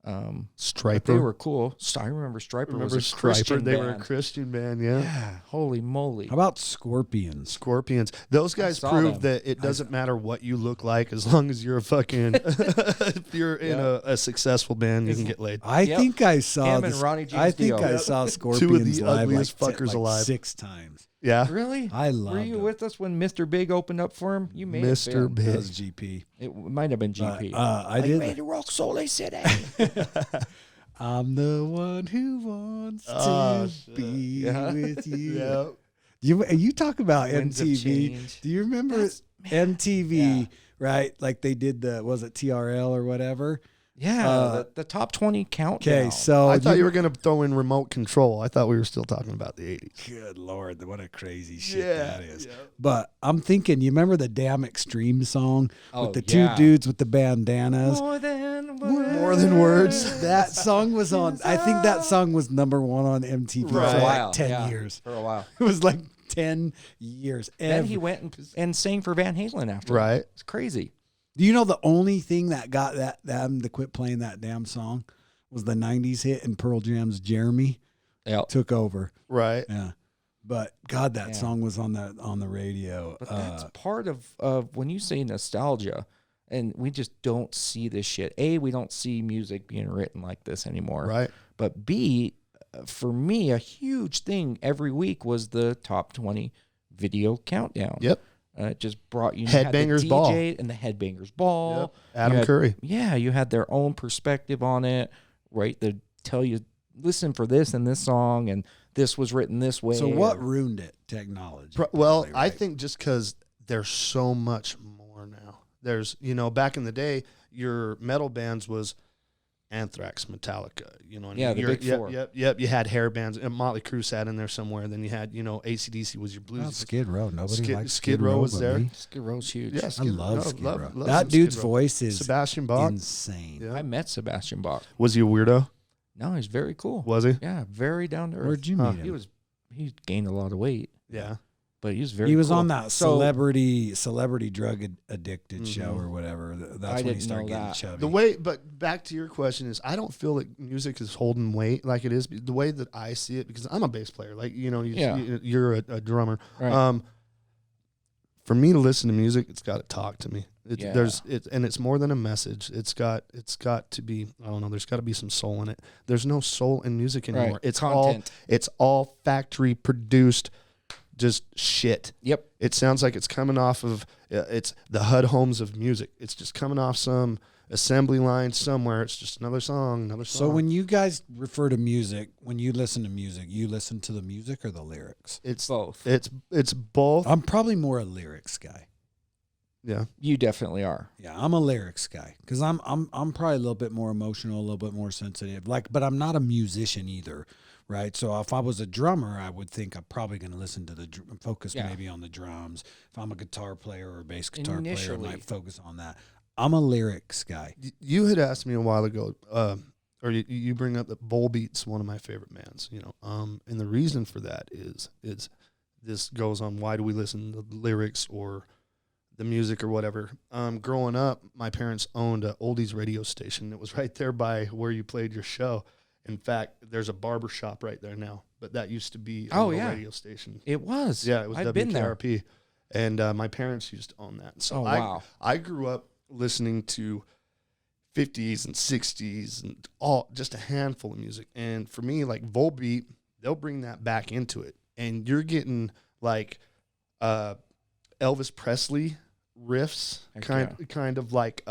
But Striper. they were cool. I remember Striper was a Christian They band. were a Christian band. Yeah. Yeah, holy moly. How about Scorpions? Scorpions. Those guys saw prove them. that it doesn't matter what you look like as long as you're a fucking. If you're in a successful band, you can get laid. I Yep. think I saw Him and this. Ronnie James I think Dio. I Yep. saw Two Scorpions of the live ugliest like, fuckers like alive. 6 times. Yeah. Really? I loved Were you them. with us when Mr. Big opened up for him? You may have Mr. been. That Big. was GP. It might have been But, GP. I did. Ready to rock Soleil City. I'm the one who wants Oh, to shit. be Yeah. with you. Yeah. You talk about Winds of MTV. Change. Do you remember Man, MTV? yeah. Right, like they did was it TRL or whatever? Yeah, the top 20 countdown. Okay, so I thought you were going to throw in remote control. I thought we were still talking about the 80s. Good Lord, what a crazy shit Yeah, that is. yeah. But I'm thinking, you remember the Damn Extreme song Oh, with the yeah. two dudes with the bandanas? More than words. More than words. That song was on. I think that song was #1 on MTV Right. for For a like while. 10 yeah, years. For a while. It was like 10 years. Then he went and sang for Van Halen after. Right. It's crazy. Do you know the only thing that got them to quit playing that damn song was the 90s hit and Pearl Jam's Jeremy Yeah. took over. Right. Yeah. But God, that Yeah. song was on the radio. But that's part of when you say nostalgia, and we just don't see this shit. A, we don't see music being written like this anymore. Right. But B, for me, a huge thing every week was the top 20 video countdown. Yep. It just brought you Headbangers had the Ball. DJ and the Headbangers Ball. Yep. Adam You had- Curry. Yeah, you had their own perspective on it, right? They tell you, listen for this in this song, and this was written this way. So what or- ruined it? Technology. Well, probably, I right? think just because there's so much more now. There's, back in the day, your metal bands was Anthrax, Metallica, Yeah, the Your- big four. Yep. You had hair bands, and Motley Crue sat in there somewhere. Then you had, AC/DC was your blues. Well, Skid Row. Nobody Skid- likes Skid Row was but there. me. Skid Row's huge. Yeah, I Skid love Row. Skid Love- Row. love That some dude's Skid Row. voice is Sebastian Bach. insane. Yeah. I met Sebastian Bach. Was he a weirdo? No, he's very cool. Was he? Yeah, very down to earth. Where'd you Huh. meet him? He gained a lot of weight, Yeah. but he was very. He was cool. on that So, celebrity drug addicted show Mhm. or whatever. That's I when he didn't started know getting that. chubby. But back to your question is, I don't feel like music is holding weight like it is. The way that I see it, because I'm a bass player, like Yeah. you're a drummer. Right. For me to listen to music, it's got to talk to me. Yeah. It's more than a message. It's got to be, I don't know. There's got to be some soul in it. There's no soul in music anymore. Right. It's Content. all factory produced, just shit. Yep. It sounds like it's coming off of it's the HUD homes of music. It's just coming off some assembly line somewhere. It's just another song. So when you guys refer to music, when you listen to music, you listen to the music or the lyrics? it's Both. it's both. I'm probably more a lyrics guy. Yeah. You definitely are. Yeah, I'm a lyrics guy because I'm probably a little bit more emotional, a little bit more sensitive. But I'm not a musician either, right? So if I was a drummer, I would think I'm probably going to listen to focus Yeah. maybe on the drums. If I'm a guitar player or a bass guitar player, I Initially. might focus on that. I'm a lyrics guy. You had asked me a while ago, or you bring up that Volbeat's one of my favorite bands. And the reason for that is this goes on. Why do we listen to the lyrics or the music or whatever? Growing up, my parents owned an oldies radio station. It was right there by where you played your show. In fact, there's a barber shop right there now, but that used to be a Oh, little yeah. radio station. It was. Yeah, it was I've been there. WKRP. And my parents used to own that. So Oh, wow. I grew up listening to 50s and 60s and just a handful of music. And for me, like Volbeat, they'll bring that back into it. And you're getting like Elvis Presley riffs, Heck kind of like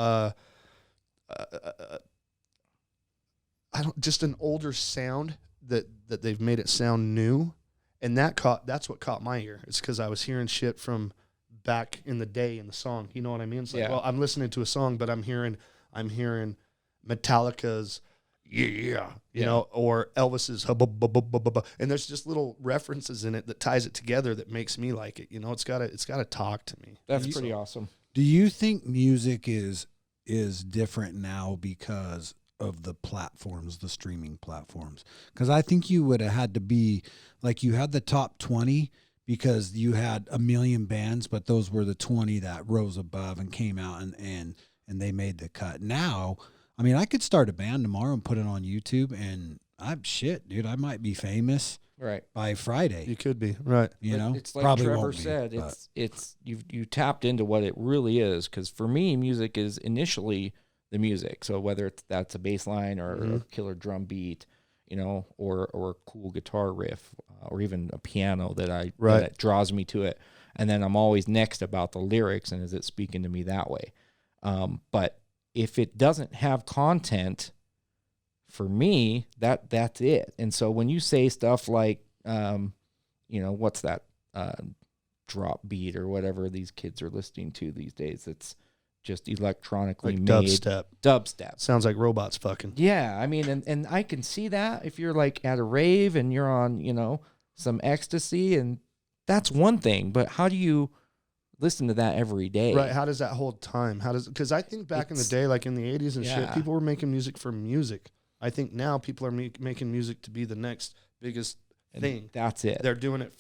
just an older sound that they've made it sound new. And that's what caught my ear. It's because I was hearing shit from back in the day in the song. You know what I mean? It's like, Yeah. well, I'm listening to a song, but I'm hearing Metallica's you know, or Elvis's hubba, bubba, bubba, bubba. And there's just little references in it that ties it together that makes me like it. It's gotta talk to me. That's pretty awesome. Do you think music is different now because of the platforms, the streaming platforms? Because I think you would have had to be like, you had the top 20 because you had a million bands, but those were the 20 that rose above and came out and they made the cut. Now, I mean, I could start a band tomorrow and put it on YouTube, and dude, I might be famous Right. by Friday. You could be right. You But know, it's like probably Trevor won't be, said, but- it's you tapped into what it really is. Because for me, music is initially the music. So whether that's a bass line or a killer drum beat, or a cool guitar riff, or even a piano that draws me to it, and then I'm always next about the lyrics and is it speaking to me that way. But if it doesn't have content, for me, that's it. And so when you say stuff like, what's that drop beat or whatever these kids are listening to these days, it's just electronically Like made dubstep. Sounds like robots fucking. Yeah, I mean, and I can see that if you're like at a rave and you're on, some ecstasy, and that's one thing. But how do you listen to that every day? Right. How does that hold time? Because I think back in the day, like in the 80s and shit, Yeah. people were making music for music. I think now people are making music to be the next biggest And thing. that's it. They're doing it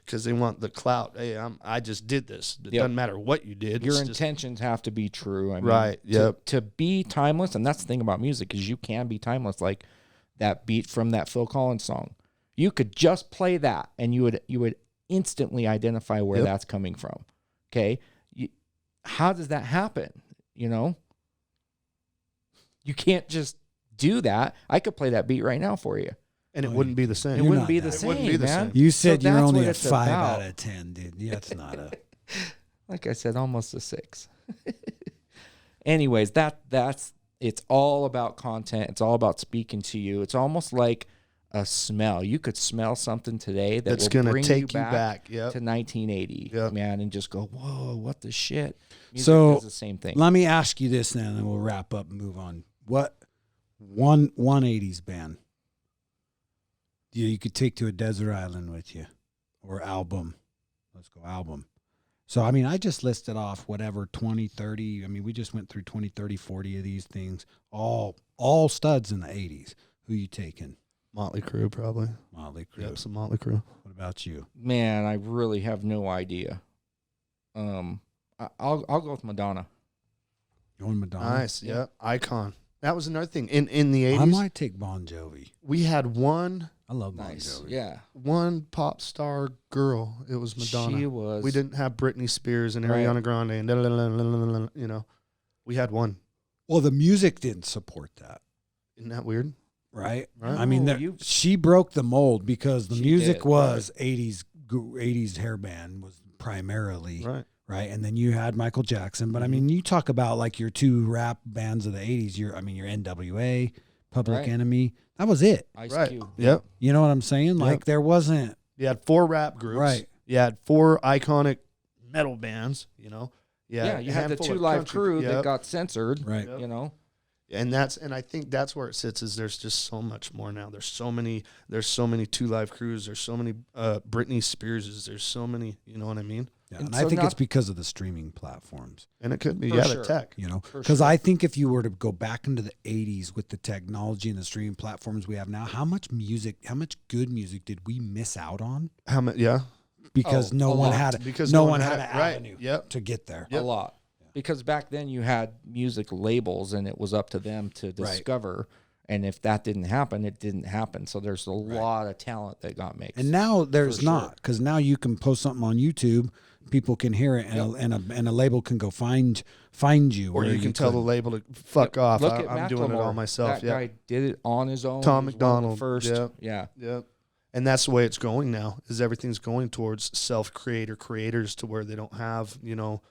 because they want the clout. Hey, I just did this. It doesn't matter what you did. Your It's just- intentions have to be true. I mean, Right, yep. To be timeless, and that's the thing about music is you can be timeless. Like that beat from that Phil Collins song, You could just play that, and you would instantly identify where Yep. that's coming from. Okay, how does that happen? You know, you can't just do that. I could play that beat right now for you. And it Oh, wouldn't be the It same. You're wouldn't not be that- the It same. wouldn't be the man. same. You said So you're that's only what a it's 5 about. out of 10, dude. Yeah, that's not a. Like I said, almost a 6. Anyways, that's it's all about content. It's all about speaking to you. It's almost like a smell. You could smell something today That's will going to bring take you you back. to Yep. 1980, Yep. man, and just go, whoa, what the shit? Music So, does the same thing. Let me ask you this then, and then we'll wrap up and move on. What one 80s band you could take to a desert island with you, or album? Let's go album. So, I mean, I just listed off whatever 20, 30. I mean, we just went through 20, 30, 40 of these things, all studs in the 80s. Who you taking? Motley Crue, probably. Motley Crue. Yep, some Motley Crue. What about you? Man, I really have no idea. I'll go with Madonna. Going Madonna? Nice. Yeah. Yep. Icon. That was another thing. In the 80s, I might take Bon Jovi. we had one I love Bon Nice. Jovi. Yeah. pop star girl. It was Madonna. She was. We didn't have Britney Spears and Right. Ariana Grande and da-da-da-da-da-da-da, you know. We had one. Well, the music didn't support that. Isn't that weird? Right? Right. I mean, No, there, she broke the mold because the She music did, was 80s hair band was primarily, Right. right? And then you had Michael Jackson. But I Mhm. mean, you talk about like your two rap bands of the 80s, your NWA, Public Right. Enemy. That was it. Ice Right. Cube. Yep. You know what I'm saying? Like Yep. there wasn't, You had 4 rap groups. Right. You had 4 iconic metal bands, you know. Yeah, you a had the handful 2 of Live country- Crew that Yep. got censored. right. Yep. You know. And I think that's where it sits, is there's just so much more now. There's so many 2 Live Crews, there's so many Britney Spearses, there's so many, you know what I mean? Yeah. And And so I think not- it's because of the streaming platforms. And it could be, For yeah, sure. the tech. You know, For because sure. I think if you were to go back into the 80s with the technology and the streaming platforms we have now, how much good music did we miss out on? How much? Yeah. Because Oh, no a one lot. had Because no one had an right. avenue Yep. to get there. Yep. A lot. Because back then you had music labels and it was up to them to discover. And if that didn't happen, it didn't happen. So there's a lot of talent that got mixed. And now there's For sure. not, because now you can post something on YouTube, people can hear it, and a label can go find you, Or where you can tell the couldn't. label to fuck off. Look at I'm doing it all Macklemore. myself. That Yeah. guy did it on his own. Tom He was one of the McDonald. first. Yep. Yeah. Yep. And that's the way it's going now, is everything's going towards creators to where they don't have, you know,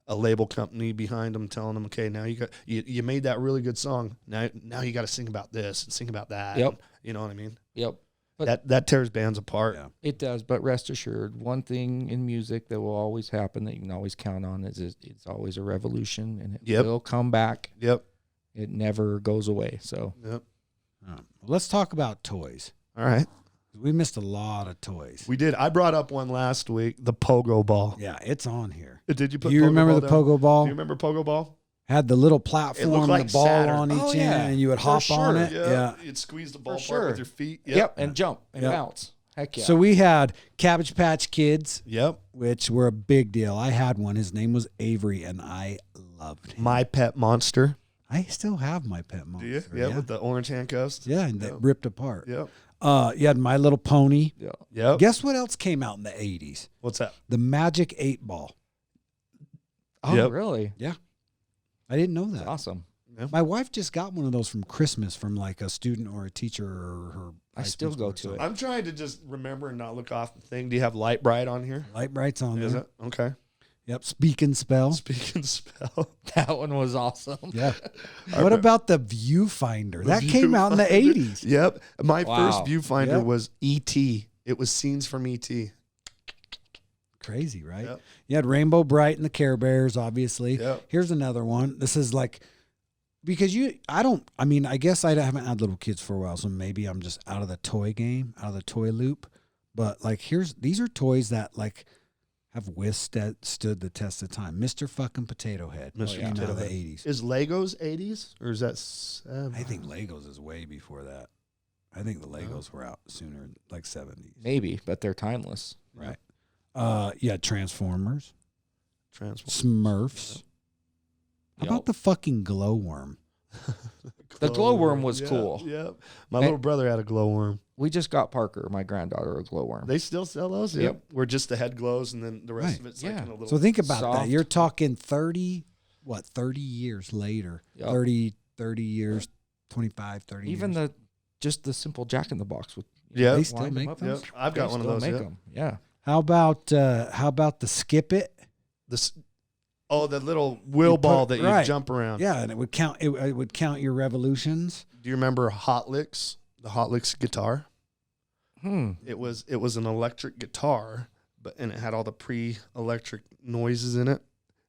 a label company behind them telling them, okay, now you made that really good song. Now you got to sing about this and sing about that. Yep. And, you know what I mean? Yep. But- That tears bands apart. Yeah. It does, but rest assured, one thing in music that will always happen that you can always count on is it's always a revolution, and it Yep. will come back. Yep. It never goes away. So Yep. Well, let's talk about toys. All right. We missed a lot of toys. We did. I brought up one last week, the pogo ball. Yeah, it's on here. Did you put Do you pogo remember ball the down? pogo ball? Do you remember pogo ball? Had the little platform, like the ball Saturn. on each Oh, end, yeah. and you would For hop on sure. it. Yeah. You'd squeeze the ball part sure. with your feet. yep, and jump and Yep. bounce. Heck yeah. So we had Cabbage Patch Kids, Yep. which were a big deal. I had one. His name was Avery, and I loved him. My Pet Monster. I still have my pet Do monster. you? Yeah, with the orange handcuffs. Yeah, and Yep. that ripped apart. Yep. You had My Little Pony. yeah. Yep. Guess what else came out in the 80s? What's that? The Magic 8 Ball. Oh, Yep. really? I didn't know That's that. awesome. My wife just got one of those from Christmas from like a student or a teacher or her. I high still school go or to something. it. I'm trying to just remember and not look off the thing. Do you have Light Bright on here? Light Bright's on Is there. it? Okay. Yep. Speak and Spell. Speak and Spell. That one was awesome. Yeah. What about the Viewfinder? That came out in the Viewfinder. 80s. Yep. My Wow. first viewfinder Yep. was E.T. It was scenes from E.T. Crazy, right? Yep. You had Rainbow Bright and the Care Bears, obviously. Yep. Here's another one. This is like, because I guess I haven't had little kids for a while, so maybe I'm just out of the toy game, out of the toy loop. But like, these are toys that like have withstood the test of time. Mr. fucking Potato Head. Mr. Came out Potato of the Head. 80s. Is Legos 80s or is that? I think Legos is way before that. I think the Legos were out sooner, like 70s. Maybe, but they're timeless. Right. You had Transformers, Transformers. Smurfs. How Yep. about the fucking glowworm? The glowworm was Yeah, cool. Yeah. My little brother had a glowworm. We just got Parker, my granddaughter, a glowworm. They still sell those? Yep. Where just the head glows and then the rest Right. of it's Yeah. like in a little. So think about that. soft. You're talking 30 years later. Yep. 30 years, 25, 30 Even years. just the simple Jack in the Box with Yeah. They still wind 'em make up. those? Yep. I've got They one of still those. Make Yeah. them. Yeah. How about the skip it? This. Oh, the little wheel You ball put- that you right. jump around. Yeah, and it would count your revolutions. Do you remember Hot Licks? The Hot Licks guitar? It was an electric guitar, and it had all the pre-electric noises in it.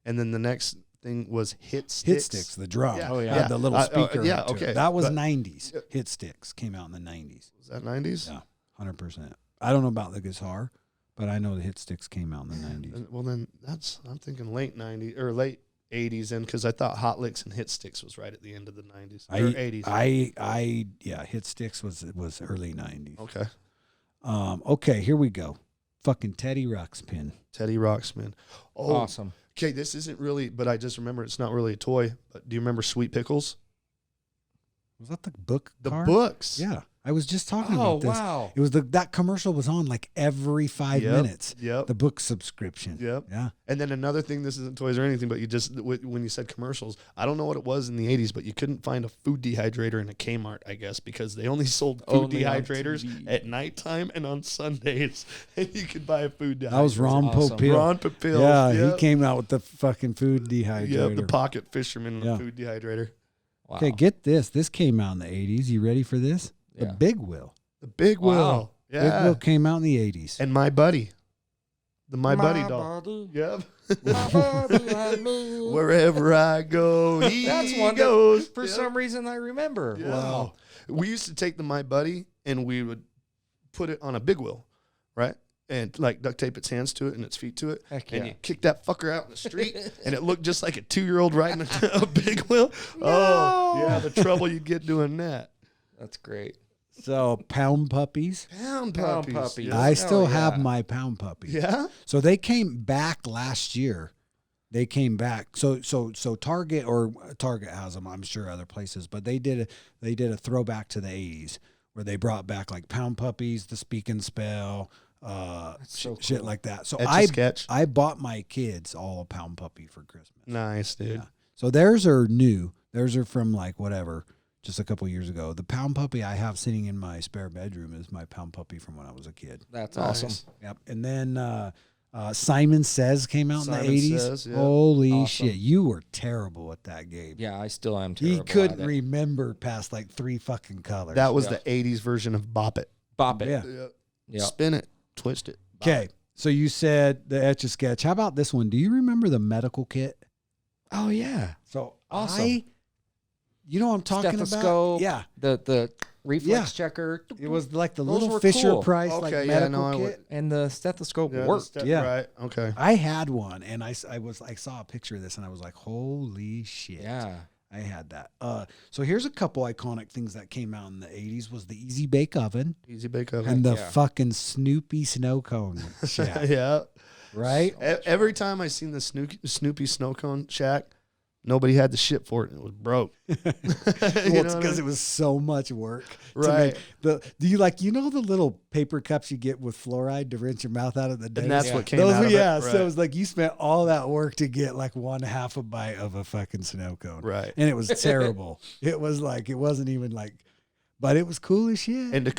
And then the next thing was Hit Sticks. Hit sticks, the drum. Yeah. Oh, yeah. Had the little speaker. yeah, into it. okay, That was but- 90s. Hit sticks came out in the 90s. Was that 90s? Yeah, 100%. I don't know about the guitar, but I know the hit sticks came out in the 90s. Well, then I'm thinking late 90s or late 80s, then, because I thought Hot Licks and Hit Sticks was right at the end of the 90s or 80s. Yeah, hit sticks was early 90s. Okay. Okay, here we go. Fucking Teddy Ruxpin. Teddy Ruxpin. Oh, Awesome. okay. This isn't really, but I just remember it's not really a toy. But do you remember Sweet Pickles? Was that the book? The card? books. Yeah, I was just talking Oh, about this. wow. It was that commercial was on like every 5 Yep, minutes. Yep. The book subscription. Yep. Yeah. And then another thing, this isn't toys or anything, but you just, when you said commercials, I don't know what it was in the 80s, but you couldn't find a food dehydrator in a Kmart, I guess, because they only sold food Only on dehydrators TV. at nighttime and on Sundays. And you could buy a food dehydrator. That was Ron awesome. Popeil. Ron Popeil. Yeah, Yep. he came out with the fucking food dehydrator. Yep, the pocket fisherman and Yeah. the food dehydrator. Wow. Okay, get this. This came out in the 80s. You ready for this? The Yeah. Big Wheel. The Big Wow. Wheel. Big Yeah. Wheel came out in the 80s. And My Buddy. The My Buddy doll. Buddy, Yep. my buddy and me. Wherever I go, he That's one that, goes. for Yep. some reason, I remember. Yeah. Wow. We used to take the My Buddy and we would put it on a big wheel, right? And like duct tape its hands to it and its feet to it. Heck And yeah. you kick that fucker out in the street and it looked just like a 2-year-old riding a big wheel. Oh, yeah, the trouble you get doing that. That's great. So, Pound Puppies. Pound Pound puppies. puppies. Yeah. I still have yeah. my Pound Puppies. Yeah? So they came back last year. They came back. So Target has them. I'm sure other places, but they did a throwback to the 80s where they brought back like Pound Puppies, the Speak and Spell, so shit cool. like that. So Etch-a-Sketch. I bought my kids all a Pound Puppy for Christmas. Nice, dude. Yeah. So theirs are new. Theirs are from like whatever, just a couple years ago. The Pound Puppy I have sitting in my spare bedroom is my Pound Puppy from when I was a kid. That's Nice. awesome. Yep. And then Simon Says came out Simon in the 80s. Says, yeah. Holy Awesome. shit. You were terrible at that game. Yeah, I still am He terrible couldn't at it. remember past like 3 fucking colors. That was Yeah. the 80s version of Bop It. Bop it. Yeah. Yeah. Spin it, twist it. bop Okay. it. So you said the Etch-a-Sketch. How about this one? Do you remember the medical kit? Oh yeah. So Awesome. you know what I'm talking Stethoscope. about? Yeah. The reflex Yeah. checker. It was like the Those little were Fisher cool. Price Okay, like yeah, medical no, I kit. would- And the stethoscope Yeah, worked. Yeah. Right. Okay. I had one, and I saw a picture of this, and I was like, "Holy shit!" Yeah. I had that. So here's a couple iconic things that came out in the '80s: was the Easy Bake Oven Easy Bake Oven. and the yeah. fucking Snoopy snow cone shack, yeah. right? Every time I seen the Snoopy snow cone shack, nobody had the shit for it. And it was broke. Well, it's because it was so much work. to Right. make do you like the little paper cups you get with fluoride to rinse your mouth out of the day? And that's Yeah. what came Those out were, of yeah. it. So it was like you spent all that work to get like 1/2 a bite of a fucking snow cone. Right. And it was terrible. It was like, it wasn't even like, but it was cool as shit. And to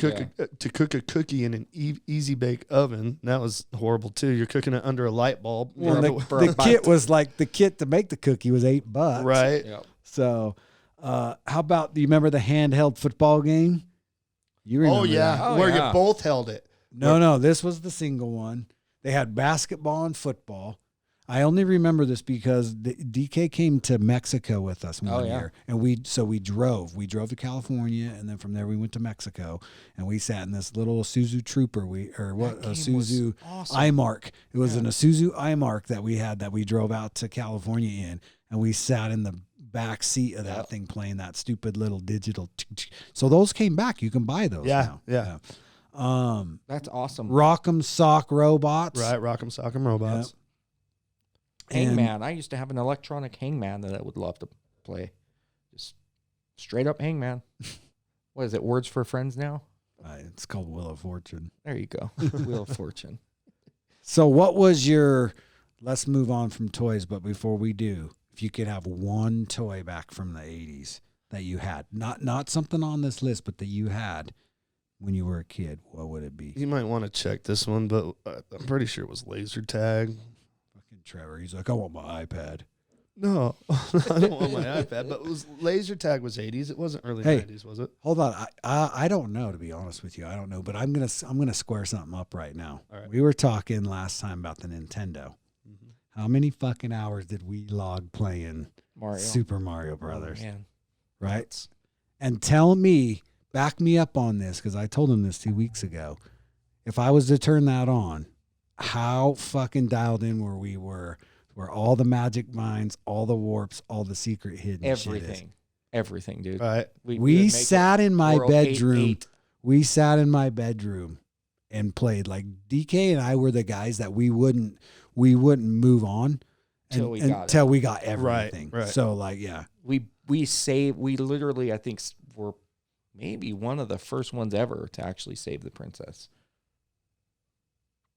cook a cookie in an easy bake oven, that was horrible too. You're cooking it under a light bulb. well, You know, the kit was like, the kit to make the cookie was $8. right. Yeah. So, how about, do you remember the handheld football game? You remember Oh yeah, that? Oh, where yeah. you both held it. No, this was the single one. They had basketball and football. I only remember this because DK came to Mexico with us one yeah. year, and we drove. We drove to California, and then from there we went to Mexico, and we sat in this little Isuzu Trooper. Isuzu awesome. iMark. It was an Isuzu iMark that we had that we drove out to California in, and we sat in the back seat of that Yep. thing playing that stupid little digital. So those came back. You can buy those. Yeah, now. yeah. That's awesome. Rock'em Sock Robots. Right, Rock'em Sock'em Robots. And- Hangman. I used to have an electronic hangman that I would love to play. Just Straight up Hangman. What is it? Words for Friends now? It's called Wheel of Fortune. There you go. Wheel of Fortune. So what was your, let's move on from toys, but before we do, if you could have one toy back from the 80s that you had, not something on this list, but that you had when you were a kid, what would it be? You might want to check this one, but I'm pretty sure it was laser tag. Fucking Trevor, he's like, I want my iPad. No, I don't want my iPad, but it was laser tag was 80s. It wasn't early 90s, was it? Hold on, I don't know, to be honest with you. I don't know, but I'm gonna square something up right now. All right. We were talking last time about the Nintendo. Mm-hmm. How many fucking hours did we log playing Mario. Super Mario Brothers? Oh, man. Right? And tell me, back me up on this, because I told him this 2 weeks ago. If I was to turn that on, how fucking dialed in where all the magic mines, all the warps, all the secret hidden shit is. Everything, dude. Right. We We would make sat in my World bedroom. 8-8. We sat in my bedroom and played. Like DK and I were the guys that we wouldn't move on until we got everything. Right. So like, yeah. We literally, I think, were maybe one of the first ones ever to actually save the princess.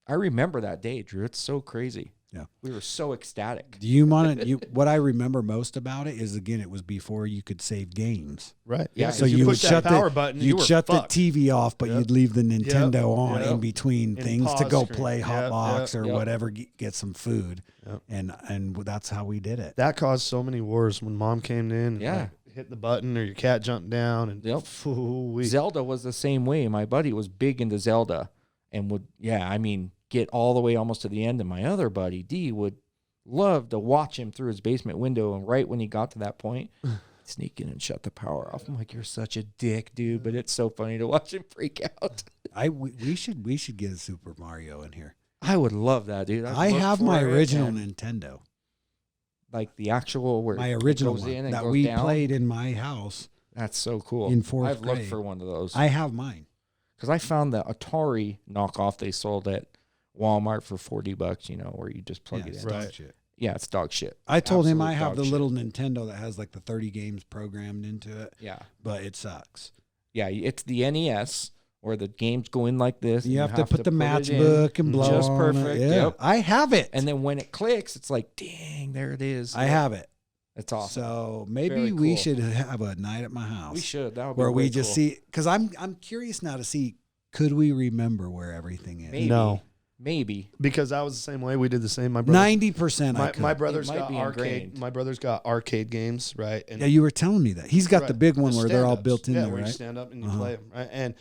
I remember that day, Drew. It's so crazy. Yeah. We were so ecstatic. Do you want to? What I remember most about it is, again, it was before you could save games. Right. Yeah, So you push that power button. You'd shut the TV off, but Yep. you'd leave the Nintendo on Yep. in between In things to pause go screen. play Hotbox or Yep. whatever, get some food, Yep. and that's how we did it. That caused so many wars when mom came in. Yeah. Like, hit the button or your cat jumped down and Yep. we Zelda was the same way. My buddy was big into Zelda and would, get all the way almost to the end. And my other buddy, D, would love to watch him through his basement window. And right when he got to that point, sneak in and shut the power off. I'm like, you're such a dick, dude. But it's so funny to watch him freak out. We should get a Super Mario in here. I would love that, dude. I have my original Nintendo. Like the actual where My it original goes in one and that goes we down. played in my house. That's so cool. in fourth I've looked grade. for one of those. I have mine. Because I found the Atari knockoff they sold at Walmart for $40, where you just plug it in. Right. Shit. Yeah, it's dog shit. I told him Absolute I have dog the shit. little Nintendo that has like the 30 games programmed into it, Yeah. but it sucks. Yeah, it's the NES where the games go in like this. You and have to put the it in matchbook and blow just on perfect. It. Yeah. Yep. I have it. And then when it clicks, it's like, dang, there it is. I have it. It's awesome. So maybe Very we cool. should have a night at my house. We should. That would be where we way just cool. see, because I'm curious now to see, could we remember where everything is? Maybe. No. Maybe. because I was the same way. We did the same. My brother 90%. I could. my brother's might got be arcade. ingrained. My brother's got arcade games, right? And Yeah, you were telling me that. He's got the Right. big one The where they're all stand-ups. built in there, where you right? stand up and you Uh-huh. play them, right? And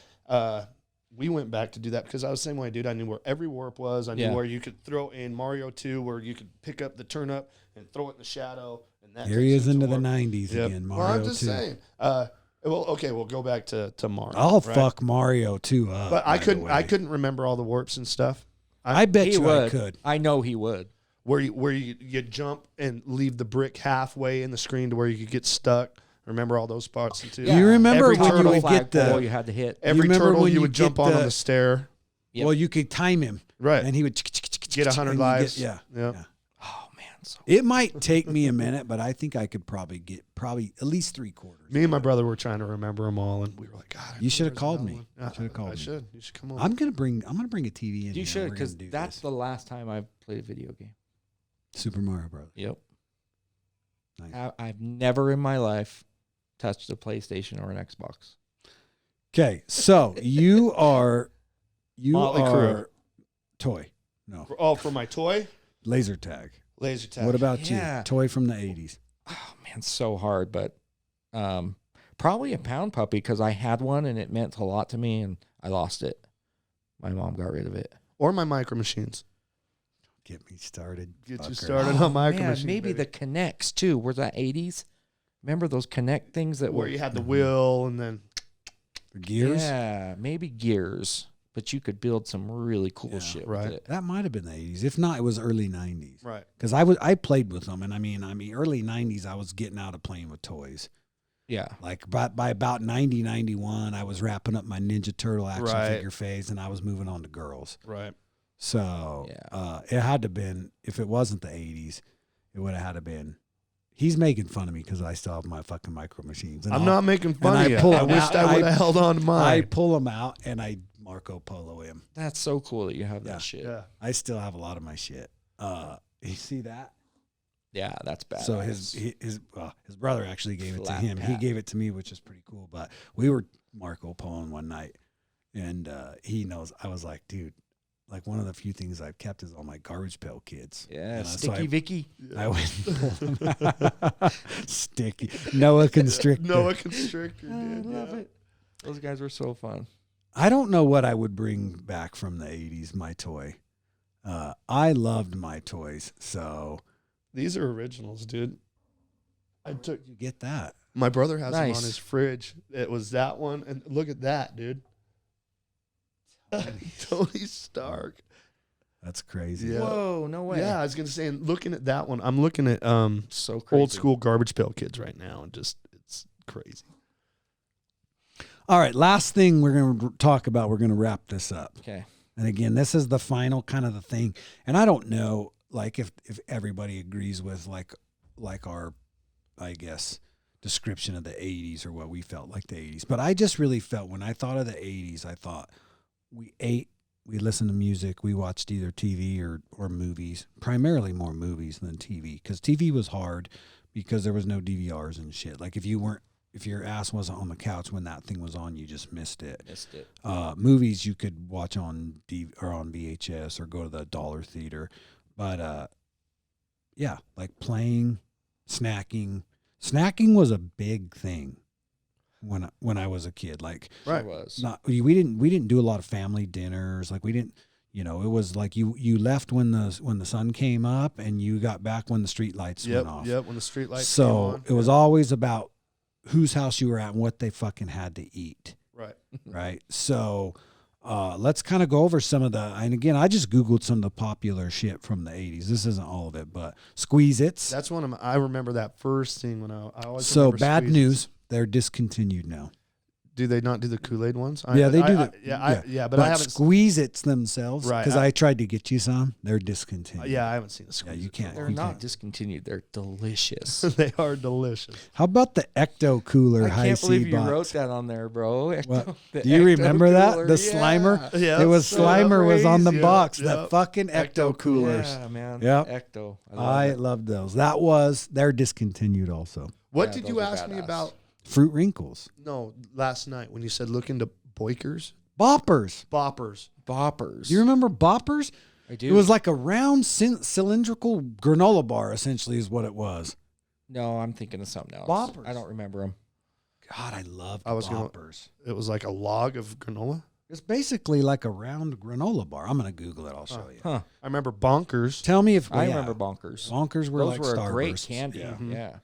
we went back to do that because I was the same way, dude. I knew where every warp was. I knew Yeah. where you could throw in Mario 2, where you could pick up the turnip and throw it in the shadow. And that Here he takes is you into to the warp. 90s Yep. again. Well, Mario I'm just 2. saying. Well, okay, we'll go back to Mario. I'll right? fuck Mario 2 up. But by the way. I couldn't remember all the warps and stuff. I bet He you would. I could. I know he would. Where you jump and leave the brick halfway in the screen to where you could get stuck. Remember all those spots too. You remember Every when you turtle would get Flagpole the, you had to hit. Every remember turtle when you you would jump get on the- the stair. Yep. well, you could time him, Right. and he would Get 100 and you lives. yeah. Yep. Yeah. Oh man, so It might take me a minute, but I think I could probably get at least 3/4. Me and my brother were trying to remember them all, and we were like, God. You should have there's called another me. one. You should have called I me. should. You should come on. I'm gonna bring a TV in. you here. should, We're because gonna do that's this. the last time I've played a video game. Super Mario Brothers. Yep. Nice. I've never in my life touched a PlayStation or an Xbox. Okay, so you are Motley Crue. toy. No, For my toy, laser tag. laser tag. What about Yeah. you? Toy from the 80s. Oh man, so hard, but probably a pound puppy because I had one and it meant a lot to me and I lost it. My mom got rid of it. or my micro machines? Get me started. Get you fucker. started on micro man, machines. maybe baby. the Connects too. Was that 80s? Remember those Connect things that where were you had the wheel and then The gears. Yeah, maybe gears, but you could build some really cool Yeah, shit right. with it. That might have been the 80s. If not, it was early 90s. right. Because I played with them, and I mean, early 90s, I was getting out of playing with toys. Yeah. Like by about 90, 91, I was wrapping up my Ninja Turtle action Right. figure phase, and I was moving on to girls. Right. So Yeah. it had to been, if it wasn't the 80s, it would have had to been he's making fun of me because I still have my fucking Micro Machines. And I'm I'll- not making fun and of I you. pull I them wished out. I would have held on to I mine. pull them out and I Marco Polo him. That's so cool that you have Yeah. that shit. Yeah. I still have a lot of my shit. You see that? Yeah, that's bad. So his brother actually gave it to Flat him. He pat. gave it to me, which is pretty cool. But we were Marco Poloing one night, and he knows. I was like, dude, like one of the few things I've kept is all my Garbage Pail Kids. Yeah, And, so Sticky Vicky. I went and pulled them out. Sticky Noah Constrictor. Noah Constrictor, I dude. love yeah. it. Those guys were so fun. I don't know what I would bring back from the 80s, my toy. I loved my toys, so These are originals, dude. I took you get that. my brother has them Nice. on his fridge. It was that one, and look at that, dude. Tony Stark. That's crazy. Yeah. Whoa, no way. Yeah, I was gonna say, and looking at that one, I'm looking at So crazy. old school Garbage Pail Kids right now, and just it's crazy. All right, last thing we're going to talk about. We're going to wrap this up. Okay. And again, this is the final kind of the thing. And I don't know, like if everybody agrees with like our, I guess, description of the 80s or what we felt like the 80s. But I just really felt when I thought of the 80s, I thought we ate, we listened to music, we watched either TV or movies, primarily more movies than TV, because TV was hard because there was no DVRs and shit. Like if your ass wasn't on the couch when that thing was on, you just missed it. Missed it. Movies you could watch on or on VHS or go to the dollar theater, but yeah, like playing, snacking. Snacking was a big thing when I was a kid. Like, Sure Right. was. we didn't do a lot of family dinners. Like we didn't, it was like you left when the sun came up and you got back when the street lights Yep, went off. yep. When the street lights So came on, it was always about whose house you were at and what they fucking had to eat. right. Right. So let's kind of go over some of and again, I just Googled some of the popular shit from the 80s. This isn't all of it, but Squeeze-Its. That's one of my, I remember that first thing when I always So remember bad Squeezes. news, they're discontinued now. Do they not do the Kool-Aid ones? Yeah, they do the- yeah, but I haven't. Squeeze-Its themselves, Right, because I- I tried to get you some. They're discontinued. Yeah, I haven't seen the Yeah, Squeezes. you can't. They're you not can't. discontinued. Th're delicious. They are delicious. How about the Ecto Cooler I High can't believe C you box? wrote that on there, bro. What? The Do you Ecto remember that? Cooler, The Slimer? Yeah, It was so Slimer was on the crazy. box. Yep. The fucking Ecto Coolers. Yeah, man. Yep. Ecto. I love it. loved those. They're discontinued also. What Yeah, did those you are ask me badass. about? Fruit Wrinkles. No, last night when you said look into Boikers, Boppers. Boppers. Boppers. Do you remember Boppers? I do. It was like a round cylindrical granola bar, essentially, is what it was. No, I'm thinking of something else. Boppers. I don't remember them. God, I loved I was gonna- Boppers. It was like a log of granola. It's basically like a round granola bar. I'm going to Google it. I'll show you. Huh. I remember Bonkers. Tell me if I yeah, remember Bonkers. Bonkers were Those like were a great Starbursts. candy. Yeah. Yeah.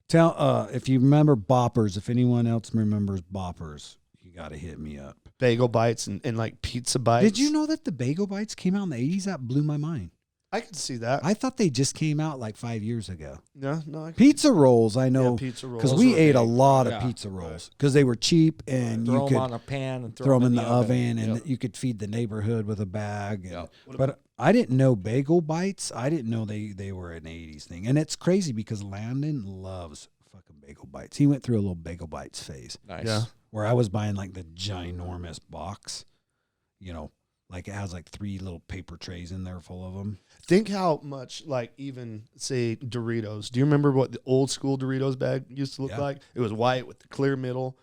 Tell if you remember Boppers. If anyone else remembers Boppers, you got to hit me up. Bagel bites and like pizza bites. Did you know that the Bagel Bites came out in the 80s? That blew my mind. I could see that. I thought they just came out like 5 years ago. No, I could, Pizza rolls, I know, yeah, pizza rolls. because Those we were ate a big. lot of Yeah. pizza rolls because they were cheap and Throw you them could on a pan and throw them in the oven and Yep. you could feed the neighborhood with a bag. And, Yep. But I didn't know Bagel Bites. I didn't know they were an 80s thing. And it's crazy because Landon loves fucking Bagel Bites. He went through a little Bagel Bites phase Nice. Yeah. where I was buying like the ginormous box, like it has like 3 little paper trays in there full of them. Think how much, like, even say Doritos. Do you remember what the old school Doritos bag used to look Yeah. like? It was white with the clear middle.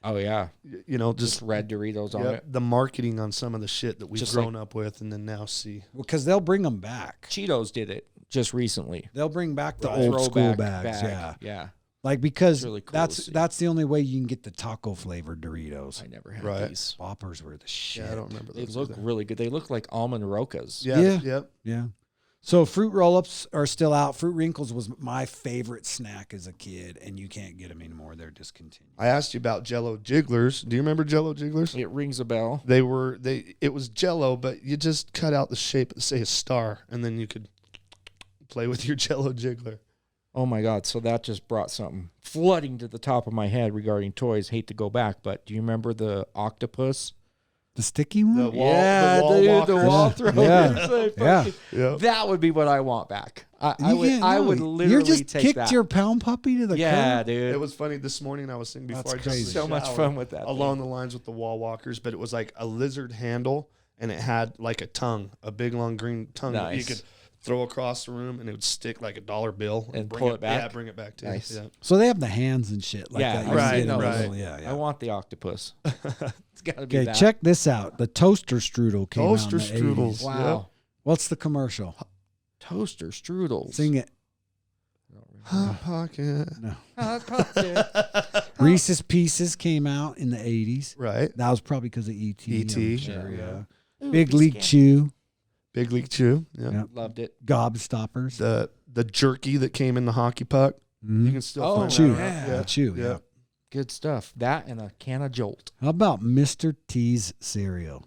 Oh yeah. Just Just red Doritos on yeah, it. the marketing on some of the shit that we've Just grown up with, and then now see. Because they'll bring them back. Cheetos did it just recently. They'll bring back the Right. old school Throwback bags. bag. Yeah. Yeah. Like because It's really cool that's to see. that's the only way you can get the taco flavored Doritos. I never had Right. these. Boppers were the shit. Yeah, I don't remember They those. look either. really good. They look like almond rocas. Yeah. Yeah. Yep. Yeah. So fruit roll-ups are still out. Fruit Wrinkles was my favorite snack as a kid, and you can't get them anymore. They're discontinued. I asked you about Jello Jigglers. Do you remember Jello Jigglers? It rings a bell. It was Jello, but you just cut out the shape, say a star, and then you could play with your Jello Jiggler. Oh my God. So that just brought something flooding to the top of my head regarding toys. Hate to go back, but do you remember the octopus? The sticky one? The wall, Yeah, the wall dude, the walkers. wall thrower. Yeah. So Yeah. fucking- Yeah. That would be what I want back. I You would. can't I know. would You literally just take kicked that. your pound puppy to the Yeah, curb? dude. It was funny this morning. I was thinking before That's I just crazy. So much showered, fun with that along the lines with the wall walkers, but it was like a lizard handle, and it had like a tongue, a big long green tongue that you Nice. could throw across the room, and it would stick like a dollar bill And bring pull it back? Yeah, bring it back to Nice. you. So they have the hands and shit like Yeah, that. I've You can Right, get in a right. little- Yeah, yeah. I want the octopus. It's got to be Okay, that. check this out. The toaster strudel came Toaster out in the 80s. strudels. Wow. What's the commercial? Toaster strudels. Sing it. Hot Pocket. No. Hot pocket. Reese's Pieces came out in the 80s. Right. That was probably because of E.T. E.T., I'm sure, yeah. yeah. Ooh, Big League scan- Chew, Big League Chew. Yeah. Yeah. Loved it. Gobstoppers. The jerky that came in the hockey puck. Mhm. You can still Oh, find Chew. that. yeah. Chew, Yeah. yeah. Good stuff. That and a can of Jolt. How about Mr. T's cereal?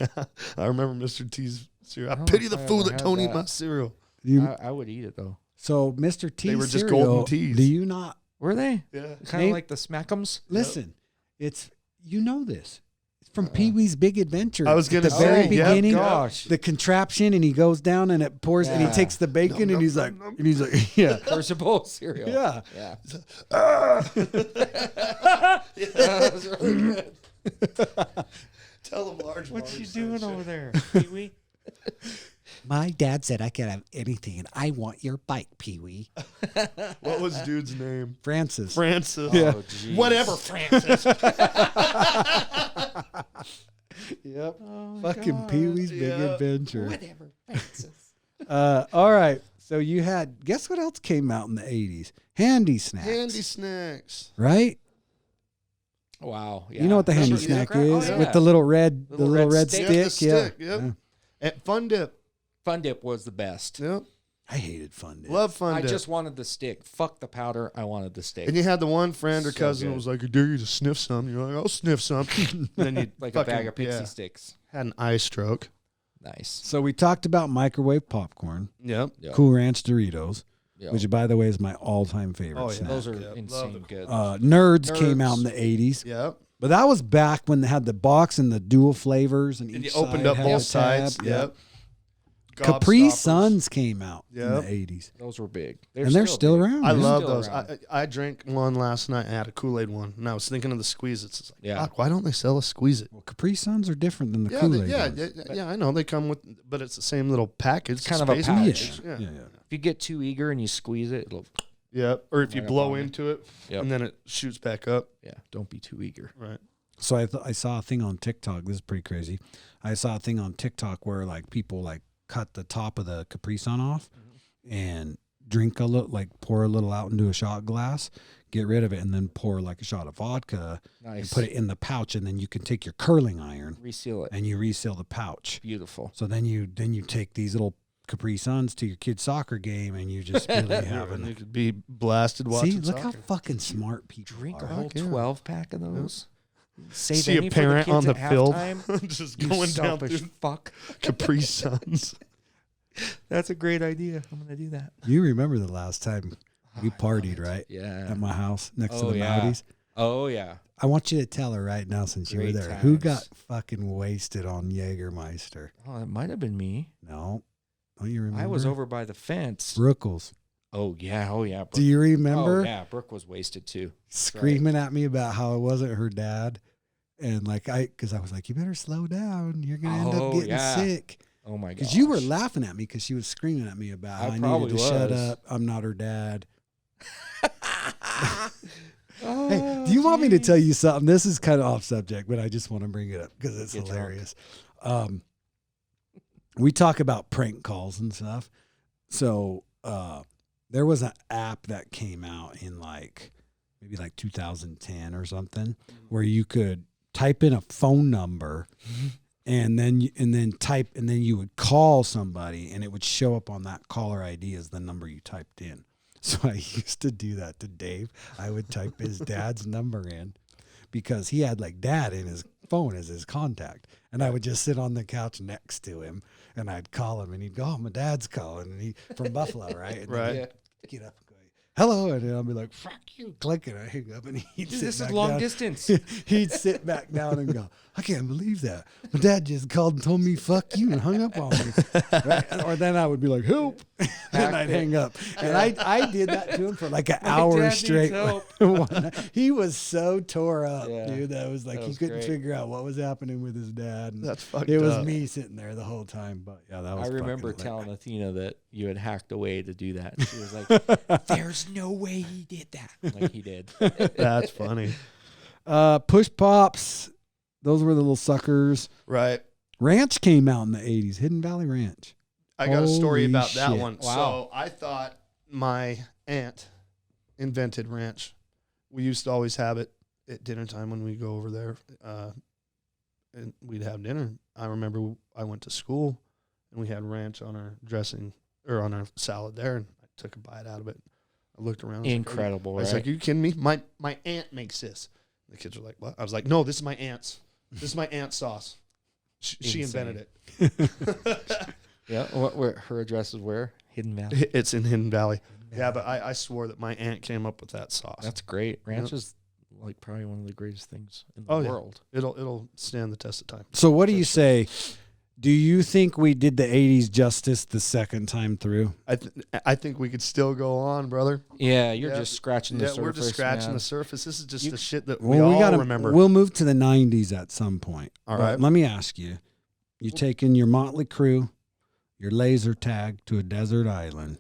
Yeah. I remember Mr. T's cereal. I don't know pity if the I fool ever that had don't eat that. my cereal. You, I would eat it though. so Mr. T's They were just cereal, golden teas. do you not Were they Yeah. kind Name- of like the Smack'ems? listen? It's you know this. It's from Pee Wee's Big Adventure. I was At gonna the very say, yep, beginning. gosh. The contraption, and he goes down and it pours and he Yeah. takes the bacon Nom, and he's nom, like nom, nom. and he's like yeah. First of all, cereal. Yeah. Yeah. Ah! That was really good. Tell them large. What's Marge you said doing shit. over there, Pee Wee? My dad said I could have anything and I want your bike, Pee Wee. What was dude's name? Francis. Francis. Oh, geez. Whatever, Francis. Yep. Oh, Fucking God. Pee Wee's Big Yeah. Adventure. Whatever, Francis. All right. So you had guess what else came out in the 80s? Handy snacks. Handy snacks. Right? Wow. Yeah. You know what the handy Remember snack Snack Rack? is Oh, yeah. with the little red Little red stick. Yeah, the stick. Yeah. stick, yep. Yeah. At Fun Dip. Fun Dip was the best. Yep. I hated Fun Dip. Love Fun I Dip. just wanted the stick. Fuck the powder. I wanted the stick. And you had the one friend or So cousin good. who was like, I dare you to sniff some. You're like, I'll sniff some. And then you Like fucking, a bag of Pixie yeah, sticks. had an eye stroke. Nice. So we talked about microwave popcorn, Yep. Yeah. Cool Ranch Doritos, Yeah. which by the way is my all-time favorite Oh, yeah. snack. Those are Yep. insane Love good. Nerds came out in Nerds. the 80s. Yep. But that was back when they had the box and the dual flavors and And you each opened side up had both a sides. tab. Yep. Capri Gobstoppers. Suns came out in Yep. the 80s. Those were big. And they're still big. around. I man. love Still those. around. I drank one last night and I had a Kool-Aid one. And I was thinking of the Squeeze It's just like, Yeah. fuck, why don't they sell a Squeeze It? Well, Capri Suns are different than the Yeah, Kool-Aid yeah, ones. yeah, I know. They come with, but it's the same little package. Kind of a space package. Yeah. Yeah, yeah. If you get too eager and you squeeze it, it'll. Yeah. Or if you Right up blow on you. into it Yep. and then it shoots back up. Yeah. Don't be too eager. Right. So I saw a thing on TikTok. This is pretty crazy. I saw a thing on TikTok where like people like cut the top of the Capri Sun off and drink a little, like pour a little out into a shot glass, get rid of it, and then pour like a shot of vodka and Nice. put it in the pouch, and then you can take your curling iron Reseal it. and you reseal the pouch. Beautiful. So then you take these little Capri Suns to your kid's soccer game, and you just really have And you an. could be blasted watching See, look how soccer. fucking smart people Drink a are. whole Heck yeah. 12 pack of those. Save See a any for the parent kids on the at field halftime. just You going down selfish through fuck. Capri Suns. That's a great idea. I'm gonna do that. You remember the last time we Oh, I love partied, it. right? Yeah. At my house next to Oh, the yeah. Mounties. Oh yeah. I want you to tell her right now since you were Great there. Who times. got fucking wasted on Jägermeister? Oh, it might have been me. No. Don't you remember? I was over by the fence. Brookles. Oh yeah. Oh yeah. Do you remember Oh yeah. Brooke was wasted too. screaming at me about how it wasn't her dad? And like because I was like, you better slow down. You're gonna end up Oh, getting yeah. sick. Oh my god. Because you were laughing at me because she was screaming at me about how I I needed probably to shut was. up. I'm not her dad. Oh, Hey, do you want me to tell you something? This is kind of off subject, but I just want to bring it up because it's Get drunk. hilarious. We talk about prank calls and stuff. So there was an app that came out in maybe 2010 or something where you could type in a phone number and then you would call somebody and it would show up on that caller ID as the number you typed in. So I used to do that to Dave. I would type his dad's number in because he had dad in his phone as his contact. And I would just sit on the couch next to him and I'd call him and he'd go, oh, my dad's calling. And he from Buffalo, right? And then Right. Yeah. he'd get up and go, hello, and I'll be like, fuck you, click it. I hang up, and he'd Dude, sit this is back long down. distance. He'd sit back down and go, I can't believe that. My dad just called and told me, fuck you, and hung up on me. Right? Or then I would be like, help. And I'd hang up. And I did that to him for like an hour dad straight. needs He was so tore up, Yeah, dude. That was like, that he was couldn't great. figure out what was happening with his dad. And That's fucked it was up. me sitting there the whole time. But yeah, that was I remember fucking telling hilarious. Athena that you had hacked away to do that. She was like, "There's no way he did that." Like he did. That's funny. Push Pops, those were the little suckers. Right. Ranch came out in the 80s, Hidden Valley Ranch. I got a story Holy about that shit. one. Wow. So I thought my aunt invented ranch. We used to always have it at dinner time when we go over there, and we'd have dinner. I remember I went to school, and we had ranch on our dressing or on our salad there, and I took a bite out of it. I looked around. I was like, Incredible, I was right? like, "Are you kidding me? My aunt makes this." The kids were like, "What?" I was like, "No, this is my aunt's. This is my aunt's sauce. She invented it." Yeah. Where her address is where? Hidden Valley. It's in Hidden Valley. Yeah, but I swore that my aunt came up with that sauce. That's great. Ranch is like probably one of the greatest things in the Oh, yeah. world. It'll stand the test of time. So what do you say? Do you think we did the 80s justice the second time through? I think we could still go on, brother. Yeah, you're Yeah. just scratching the Yeah, surface. we're just scratching man. the surface. This is just You- the shit that Well, we all gotta remember. We'll move to the 90s at some point. All But right. let me ask you. You taking your Motley Crue, your laser tag to a desert island.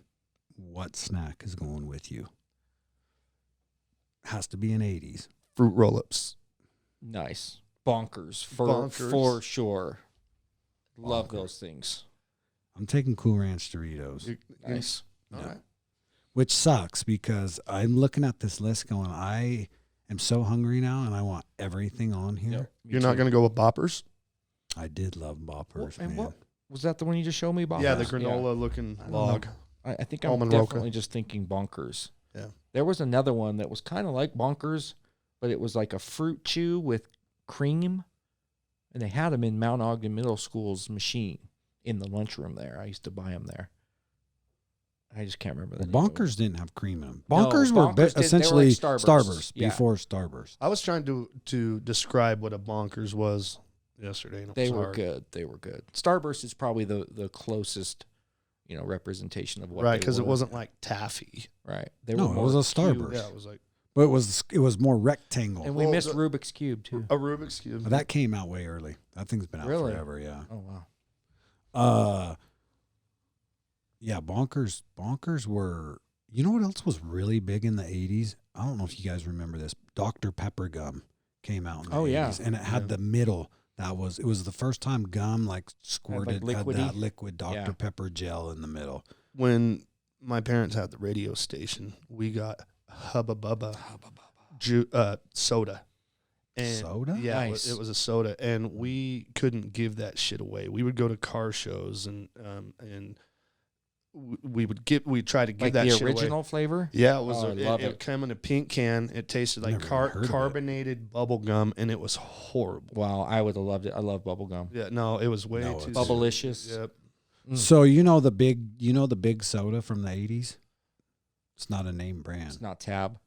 What snack is going with you? Has to be an 80s. Fruit roll-ups. Nice. Bonkers for Bonkers. sure. Love Bonkers. those things. I'm taking Cool Ranch Doritos. Nice. All Yeah. right. Which sucks because I'm looking at this list going, I am so hungry now and I want everything on here. Yep, me You're not too. going to go with Boppers? I did love Boppers, And man. what was that? The one you just showed me about? Yeah, the granola-looking I don't log. I think I'm Almond Roca. definitely just thinking Bonkers. Yeah. There was another one that was kind of like Bonkers, but it was like a fruit chew with cream, and they had them in Mount Ogden Middle School's machine in the lunchroom there. I used to buy them there. I just can't remember the name of it. Bonkers didn't have cream in them. No, Bonkers were Bonkers did- they were like essentially Starbursts. Starbursts Yeah. before Starburst. I was trying to describe what a Bonkers was yesterday. And it They was were hard. good. They were good. Starburst is probably the closest, representation of what. Right, they because it were. wasn't like taffy. Right. They No, were it more was a cubed. Starburst. Yeah, it was like But it was more rectangle. And we Well, missed the- Rubik's Cube too. a Rubik's Cube. But that came out way early. That thing's been out Really? forever, yeah. Oh wow. Yeah, Bonkers were, you know what else was really big in the 80s? I don't know if you guys remember this. Dr. Pepper gum came out in the 80s. yeah. And it had the middle. It was the first time gum like squirted, had liquidy? that liquid Dr. Yeah. Pepper gel in the middle. When my parents had the radio station, we got Hubba Bubba soda. And Soda? Yeah, Nice. it was a soda, and we couldn't give that shit away. We would go to car shows, and we'd try to give Like that the shit original away. flavor. Yeah, it was. Oh, I love it it. came in a pink can. It tasted like Never even heard of it. carbonated bubble gum, and it was horrible. Wow, I would have loved it. I love bubble gum. Yeah, no, it was way No, too it's- Bubblicious. Yep. Mm. So you know the big soda from the 80s? It's not a name brand. It's not Tab.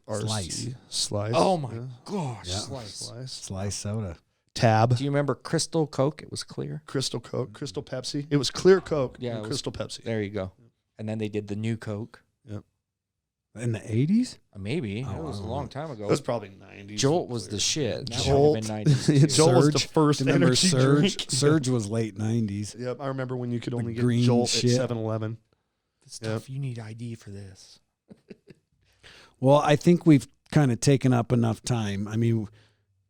Slice. Slice. Oh my Yeah. gosh, Yeah. slice. Slice. Slice soda. Tab. Do you remember Crystal Coke? It was clear. Crystal Coke. Crystal Pepsi. It was clear Coke. Yeah, and it was- Crystal Pepsi. There you go. And then they did the new Coke. In the 80s? Maybe Oh, it was I a don't long know. time ago. It was probably 90s. Jolt was the shit. That Jolt. might have been 90s too. Jolt was the Surge. first Remember energy Surge? drink. Surge was late 90s. Yep, I remember when you could only get green Jolt shit. at 7-Eleven. The stuff you need ID for this. Well, I think we've kind of taken up enough time. I mean,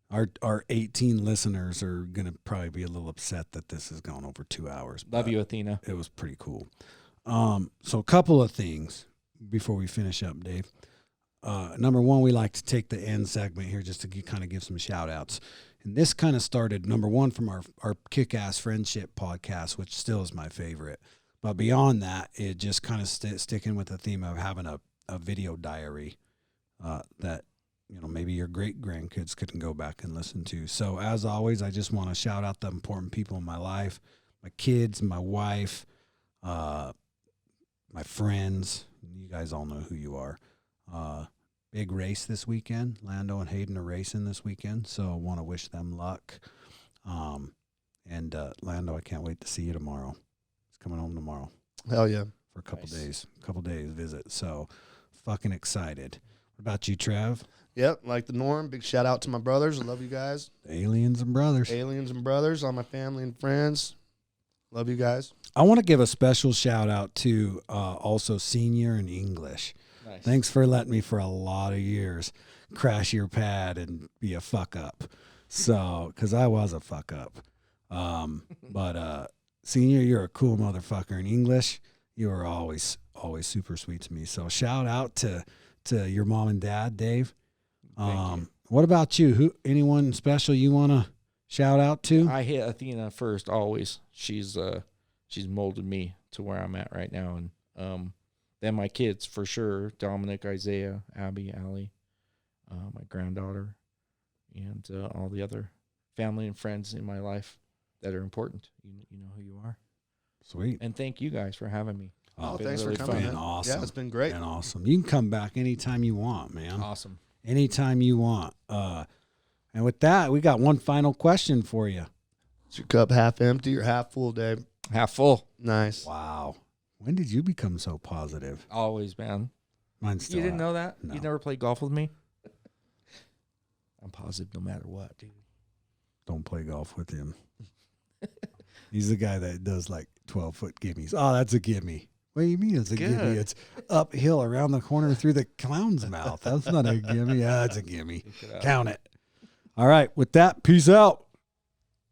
our 18 listeners are going to probably be a little upset that this has gone over 2 hours. Love but you, Athena. It was pretty cool. So a couple of things before we finish up, Dave. Number one, we like to take the end segment here just to kind of give some shout outs. And this kind of started, number one, from our Kick-Ass Friendship podcast, which still is my favorite. But beyond that, it just kind of sticking with the theme of having a video diary that, maybe your great grandkids couldn't go back and listen to. So as always, I just want to shout out the important people in my life, my kids, my wife, my friends, you guys all know who you are. Big race this weekend. Lando and Hayden are racing this weekend, so I want to wish them luck. And Lando, I can't wait to see you tomorrow. He's coming home tomorrow Hell yeah. for a couple days visit. So fucking excited. What about you, Trev? Yep, like the norm. Big shout out to my brothers. I love you guys. Aliens and brothers. Aliens and brothers, all my family and friends. Love you guys. I want to give a special shout out to also senior in English. Nice. Thanks for letting me for a lot of years crash your pad and be a fuck up. So, because I was a fuck up. But senior, you're a cool motherfucker in English. You were always super sweet to me. So shout out to your mom and dad, Dave. Thank you. What about you? Anyone special you want to shout out to? I hit Athena first always. She's molded me to where I'm at right now, and then my kids for sure: Dominic, Isaiah, Abby, Allie, my granddaughter, and all the other family and friends in my life that are important. You know who you are. Sweet. And thank you guys for having me. Oh, It's been thanks really for coming. fun. Been Man. awesome. Yeah, it's been great. And awesome. You can come back anytime you want, man. Awesome. Anytime you want. And with that, we got one final question for you. Is your cup half empty or half full, Dave? Half full. Nice. Wow. When did you become so positive? Always, man. Mine's still You didn't half. know that? No. You never played golf with me? I'm positive no matter what, dude. Don't play golf with him. He's the guy that does like 12-foot gimmies. Oh, that's a gimme. What do you mean it's a gimme? Good. It's uphill around the corner through the clown's mouth. That's not a gimme. Yeah, that's a gimme. Pick it up. Count it. All right. With that, peace out.